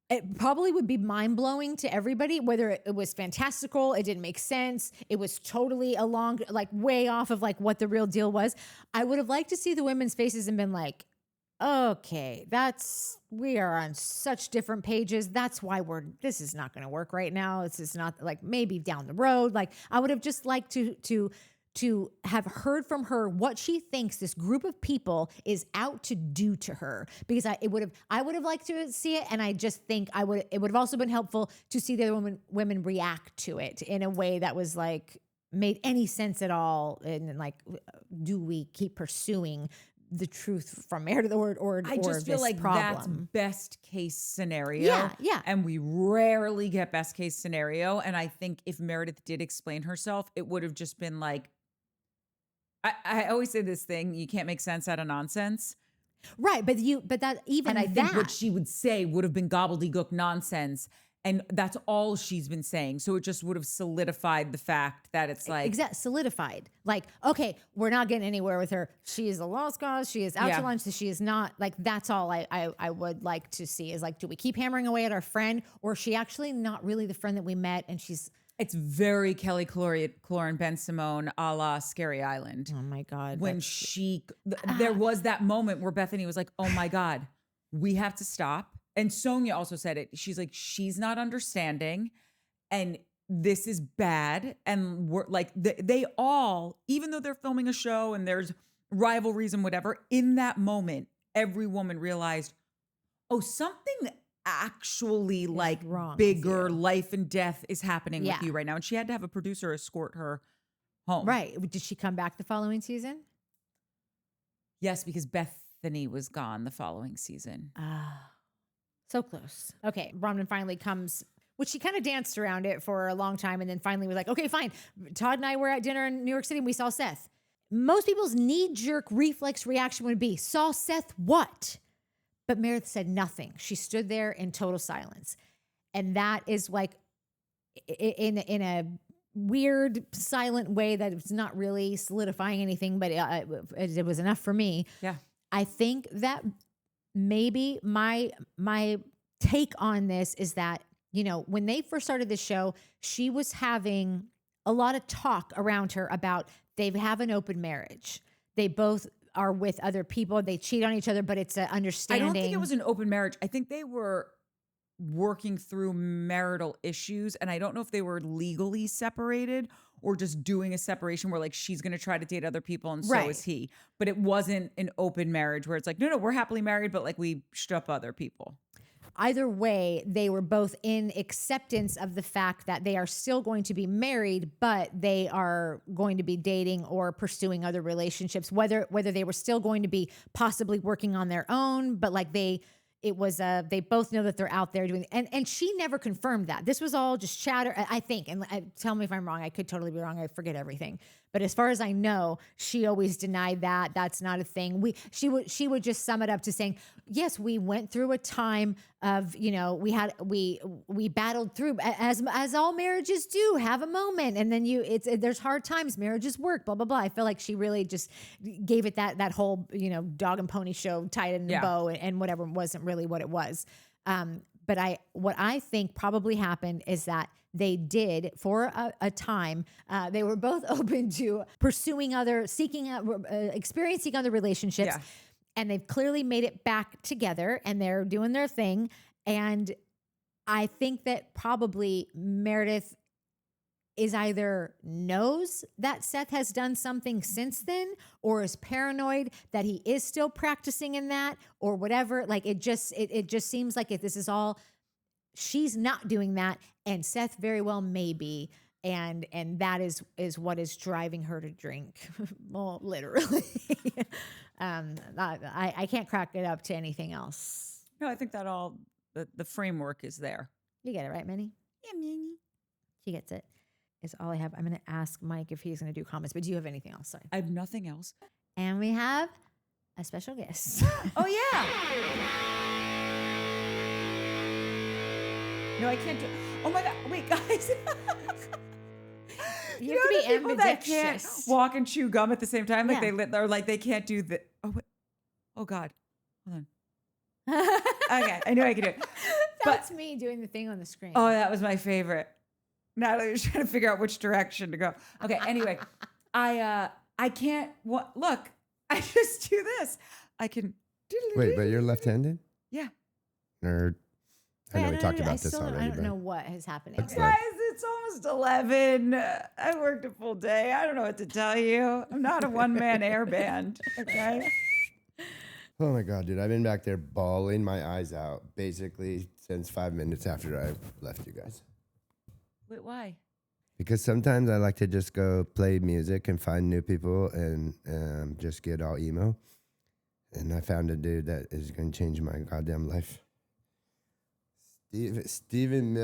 it probably would be mind-blowing to everybody, whether it was fantastical, it didn't make sense, it was totally way off of what the real deal was. I would have liked to see the women's faces and been like, okay, we are on such different pages. That's why this is not going to work right now. This is not maybe down the road. I would have just liked to have heard from her what she thinks this group of people is out to do to her, because I would have liked to see it. And I just think it would have also been helpful to see the other women react to it in a way that was made any sense at all. And do we keep pursuing the truth from Meredith or I just feel like problem? That's best case scenario. Yeah. And we rarely get best case scenario. And I think if Meredith did explain herself, it would have just been I always say this thing, you can't make sense out of nonsense. Right. But I think what she would say would have been gobbledygook nonsense. And that's all she's been saying. So it just would have solidified the fact that it's solidified. Okay, we're not getting anywhere with her. She is a lost cause. She is out to lunch. She is not that's all I would like to see is do we keep hammering away at our friend, or is she actually not really the friend that we met and she's It's very Kelly Cloran Ben Simone a la Scary Island. Oh my God. When there was that moment where Bethany was like, oh my God, we have to stop. And Sonia also said it. She's like, she's not understanding. And this is bad. And we're like, they all, even though they're filming a show and there's rivalries and whatever, in that moment, every woman realized, oh, something actually like wrong bigger with you. life and death is happening Yeah. with you right now. And she had to have a producer escort her home. Right. Did she come back the following season? Yes, because Bethany was gone the following season. So close. Okay. Bronwyn finally comes, which she kind of danced around it for a long time and then finally was like, okay, fine. Todd and I were at dinner in New York City and we saw Seth. Most people's knee-jerk reflex reaction would be, saw Seth what? But Meredith said nothing. She stood there in total silence. And that is like in a weird, silent way that it's not really solidifying anything, but it was enough for me. Yeah. I think that maybe my take on this is that, you know, when they first started the show, she was having a lot of talk around her about they have an open marriage. They both are with other people. They cheat on each other, but it's an understanding. I don't think it was an open marriage. I think they were working through marital issues. And I don't know if they were legally separated or just doing a separation where like she's going to try to date other people and so Right. is he. But it wasn't an open marriage where it's like, no, we're happily married, but like we should up other people. Either way, they were both in acceptance of the fact that they are still going to be married, but they are going to be dating or pursuing other relationships, whether they were still going to be possibly working on their own, but like they both know that they're out there doing, and she never confirmed that. This was all just chatter, I think, and tell me if I'm wrong. I could totally be wrong. I forget everything. But as far as I know, she always denied that. That's not a thing. She would just sum it up to saying, yes, we went through a time of, you know, we battled through as all marriages do, have a moment. And then there's hard times, marriages work, blah, blah, blah. I feel like she really just gave it that whole, you know, dog and pony show tied in a bow and whatever wasn't really what it was. But what I think probably happened is that they did for a time. They were both open to experiencing other relationships, and they've clearly made it back together, and they're doing their thing. And I think that probably Meredith is either knows that Seth has done something since then, or is paranoid that he is still practicing in that, or whatever. Like it just seems like if this is all, she's not doing that, and Seth very well may be, and that is what is driving her to drink. Well, literally. I can't crack it up to anything else. No, I think that all the framework is there. You get it, right, Minnie? Yeah, Minnie. She gets it. Is all I have. I'm going to ask Mike if he's going to do comments, but do you have anything else? Sorry. I have nothing else. And we have a special guest. Oh, yeah. No, I can't do. Oh my God! Wait, guys. You have to be people that can't ambidextrous. walk and chew gum at the same time, like Yeah. they're like they can't do the. Oh, wait. Oh God, hold on. Okay, I knew I could do it. That's me doing the thing on the screen. Oh, that was my favorite. Natalie was trying to figure out which direction to go. Okay, anyway, I can't. What? Look, I just do this. I can. Wait, but you're left-handed? Yeah. Nerd. I know we talked about this already. I don't but know what is happening. Looks Guys, it's almost 11. I worked a full day. I don't know what to tell you. I'm not a one-man air band, okay? Oh my God, dude. I've been back there bawling my eyes out basically since 5 minutes after I left you guys. Wait, why? Because sometimes I like to just go play music and find new people and just get all emo. And I found a dude that is going to change my goddamn life. Stephen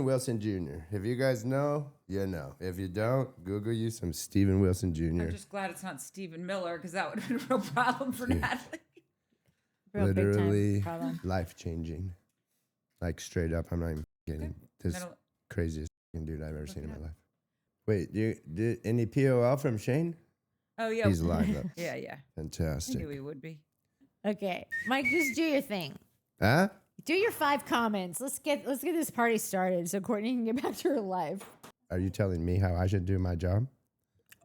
Wilson Jr. If you guys know, you know. If you don't, Google you some Stephen Wilson Jr. I'm just glad it's not Stephen Miller because that would have been a real problem for Natalie. Real big time Literally problem. life-changing. Like straight up, I'm not even kidding. This Middle- craziest dude I've ever seen in my life. Wait, did any POL from Shane? Oh, yeah. He's alive though. Yeah. I Fantastic. knew he would be. Okay, Mike, just do your thing. Huh? Do your 5 comments. Let's get this party started so Courtney can get back to her life. Are you telling me how I should do my job?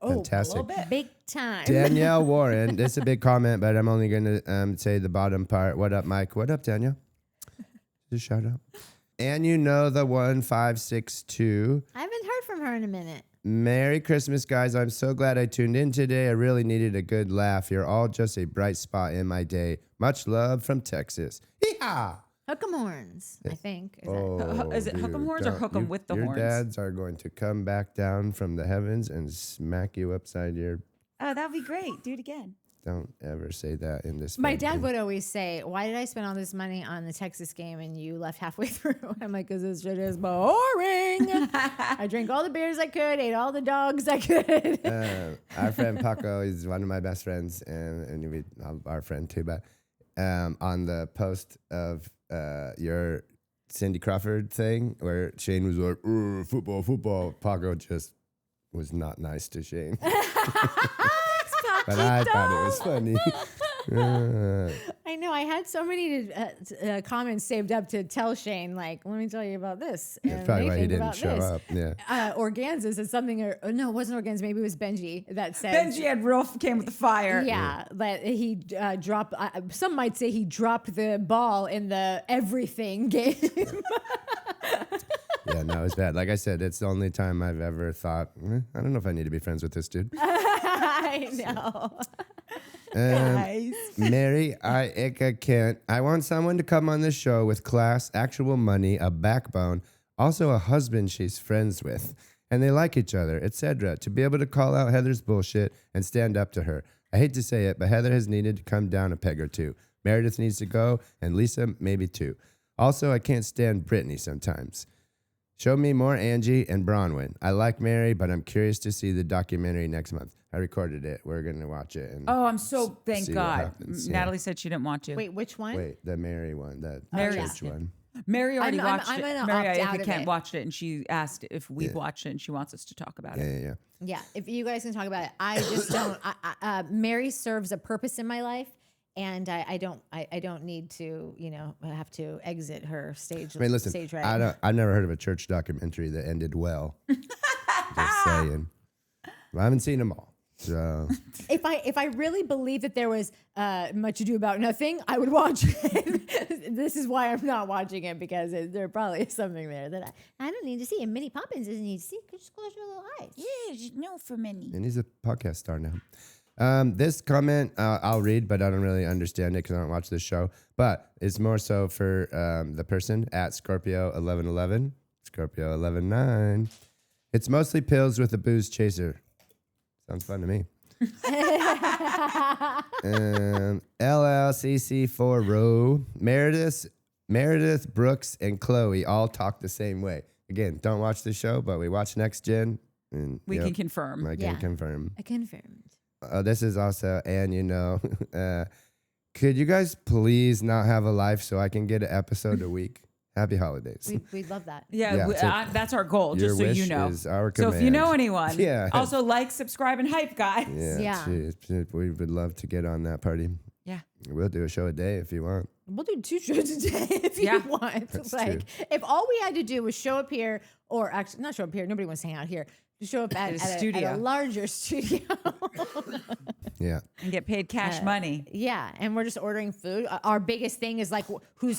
Fantastic. A little bit. Big time. Danielle Warren. This is a big comment, but I'm only going to say the bottom part. What up, Mike? What up, Danielle? Just shout out. And you know the 1562. I haven't heard from her in a minute. Merry Christmas, guys. I'm so glad I tuned in today. I really needed a good laugh. You're all just a bright spot in my day. Much love from Texas. Yeehaw! Hook 'em horns, I think. Is it hook 'em horns or hook 'em with the horns? Your dads are going to come back down from the heavens and smack you upside your... Oh, that'd be great. Do it again. Don't ever say that in this My family. dad would always say, "Why did I spend all this money on the Texas game and you left halfway through?" I'm like, "Because this shit is boring." I drank all the beers I could, ate all the dogs I could. Our friend Paco is one of my best friends, and we our friend too. But on the post of your Cindy Crawford thing, where Shane was like, football, Paco just was not nice to Shane. But I thought it was funny. I know. I had so many comments saved up to tell Shane, like, let me tell you about this. That's probably why he didn't show up. Yeah. Organza said something, or no, it wasn't Organza. Maybe it was Benji that said. Benji had came with the fire. Yeah, that he dropped. Some might say he dropped the ball in the everything game. Yeah, no, it's bad. Like I said, it's the only time I've ever thought, I don't know if I need to be friends with this dude. I know. Guys. Mary, I want someone to come on this show with class, actual money, a backbone, also a husband she's friends with, and they like each other, etc. To be able to call out Heather's bullshit and stand up to her. I hate to say it, but Heather has needed to come down a peg or two. Meredith needs to go, and Lisa maybe too. Also, I can't stand Brittany sometimes. Show me more Angie and Bronwyn. I like Mary, but I'm curious to see the documentary next month. I recorded it. We're going to watch it. And Oh, I'm so thank see what God. happens, yeah. Natalie said she didn't want to. Wait, which one? Wait, the Mary one, the Mary's- church one. Mary already I'm watched it. gonna Mary opt out I of can't it. watched it, and she asked if we've watched it, and she wants us to talk about Yeah, it. yeah. Yeah, if you guys can talk about it, I just don't. Mary serves a purpose in my life, and I don't need to, have to exit her stage. I mean, listen, stage right. I've never heard of a church documentary that ended well. Just saying. I haven't seen them all. So If I really believe that there was Much Ado About Nothing, I would watch it. This is why I'm not watching it, because there probably is something there that I don't need to see. And Minnie Poppins doesn't need to see. Just close your little eyes. Yeah, no for Minnie. and he's a podcast star now. This comment I'll read, but I don't really understand it because I don't watch this show. But it's more so for the person at Scorpio1111, Scorpio119. It's mostly pills with a booze chaser. Sounds fun to me. LLCC4 Meredith, Brooks, and Chloe all talk the same way. Again, don't watch the show, but we watch Next Gen. And, We can confirm. I can Yeah. confirm. I confirmed. This is also, and could you guys please not have a life so I can get an episode a week? Happy holidays. We'd love that. Yeah, Yeah, that's our goal, Your just so wish you know. is our So if you command. know anyone, Yeah. also like, subscribe, and hype, guys. Yeah. geez, we would love to get on that party. Yeah. We'll do a show a day if you want. We'll do 2 shows a day if Yeah. you want. That's Like, if all we had to do was show up here, or actually not show up here, nobody wants to hang out here. Just show up at, a at studio. a larger studio. Yeah. And get paid cash money. Yeah, and we're just ordering food. Our biggest thing is like who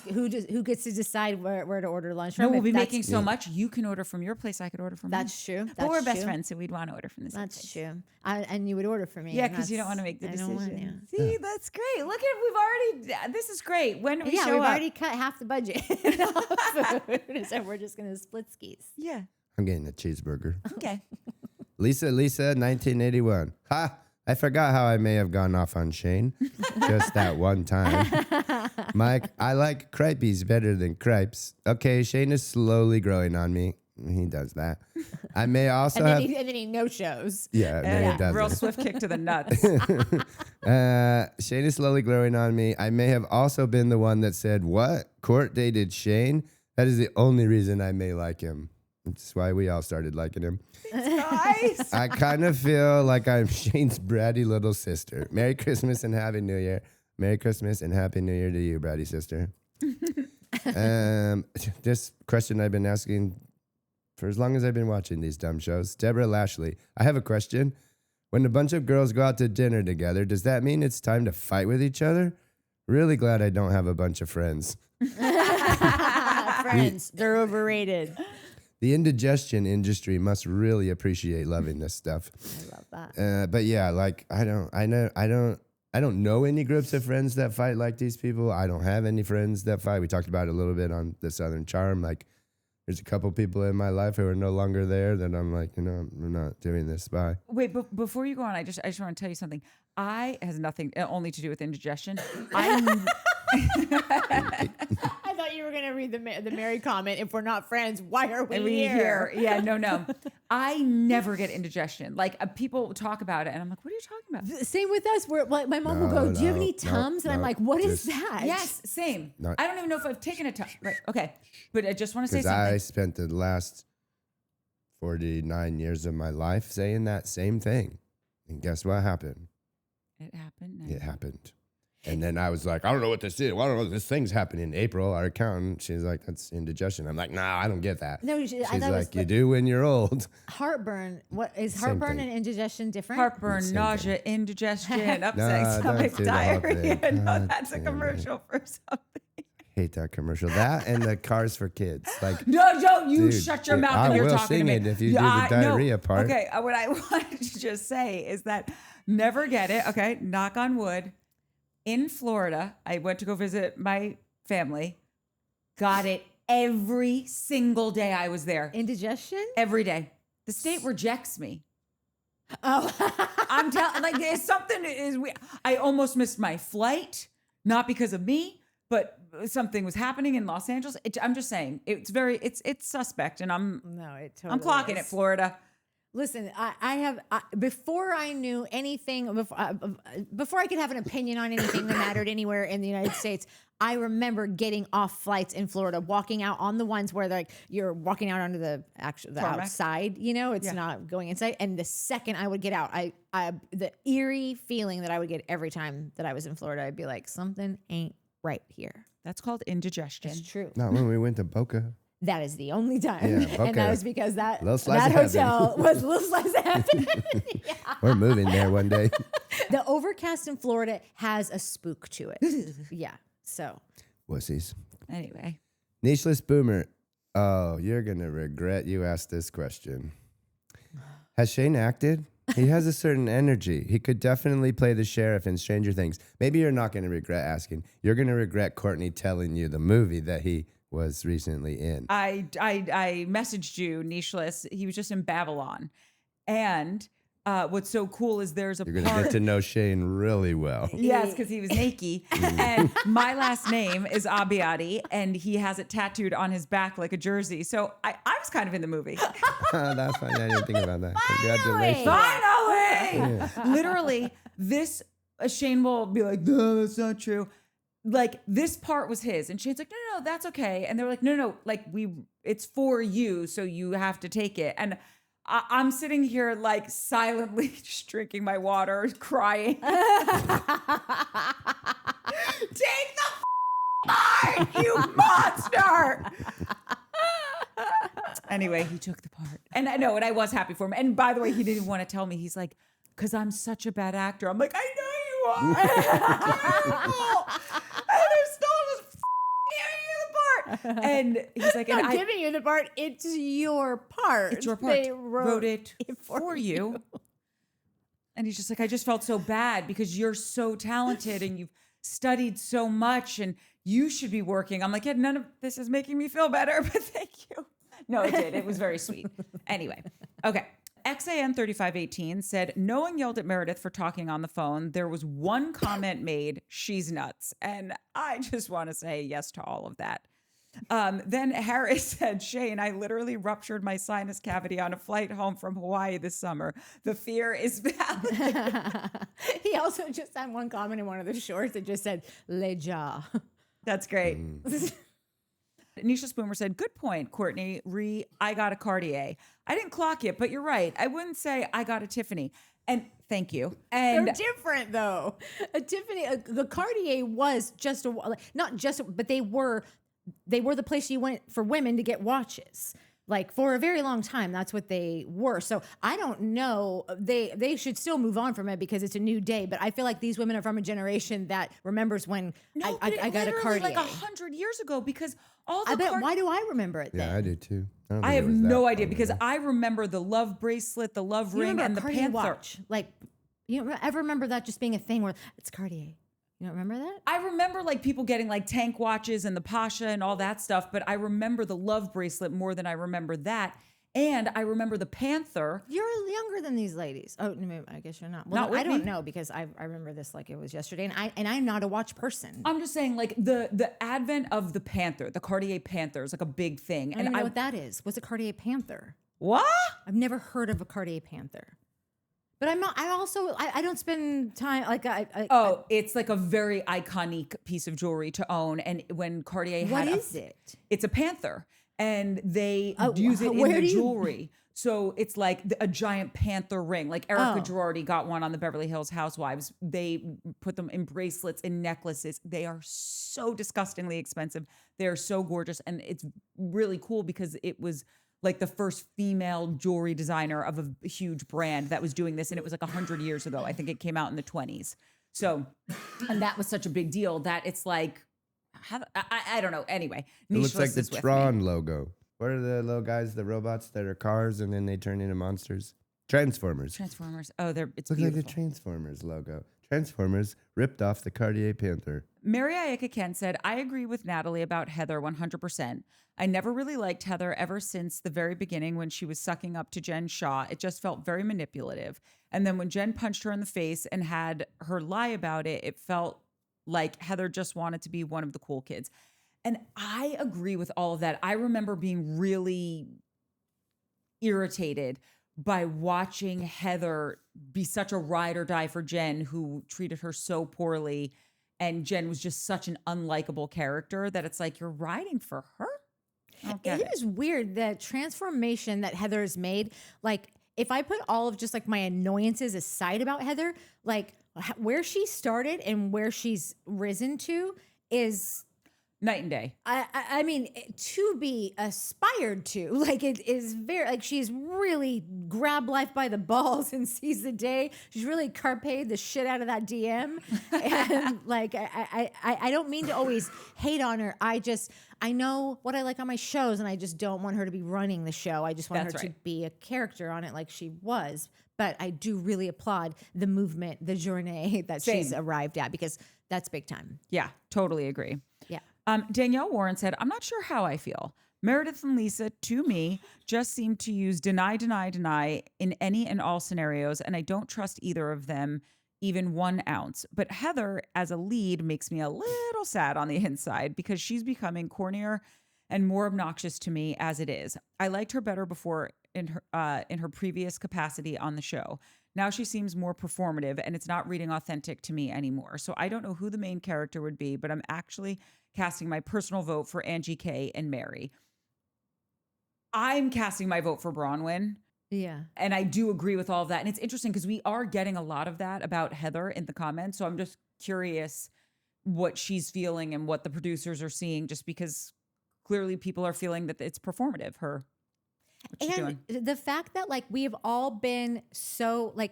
gets to decide where to order lunch from. No, we'll If be that's- making so much. You can order from your place. I could order from mine. That's true. But we're That's best true. friends, so we'd want to order from this. That's true. And you would order for me. Yeah, and because you don't that's- want to make the I don't want decision. to. See, that's great. Look at we've already. This is great. When do we Yeah, show we've up? already cut half the budget of food, so we're just gonna split skis. Yeah. I'm getting a cheeseburger. Okay. Lisa, 1981. Ha! I forgot how I may have gone off on Shane just that one time. Mike, I like cripes better than cripes. Okay, Shane is slowly growing on me. He does that. I may also And have. then he no shows. Yeah, and then he does Real it. swift kick to the nuts. Shane is slowly growing on me. I may have also been the one that said, "What? Court dated Shane?" That is the only reason I may like him. That's why we all started liking him. Nice. I kind of feel like I'm Shane's bratty little sister. Merry Christmas and Happy New Year. Merry Christmas and Happy New Year to you, bratty sister. This question I've been asking for as long as I've been watching these dumb shows. Deborah Lashley, I have a question. When a bunch of girls go out to dinner together, does that mean it's time to fight with each other? Really glad I don't have a bunch of friends. Friends, they're overrated. The indigestion industry must really appreciate loving this stuff. I love that. But yeah, like I don't know any groups of friends that fight like these people. I don't have any friends that fight. We talked about it a little bit on the Southern Charm. Like, there's a couple people in my life who are no longer there that I'm like, we're not doing this. Bye. Wait, but before you go on, I just want to tell you something. Has nothing only to do with indigestion. I thought you were going to read the Mary comment. If we're not friends, why are we here? Yeah, no. I never get indigestion. Like people talk about it, and I'm like, "What are you talking about?" Same with us. Where like my mom will go, "Do you have any Tums?" And I'm like, "What is that?" Yes, same. I don't even know if I've taken a Tum. Right? Okay, but I just want to say something. I spent the last 49 years of my life saying that same thing, and guess what happened? It happened. It happened. And then I was like, I don't know what this is. I don't know. This thing's happening in April. Our accountant, she's like, that's indigestion. I'm like, nah, I don't get that. No, she's like, you do when you're old. Heartburn. What is heartburn and indigestion different? Heartburn, nausea, indigestion, upset stomach, diarrhea. No, that's a commercial for something. Hate that commercial. That and the Cars for Kids. Like, no, you shut your mouth when you're talking to me. I will sing it if you do the diarrhea part. Okay, what I wanted to just say is that never get it. Okay, knock on wood. In Florida, I went to go visit my family. Got it every single day I was there. Indigestion? Every day. The state rejects me. Oh. I'm telling, like, there's something is. I almost missed my flight, not because of me, but something was happening in Los Angeles. I'm just saying, it's suspect, and I'm clocking it, Florida. Listen, before I knew anything, before I could have an opinion on anything that mattered anywhere in the United States, I remember getting off flights in Florida, walking out on the ones where like you're walking out onto the outside, it's not going inside. And the second I would get out, the eerie feeling that I would get every time that I was in Florida, I'd be like, something ain't right here. That's called indigestion. It's true. Not when we went to Boca. That is the only time. Yeah, okay. And that was because that hotel was Little Slice of Heaven. Yeah. We're moving there one day. The overcast in Florida has a spook to it. Yeah. So. Wussies. Anyway. Nicheless Boomer. Oh, you're going to regret you asked this question. Has Shane acted? He has a certain energy. He could definitely play the sheriff in Stranger Things. Maybe you're not going to regret asking. You're going to regret Courtney telling you the movie that he was recently in. I messaged you, Nicheless. He was just in Babylon. And what's so cool is there's a You're going to get to know Shane really well. Yes, because he was naked. And my last name is Abiyadi, and he has it tattooed on his back like a jersey. So I was kind of in the movie. That's fine. I didn't think about that. Congratulations. Finally! Yeah. Literally, this, Shane will be like, no, that's not true. Like, this part was his. And Shane's like, no, that's okay. And they're like, no, like, it's for you, so you have to take it. And I'm sitting here, like, silently just drinking my water, crying. Take the part, you monster! Anyway, he took the part. And I know, and I was happy for him. And by the way, he didn't want to tell me. He's like, because I'm such a bad actor. I'm like, I know you are. And they're still just giving you the part. And he's like, not giving you the part. It's your part. It's your part. They wrote it for you. And he's just like, I just felt so bad because you're so talented and you've studied so much and you should be working. I'm like, yeah, none of this is making me feel better, but thank you. No, it did. It was very sweet. Anyway, okay. XAN3518 said, no one yelled at Meredith for talking on the phone. There was one comment made, she's nuts. And I just want to say yes to all of that. Then Harris said, Shane, I literally ruptured my sinus cavity on a flight home from Hawaii this summer. The fear is valid. He also just had one comment in one of the shorts that just said, Leja. That's great. Nicheless Boomer said, good point, Courtney. I got a Cartier. I didn't clock it, but you're right. I wouldn't say I got a Tiffany. And thank you. They're And different though. The Cartier was just not just, but they were the place you went for women to get watches. Like for a very long time, that's what they were. So I don't know. They should still move on from it because it's a new day. But I feel like these women are from a generation that remembers when I got a Cartier. Like 100 years ago, because all the I bet. Why do I remember it then? Yeah, I do too. don't I think it have was that no long idea because ago. I remember the love bracelet, the love You ring, remember and the a Cartier panther. watch? Like, you don't ever remember that just being a thing where it's Cartier? You don't remember that? I remember like people getting like tank watches and the Pasha and all that stuff, but I remember the love bracelet more than I remember that. And I remember the panther. You're younger than these ladies. Oh, no, I guess you're not. Well, Not with I don't me. know because I remember this like it was yesterday, and I'm not a watch person. I'm just saying, like the advent of the panther, the Cartier panther is like a big thing. I don't even know what that is. What's a Cartier Panther? What? I've never heard of a Cartier Panther. But I'm not. I don't spend time like It's like a very iconic piece of jewelry to own. And when Cartier what had is it? It's a panther, and they Oh, use it in where the do you- jewelry. So it's like a giant panther ring. Like Erica Oh. Girardi got one on the Beverly Hills Housewives. They put them in bracelets and necklaces. They are so disgustingly expensive. They are so gorgeous, and it's really cool because it was like the first female jewelry designer of a huge brand that was doing this, and it was like 100 years ago. I think it came out in the 20s. So, and that was such a big deal that it's like, I don't know. Anyway, It looks like Nishless the is with me. Tron logo. What are the little guys, the robots that are cars and then they turn into monsters? Transformers. Transformers. Oh, it's Look beautiful. like the Transformers logo. Transformers ripped off the Cartier Panther. Mary Ayaka Ken said, I agree with Natalie about Heather 100%. I never really liked Heather ever since the very beginning when she was sucking up to Jen Shaw. It just felt very manipulative. And then when Jen punched her in the face and had her lie about it, it felt like Heather just wanted to be one of the cool kids. And I agree with all of that. I remember being really irritated by watching Heather be such a ride or die for Jen, who treated her so poorly. And Jen was just such an unlikable character that it's like, you're riding for her? I don't get It is weird the transformation that Heather has made. Like, if I put all of just like my annoyances aside about Heather, like where she started and where she's risen to is Night and day. I mean, to be aspired to. Like, it is very, like, she's really grabbed life by the balls and sees the day. She's really carpe'd the shit out of that DM. And, like, I don't mean to always hate on her. I know what I like on my shows, and I just don't want her to be running the show. I just want That's her right. to be a character on it like she was. But I do really applaud the movement, the journey that she's Same. arrived at, because that's big time. Yeah, totally agree. Yeah. Danielle Warren said, I'm not sure how I feel. Meredith and Lisa, to me, just seem to use deny, deny, deny in any and all scenarios, and I don't trust either of them even 1 ounce. But Heather, as a lead, makes me a little sad on the inside because she's becoming cornier and more obnoxious to me as it is. I liked her better before in her previous capacity on the show. Now she seems more performative, and it's not reading authentic to me anymore. So I don't know who the main character would be, but I'm actually casting my personal vote for Angie K and Mary. I'm casting my vote for Bronwyn. Yeah. And I do agree with all of that. And it's interesting because we are getting a lot of that about Heather in the comments. So I'm just curious what she's feeling and what the producers are seeing, just because clearly people are feeling that it's performative, what she's And doing. the fact that like we have all been so like,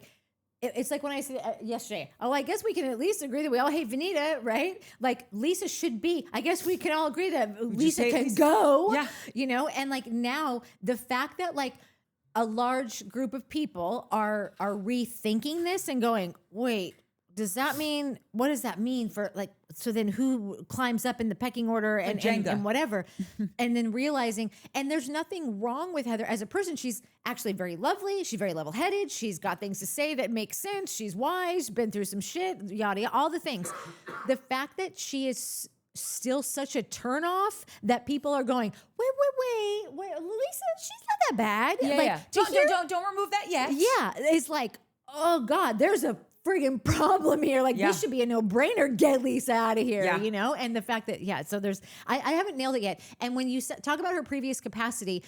it's like when I said yesterday, oh, I guess we can at least agree that we all hate Vanita, right? Like Lisa should be. I guess we can all agree that Lisa hate can Lisa. go. Yeah. You know, and like now the fact that like a large group of people are rethinking this and going, wait, what does that mean for like, so then who climbs up in the pecking order and Jenga. whatever, and then realizing, and there's nothing wrong with Heather as a person. She's actually very lovely. She's very level-headed. She's got things to say that make sense. She's wise, been through some shit, yada, yada, all the things. The fact that she is still such a turnoff that people are going, wait, Lisa, she's not that bad. Yeah, Like, yeah. to hear- Don't remove that yet. yeah, it's like, oh God, there's a friggin' problem here. Like, Yeah. this should be a no-brainer. Get Lisa out of here, Yeah. you know? And the fact that, so there's, I haven't nailed it yet. And when you talk about her previous capacity,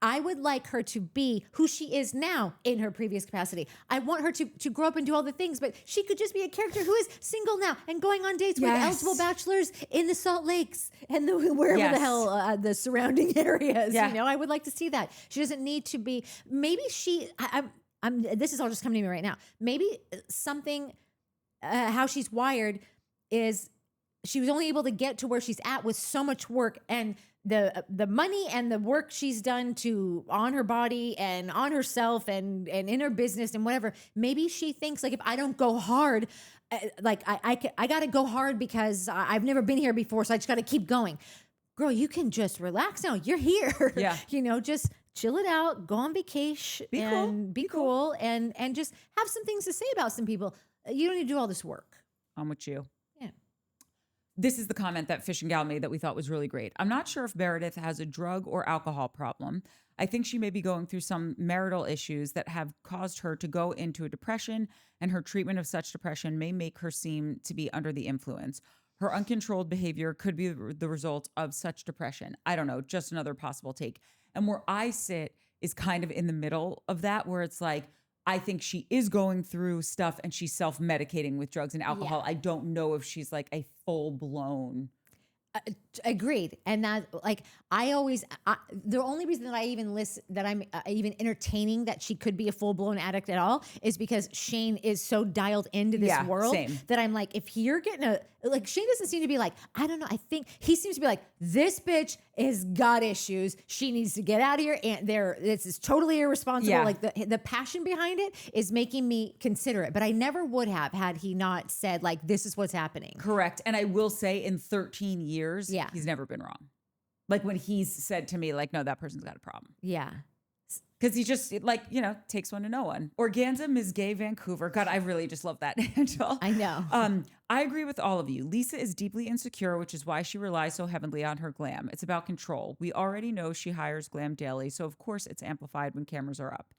I would like her to be who she is now in her previous capacity. I want her to grow up and do all the things, but she could just be a character who is single now and going on dates with eligible bachelors in the Salt Lakes and wherever the hell the surrounding areas. You know, I would like to see that. She doesn't need to be. Maybe I'm. This is all just coming to me right now. Maybe something how she's wired is she was only able to get to where she's at with so much work and the money and the work she's done on her body and on herself and in her business and whatever. Maybe she thinks like, if I don't go hard, like I got to go hard because I've never been here before. So I just got to keep going. Girl, you can just relax now. You're here. Yeah. You know, just chill it out, go on vacation and be cool and just have some things to say about some people. You don't need to do all this work. I'm with you. Yeah. This is the comment that Fish and Gal made that we thought was really great. I'm not sure if Meredith has a drug or alcohol problem. I think she may be going through some marital issues that have caused her to go into a depression, and her treatment of such depression may make her seem to be under the influence. Her uncontrolled behavior could be the result of such depression. I don't know, just another possible take. And where I sit is kind of in the middle of that, where it's like, I think she is going through stuff and she's self-medicating with drugs and alcohol. Yeah. I don't know if she's like a full-blown. Agreed. And that, like, the only reason that I even that I'm even entertaining that she could be a full-blown addict at all is because Shane is so dialed into this world that I'm like, if you're getting Shane doesn't seem to be like, I don't know. I think he seems to be like, this bitch has got issues. She needs to get out of here. And this is totally irresponsible. Yeah. Like the passion behind it is making me consider it. But I never would have had he not said like, this is what's happening. Correct. And I will say in 13 years, he's never been wrong. Like when he's said to me, like, no, that person's got a problem. Yeah. Because he just, like, you know, takes one to know one. Organza, Ms. Gay Vancouver. God, I really just love that handle. I know. I agree with all of you. Lisa is deeply insecure, which is why she relies so heavily on her glam. It's about control. We already know she hires glam daily, so of course it's amplified when cameras are up.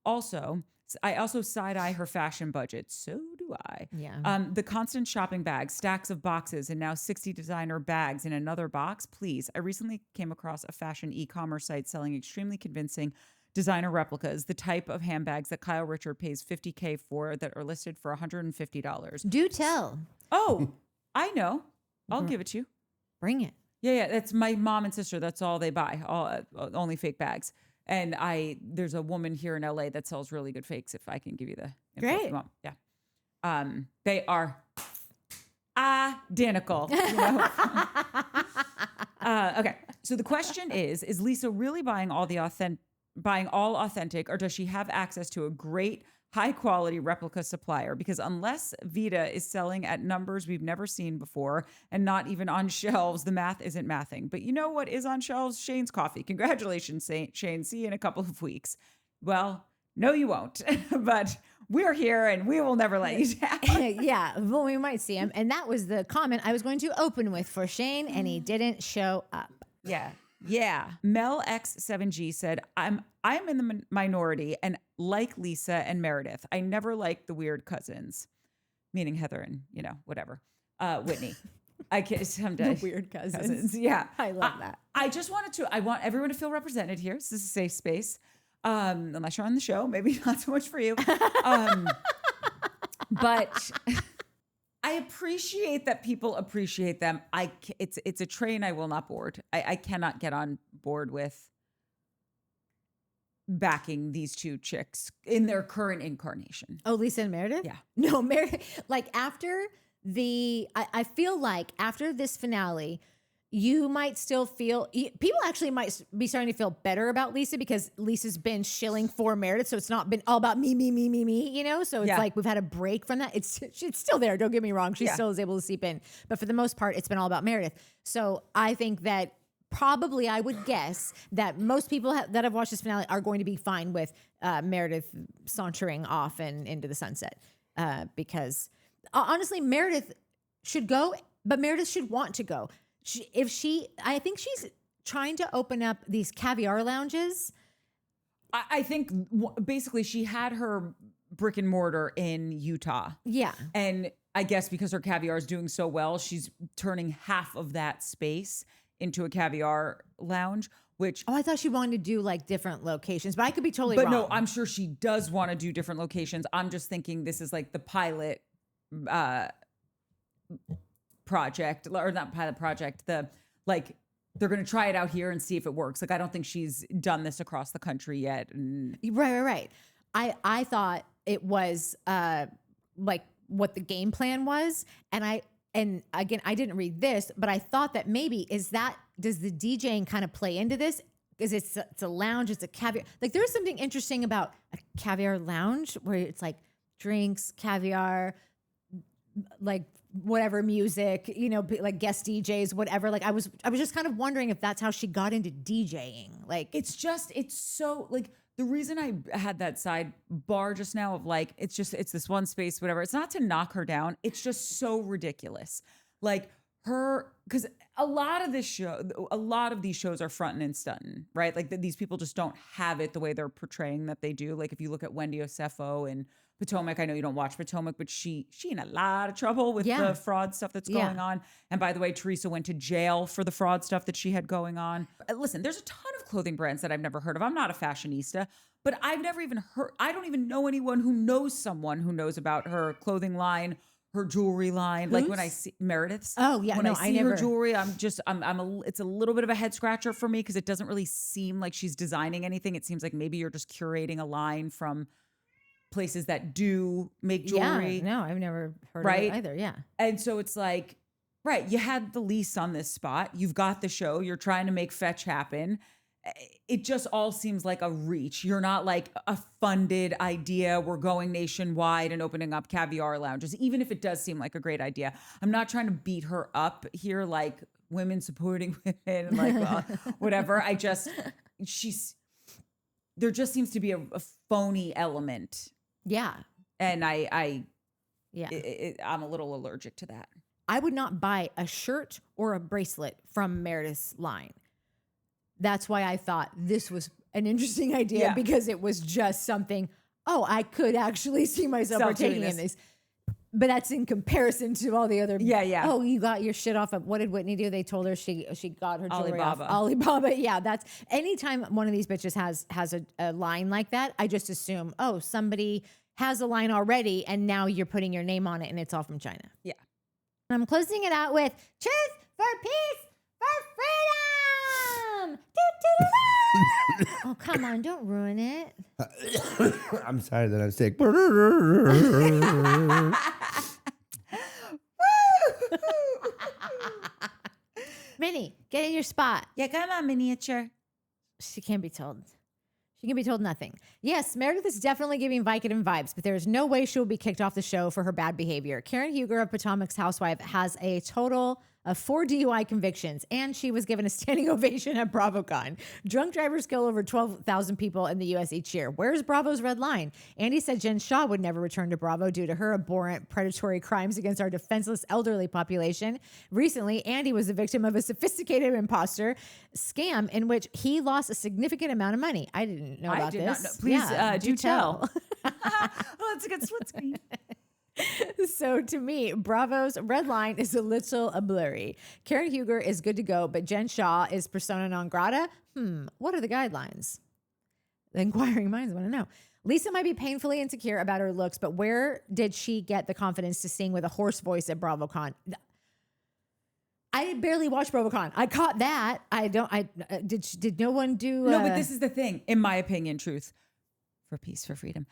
Also, I also side-eye her fashion budget. So do I. Yeah. The constant shopping bags, stacks of boxes, and now 60 designer bags in another box. Please. I recently came across a fashion e-commerce site selling extremely convincing designer replicas, the type of handbags that Kyle Richard pays $50K for that are listed for $150. Do tell. Oh, I know. I'll give it to you. Bring it. Yeah. That's my mom and sister. That's all they buy. Only fake bags. And there's a woman here in LA that sells really good fakes. If I can give you the info. Great. Mom. Yeah. They are identical. You know? Okay. So the question is Lisa really buying all authentic, or does she have access to a great high quality replica supplier? Because unless Vita is selling at numbers we've never seen before and not even on shelves, the math isn't mathing. But you know what is on shelves? Shane's coffee. Congratulations, Shane. See you in a couple of weeks. Well, no, you won't. But we're here and we will never let you down. Yeah, well, we might see him. And that was the comment I was going to open with for Shane, and he didn't show up. Yeah. Mel X7G said, I'm in the minority and like Lisa and Meredith. I never liked the weird cousins, meaning Heather and, you know, whatever. Whitney. I can't someday. The weird cousins. Yeah. I love that. I want everyone to feel represented here. This is a safe space. Unless you're on the show, maybe not so much for you. But I appreciate that people appreciate them. It's a train I will not board. I cannot get on board with backing these two chicks in their current incarnation. Oh, Lisa and Meredith? Yeah. No, Meredith, like after I feel like after this finale, you might still feel, people actually might be starting to feel better about Lisa because Lisa's been shilling for Meredith. So it's not been all about me, you know? So it's like we've had a break from that. It's still there. Don't get me wrong. She still is able to seep in. But for the most part, it's been all about Meredith. So I think that probably I would guess that most people that have watched this finale are going to be fine with Meredith sauntering off and into the sunset. Because honestly, Meredith should go, but Meredith should want to go. I think she's trying to open up these caviar lounges. I think basically she had her brick and mortar in Utah. Yeah. And I guess because her caviar is doing so well, she's turning half of that space into a caviar lounge, which Oh, I thought she wanted to do like different locations, but I could be totally but wrong. no, I'm sure she does want to do different locations. I'm just thinking this is like the pilot project, or not pilot project, the like they're going to try it out here and see if it works. Like I don't think she's done this across the country yet. And Right. I thought it was like what the game plan was, and again I didn't read this, but I thought that maybe does the DJing kind of play into this? Because it's a lounge, it's a caviar. Like there's something interesting about a caviar lounge where it's like drinks, caviar, like whatever music, like guest DJs, whatever. Like I was just kind of wondering if that's how she got into DJing. Like it's so like the reason I had that sidebar just now of like, it's this one space, whatever. It's not to knock her down. It's just so ridiculous. Like because a lot of these shows are frontin' and stuntin', right? Like these people just don't have it the way they're portraying that they do. Like if you look at Wendy Osefo and Potomac, I know you don't watch Potomac, but she in a lot of trouble with the fraud stuff that's going on. And by the way, Teresa went to jail for the fraud stuff that she had going on. Listen, there's a ton of clothing brands that I've never heard of. I'm not a fashionista, but I've never even heard, I don't even know anyone who knows someone who knows about her clothing line, her jewelry line. Like when I see Meredith's. Oh yeah, when no, I see her jewelry, it's a little bit of a head scratcher for me because it doesn't really seem like she's designing anything. It seems like maybe you're just curating a line from places that do make jewelry. Yeah, no, I've never heard of it either. Yeah. And so it's like, right, you had the lease on this spot. You've got the show. You're trying to make fetch happen. It just all seems like a reach. You're not like a funded idea. We're going nationwide and opening up caviar lounges, even if it does seem like a great idea. I'm not trying to beat her up here, like women supporting women, like whatever. There just seems to be a phony element. Yeah. And I'm a little allergic to that. I would not buy a shirt or a bracelet from Meredith's line. That's why I thought this was an interesting idea because it was just something, I could actually see myself partaking in this. But that's in comparison to all the other. Yeah. Oh, you got your shit off of, what did Whitney do? They told her she got her jewelry Alibaba. off Alibaba. Yeah, that's anytime one of these bitches has a line like that, I just assume, somebody has a line already and now you're putting your name on it and it's all from China. Yeah. I'm closing it out with truth for peace for freedom. Oh, come on, don't ruin it. I'm sorry that I'm sick. Minnie, get in your spot. Yeah, come on, miniature. She can't be told. She can be told nothing. Yes, Meredith is definitely giving Vicodin vibes, but there is no way she will be kicked off the show for her bad behavior. Karen Huger of Potomac's housewife has a total of 4 DUI convictions, and she was given a standing ovation at BravoCon. Drunk drivers kill over 12,000 people in the U.S. each year. Where's Bravo's red line? Andy said Jen Shah would never return to Bravo due to her abhorrent predatory crimes against our defenseless elderly population. Recently, Andy was the victim of a sophisticated imposter scam in which he lost a significant amount of money. I didn't know about this. Not know. Please do tell. Oh, it's a good split screen. So to me, Bravo's red line is a little blurry. Karen Huger is good to go, but Jen Shah is persona non grata. What are the guidelines? The inquiring minds want to know. Lisa might be painfully insecure about her looks, but where did she get the confidence to sing with a hoarse voice at BravoCon? I barely watched BravoCon. I caught that. Did no one do? No, but this is the thing, in my opinion, truth. For peace, for freedom.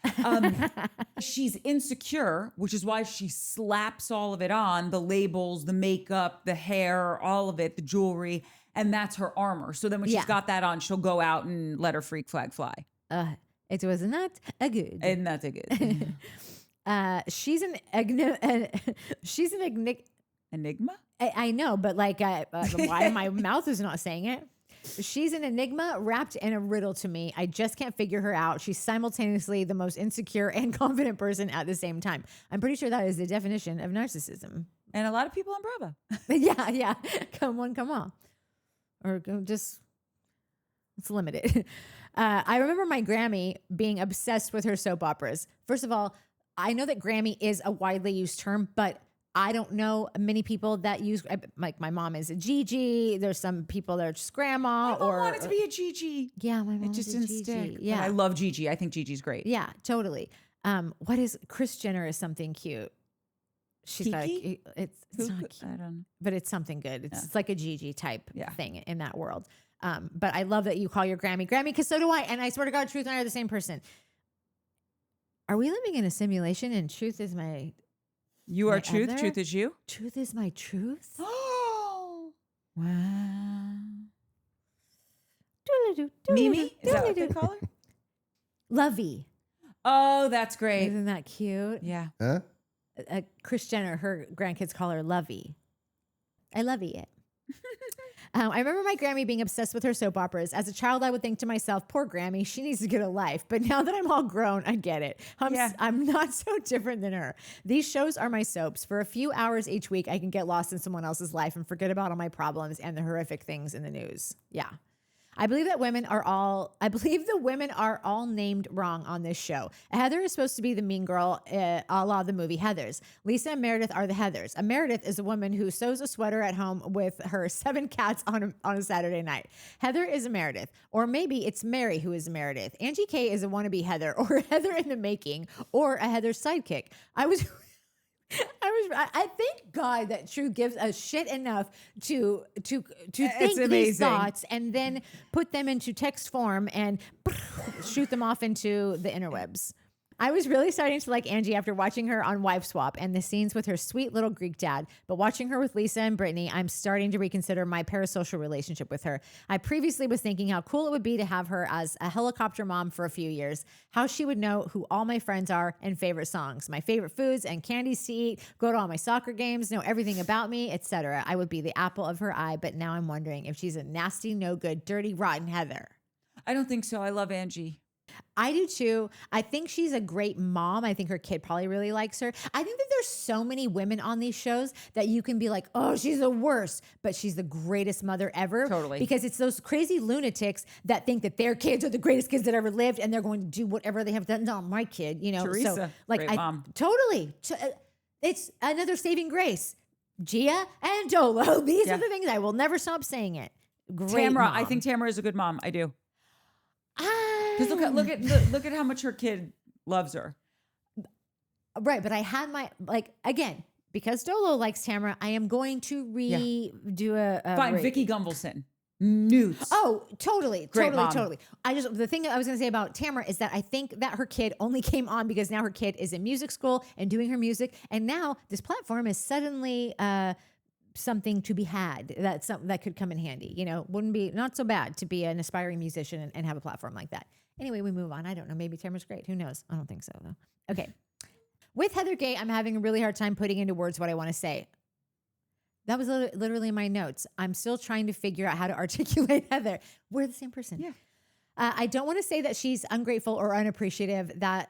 She's insecure, which is why she slaps all of it on, the labels, the makeup, the hair, all of it, the jewelry, and that's her armor. So then when she's got that on, she'll go out and let her freak flag fly. It was not a good. And not a good. She's an enigma? I know, but like why my mouth is not saying it. She's an enigma wrapped in a riddle to me. I just can't figure her out. She's simultaneously the most insecure and confident person at the same time. I'm pretty sure that is the definition of narcissism. And a lot of people on Bravo. Yeah. Come on, come on. Or just, it's limited. I remember my Grammy being obsessed with her soap operas. First of all, I know that Grammy is a widely used term, but I don't know many people that use, like my mom is a Gigi. There's some people that are just grandma. My mom wanted to be a Gigi. Yeah, my mom It just is a didn't Gigi. stick. Yeah, But I love Gigi. I think Gigi's great. yeah, totally. What is Kris Jenner is something cute. She's got Kiki? it's not cute, I don't know. but it's something good. It's like a Gigi type thing in that world. But I love that you call your Grammy because so do I. And I swear to God, Truth and I are the same person. Are we living in a simulation and Truth is my You are my truth. other? Truth is you. Truth is my truth? Oh, wow. Mimi? Is that what they call her? Lovey. Oh, that's great. Isn't that cute? Yeah. Huh? Kris Jenner, her grandkids call her Lovey. I love it. I remember my Grammy being obsessed with her soap operas. As a child, I would think to myself, poor Grammy, she needs to get a life. But now that I'm all grown, I get it. I'm not so different than her. These shows are my soaps. For a few hours each week, I can get lost in someone else's life and forget about all my problems and the horrific things in the news. Yeah. I believe the women are all named wrong on this show. Heather is supposed to be the mean girl, a la the movie Heathers. Lisa and Meredith are the Heathers. A Meredith is a woman who sews a sweater at home with her 7 cats on a Saturday night. Heather is a Meredith, or maybe it's Mary who is a Meredith. Angie K is a wannabe Heather, or Heather in the making, or a Heather's sidekick. I thank God that True gives a shit enough to think these thoughts and then put them into text form and shoot them off into the interwebs. I was really starting to like Angie after watching her on Wife Swap and the scenes with her sweet little Greek dad. But watching her with Lisa and Brittany, I'm starting to reconsider my parasocial relationship with her. I previously was thinking how cool it would be to have her as a helicopter mom for a few years, how she would know who all my friends are and favorite songs, my favorite foods and candies to eat, go to all my soccer games, know everything about me, etc. I would be the apple of her eye, but now I'm wondering if she's a nasty, no good, dirty, rotten Heather. I don't think so. I love Angie. I do too. I think she's a great mom. I think her kid probably really likes her. I think that there's so many women on these shows that you can be like, oh, she's the worst, but she's the greatest mother ever. Totally. Because it's those crazy lunatics that think that their kids are the greatest kids that ever lived and they're going to do whatever they have done. No, my kid, you know. Teresa, so, like, great mom. Totally. It's another saving grace. Gia and Dolo. These are the things I will never stop saying it. Great Tamara. mom. I think Tamara is a good mom. I do. Because look at how much her kid loves her. Right, but I had my again because Dolo likes Tamara. I am going to do a Fine, rate. Vicky Gumbelson, Newts. Oh, totally. Great mom. The thing that I was going to say about Tamara is that I think that her kid only came on because now her kid is in music school and doing her music, and now this platform is suddenly something to be had. That's something that could come in handy. You know, wouldn't be not so bad to be an aspiring musician and have a platform like that. Anyway, we move on. I don't know. Maybe Tamara's great. Who knows? I don't think so, though. Okay. With Heather Gay, I'm having a really hard time putting into words what I want to say. That was literally in my notes. I'm still trying to figure out how to articulate Heather. We're the same person. Yeah. I don't want to say that she's ungrateful or unappreciative, that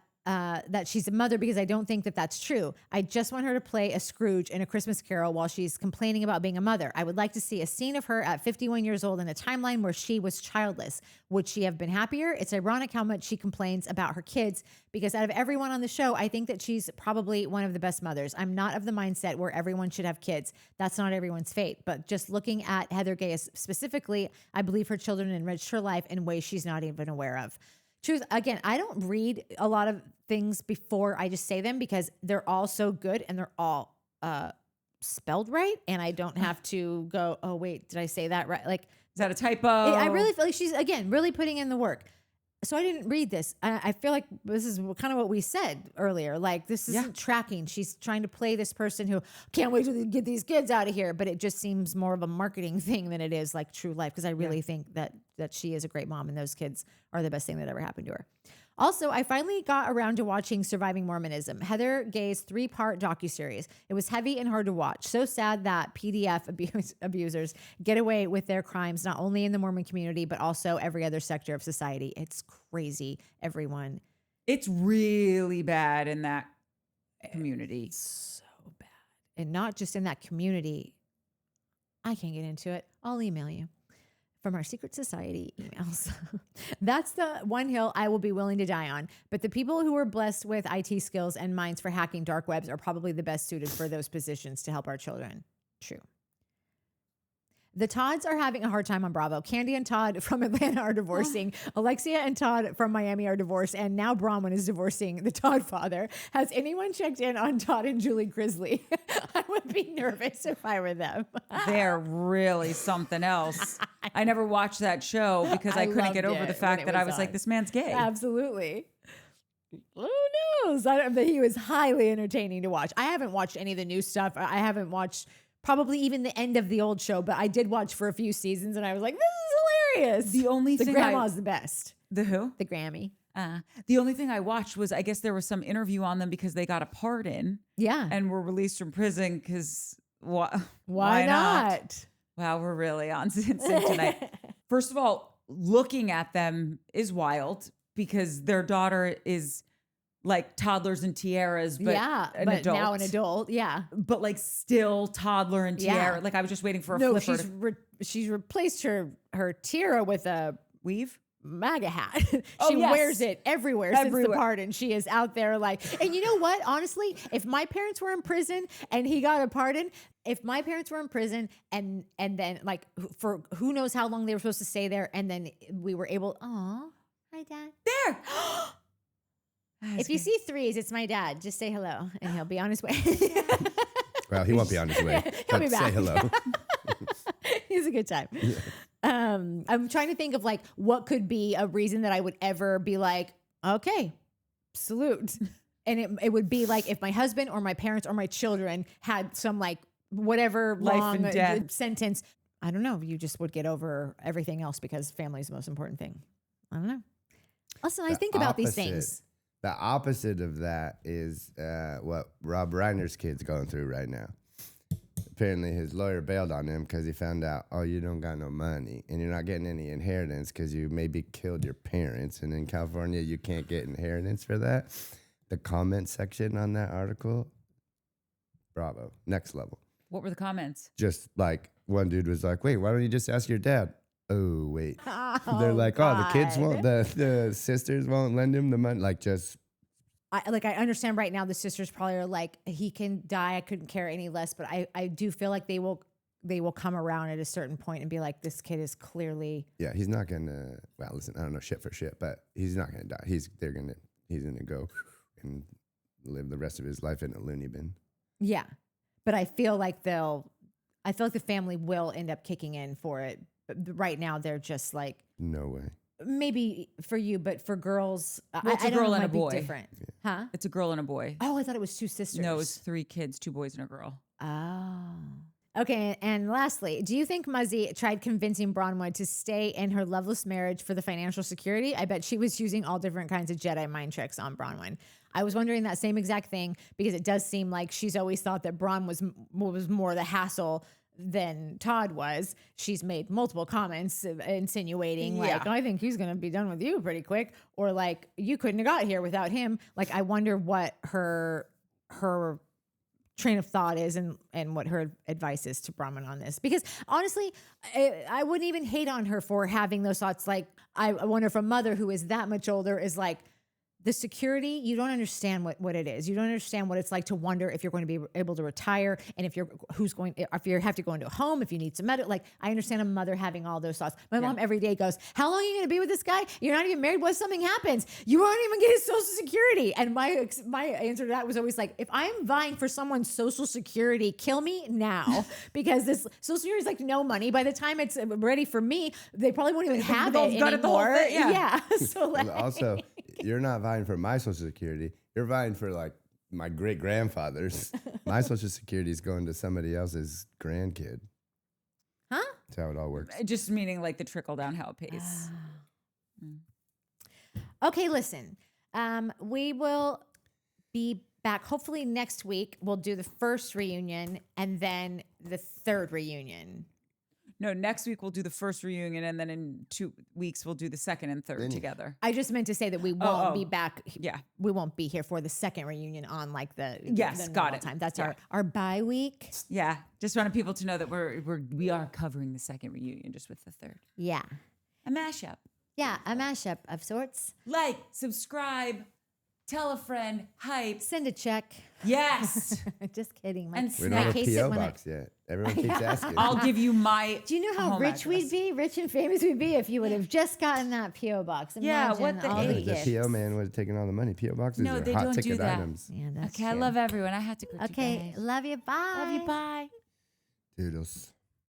she's a mother, because I don't think that that's true. I just want her to play a Scrooge in A Christmas Carol while she's complaining about being a mother. I would like to see a scene of her at 51 years old in a timeline where she was childless. Would she have been happier? It's ironic how much she complains about her kids, because out of everyone on the show, I think that she's probably one of the best mothers. I'm not of the mindset where everyone should have kids. That's not everyone's fate. But just looking at Heather Gay specifically, I believe her children enriched her life in ways she's not even aware of. Truth, again, I don't read a lot of things before I just say them because they're all so good and they're all spelled right. And I don't have to go, oh, wait, did I say that right? Like, Is that a typo? I really feel like she's, again, really putting in the work. So I didn't read this. I feel like this is kind of what we said earlier. Like, this isn't tracking. She's trying to play this person who can't wait to get these kids out of here. But it just seems more of a marketing thing than it is like true life. Because I really think that she is a great mom and those kids are the best thing that ever happened to her. Also, I finally got around to watching Surviving Mormonism, Heather Gay's 3-part docuseries. It was heavy and hard to watch. So sad that PDF abusers get away with their crimes, not only in the Mormon community, but also every other sector of society. It's crazy, everyone. It's really bad in that community. It's so bad. And not just in that community. I can't get into it. I'll email you. from our secret society emails. That's the one hill I will be willing to die on. But the people who are blessed with IT skills and minds for hacking dark webs are probably the best suited for those positions to help our children. True. The Todds are having a hard time on Bravo. Candy and Todd from Atlanta are divorcing. Alexia and Todd from Miami are divorced. And now Bronwyn is divorcing the Todd father. Has anyone checked in on Todd and Julie Grizzly? I would be nervous if I were them. They're really something else. I never watched that show because I couldn't get over the fact that I was like, this man's gay. Absolutely. Who knows? But he was highly entertaining to watch. I haven't watched any of the new stuff. I haven't watched probably even the end of the old show, but I did watch for a few seasons and I was like, this is hilarious. The only thing grandma's the best. The who? The Grammy. The only thing I watched was, I guess there was some interview on them because they got a pardon. Yeah. And were released from prison because why not? Wow, we're really on sync tonight. First of all, looking at them is wild because their daughter is like toddlers and tiaras, but an adult. Now an adult, yeah. But like still toddler and tiara. Yeah. Like I was just waiting for a flipper. She's replaced her tiara with a weave. MAGA hat. She wears it everywhere since the pardon. She is out there like, and you know what? Honestly, if my parents were in prison and he got a pardon, if my parents were in prison and then like for who knows how long they were supposed to stay there, and then we were able, hi dad. There. If you see threes, it's my dad. Just say hello and he'll be on his way. Well, he won't be on his way. He'll be But back. say hello. He's a good time. Yeah. I'm trying to think of like what could be a reason that I would ever be like, okay, salute. And it would be like if my husband or my parents or my children had some like whatever Life long and death sentence. I don't know. You just would get over everything else because family is the most important thing. I don't know. Listen, I think about these things. The opposite of that is what Rob Reiner's kid's going through right now. Apparently his lawyer bailed on him because he found out, you don't got no money and you're not getting any inheritance because you maybe killed your parents. And in California, you can't get inheritance for that. The comment section on that article, bravo, next level. What were the comments? Just like one dude was like, wait, why don't you just ask your dad? Oh, wait. They're like, God. the kids won't, the sisters won't lend him the money. Like just. I understand right now the sisters probably are like, he can die. I couldn't care any less. But I do feel like they will come around at a certain point and be like, this kid is clearly. Yeah, he's not going to, well, listen, I don't know shit for shit, but he's not going to die. He's going to go and live the rest of his life in a loony bin. Yeah. But I feel like the family will end up kicking in for it. But right now they're just like. No way. Maybe for you, but for girls, Well, it's a girl and a boy. Different. Yeah. Huh? It's a girl and a boy. Oh, I thought it was two sisters. No, it's 3 kids, 2 boys and a girl. Oh. Okay, and lastly, do you think Muzzy tried convincing Bronwyn to stay in her loveless marriage for the financial security? I bet she was using all different kinds of Jedi mind tricks on Bronwyn. I was wondering that same exact thing because it does seem like she's always thought that Bron was more the hassle than Todd was. She's made multiple comments insinuating like, I think he's going to be done with you pretty quick, or like, you couldn't have got here without him. Like, I wonder what her train of thought is and what her advice is to Bronwyn on this. Because honestly, I wouldn't even hate on her for having those thoughts. Like, I wonder if a mother who is that much older is like, the security, you don't understand what it is. You don't understand what it's like to wonder if you're going to be able to retire, and if you have to go into a home, if you need some medical. Like, I understand a mother having all those thoughts. My mom every day goes, how long are you going to be with this guy? You're not even married. What if something happens? You won't even get his Social Security. And my answer to that was always like, if I'm vying for someone's Social Security, kill me now, because this Social Security is like no money. By the time it's ready for me, they probably won't even have it anymore. The whole thing, yeah. So like, also, you're not vying for my Social Security. You're vying for like my great grandfather's. My Social Security is going to somebody else's grandkid. Huh? That's how it all works. Just meaning like the trickle down how it pays. Okay, listen. We will be back hopefully next week. We'll do the first reunion and then the third reunion. No, next week we'll do the first reunion, and then in 2 weeks we'll do the second and third Then- together. I just meant to say that we won't be back. Yeah. We won't be here for the second reunion on like the Yes, the got normal it. time. That's Yeah. our bye week. Yeah, just wanted people to know that we are covering the second reunion just with the third. Yeah. A mashup. Yeah, a mashup of sorts. Like, subscribe, tell a friend, hype. Send a check. Yes. Just kidding. And We don't have a case it PO when box yet. Everyone keeps asking. I'll give you my. Do you know how home rich we'd address. be, rich and famous we'd be if you would have just gotten that PO box? Yeah, Imagine what the all I the think the gifts. PO man would have taken all the money. PO boxes No, are they hot don't do ticket that. items. Yeah, that's Okay, I true. love everyone. I had to go. Okay, love you. Bye. Love you. Bye. Doodles.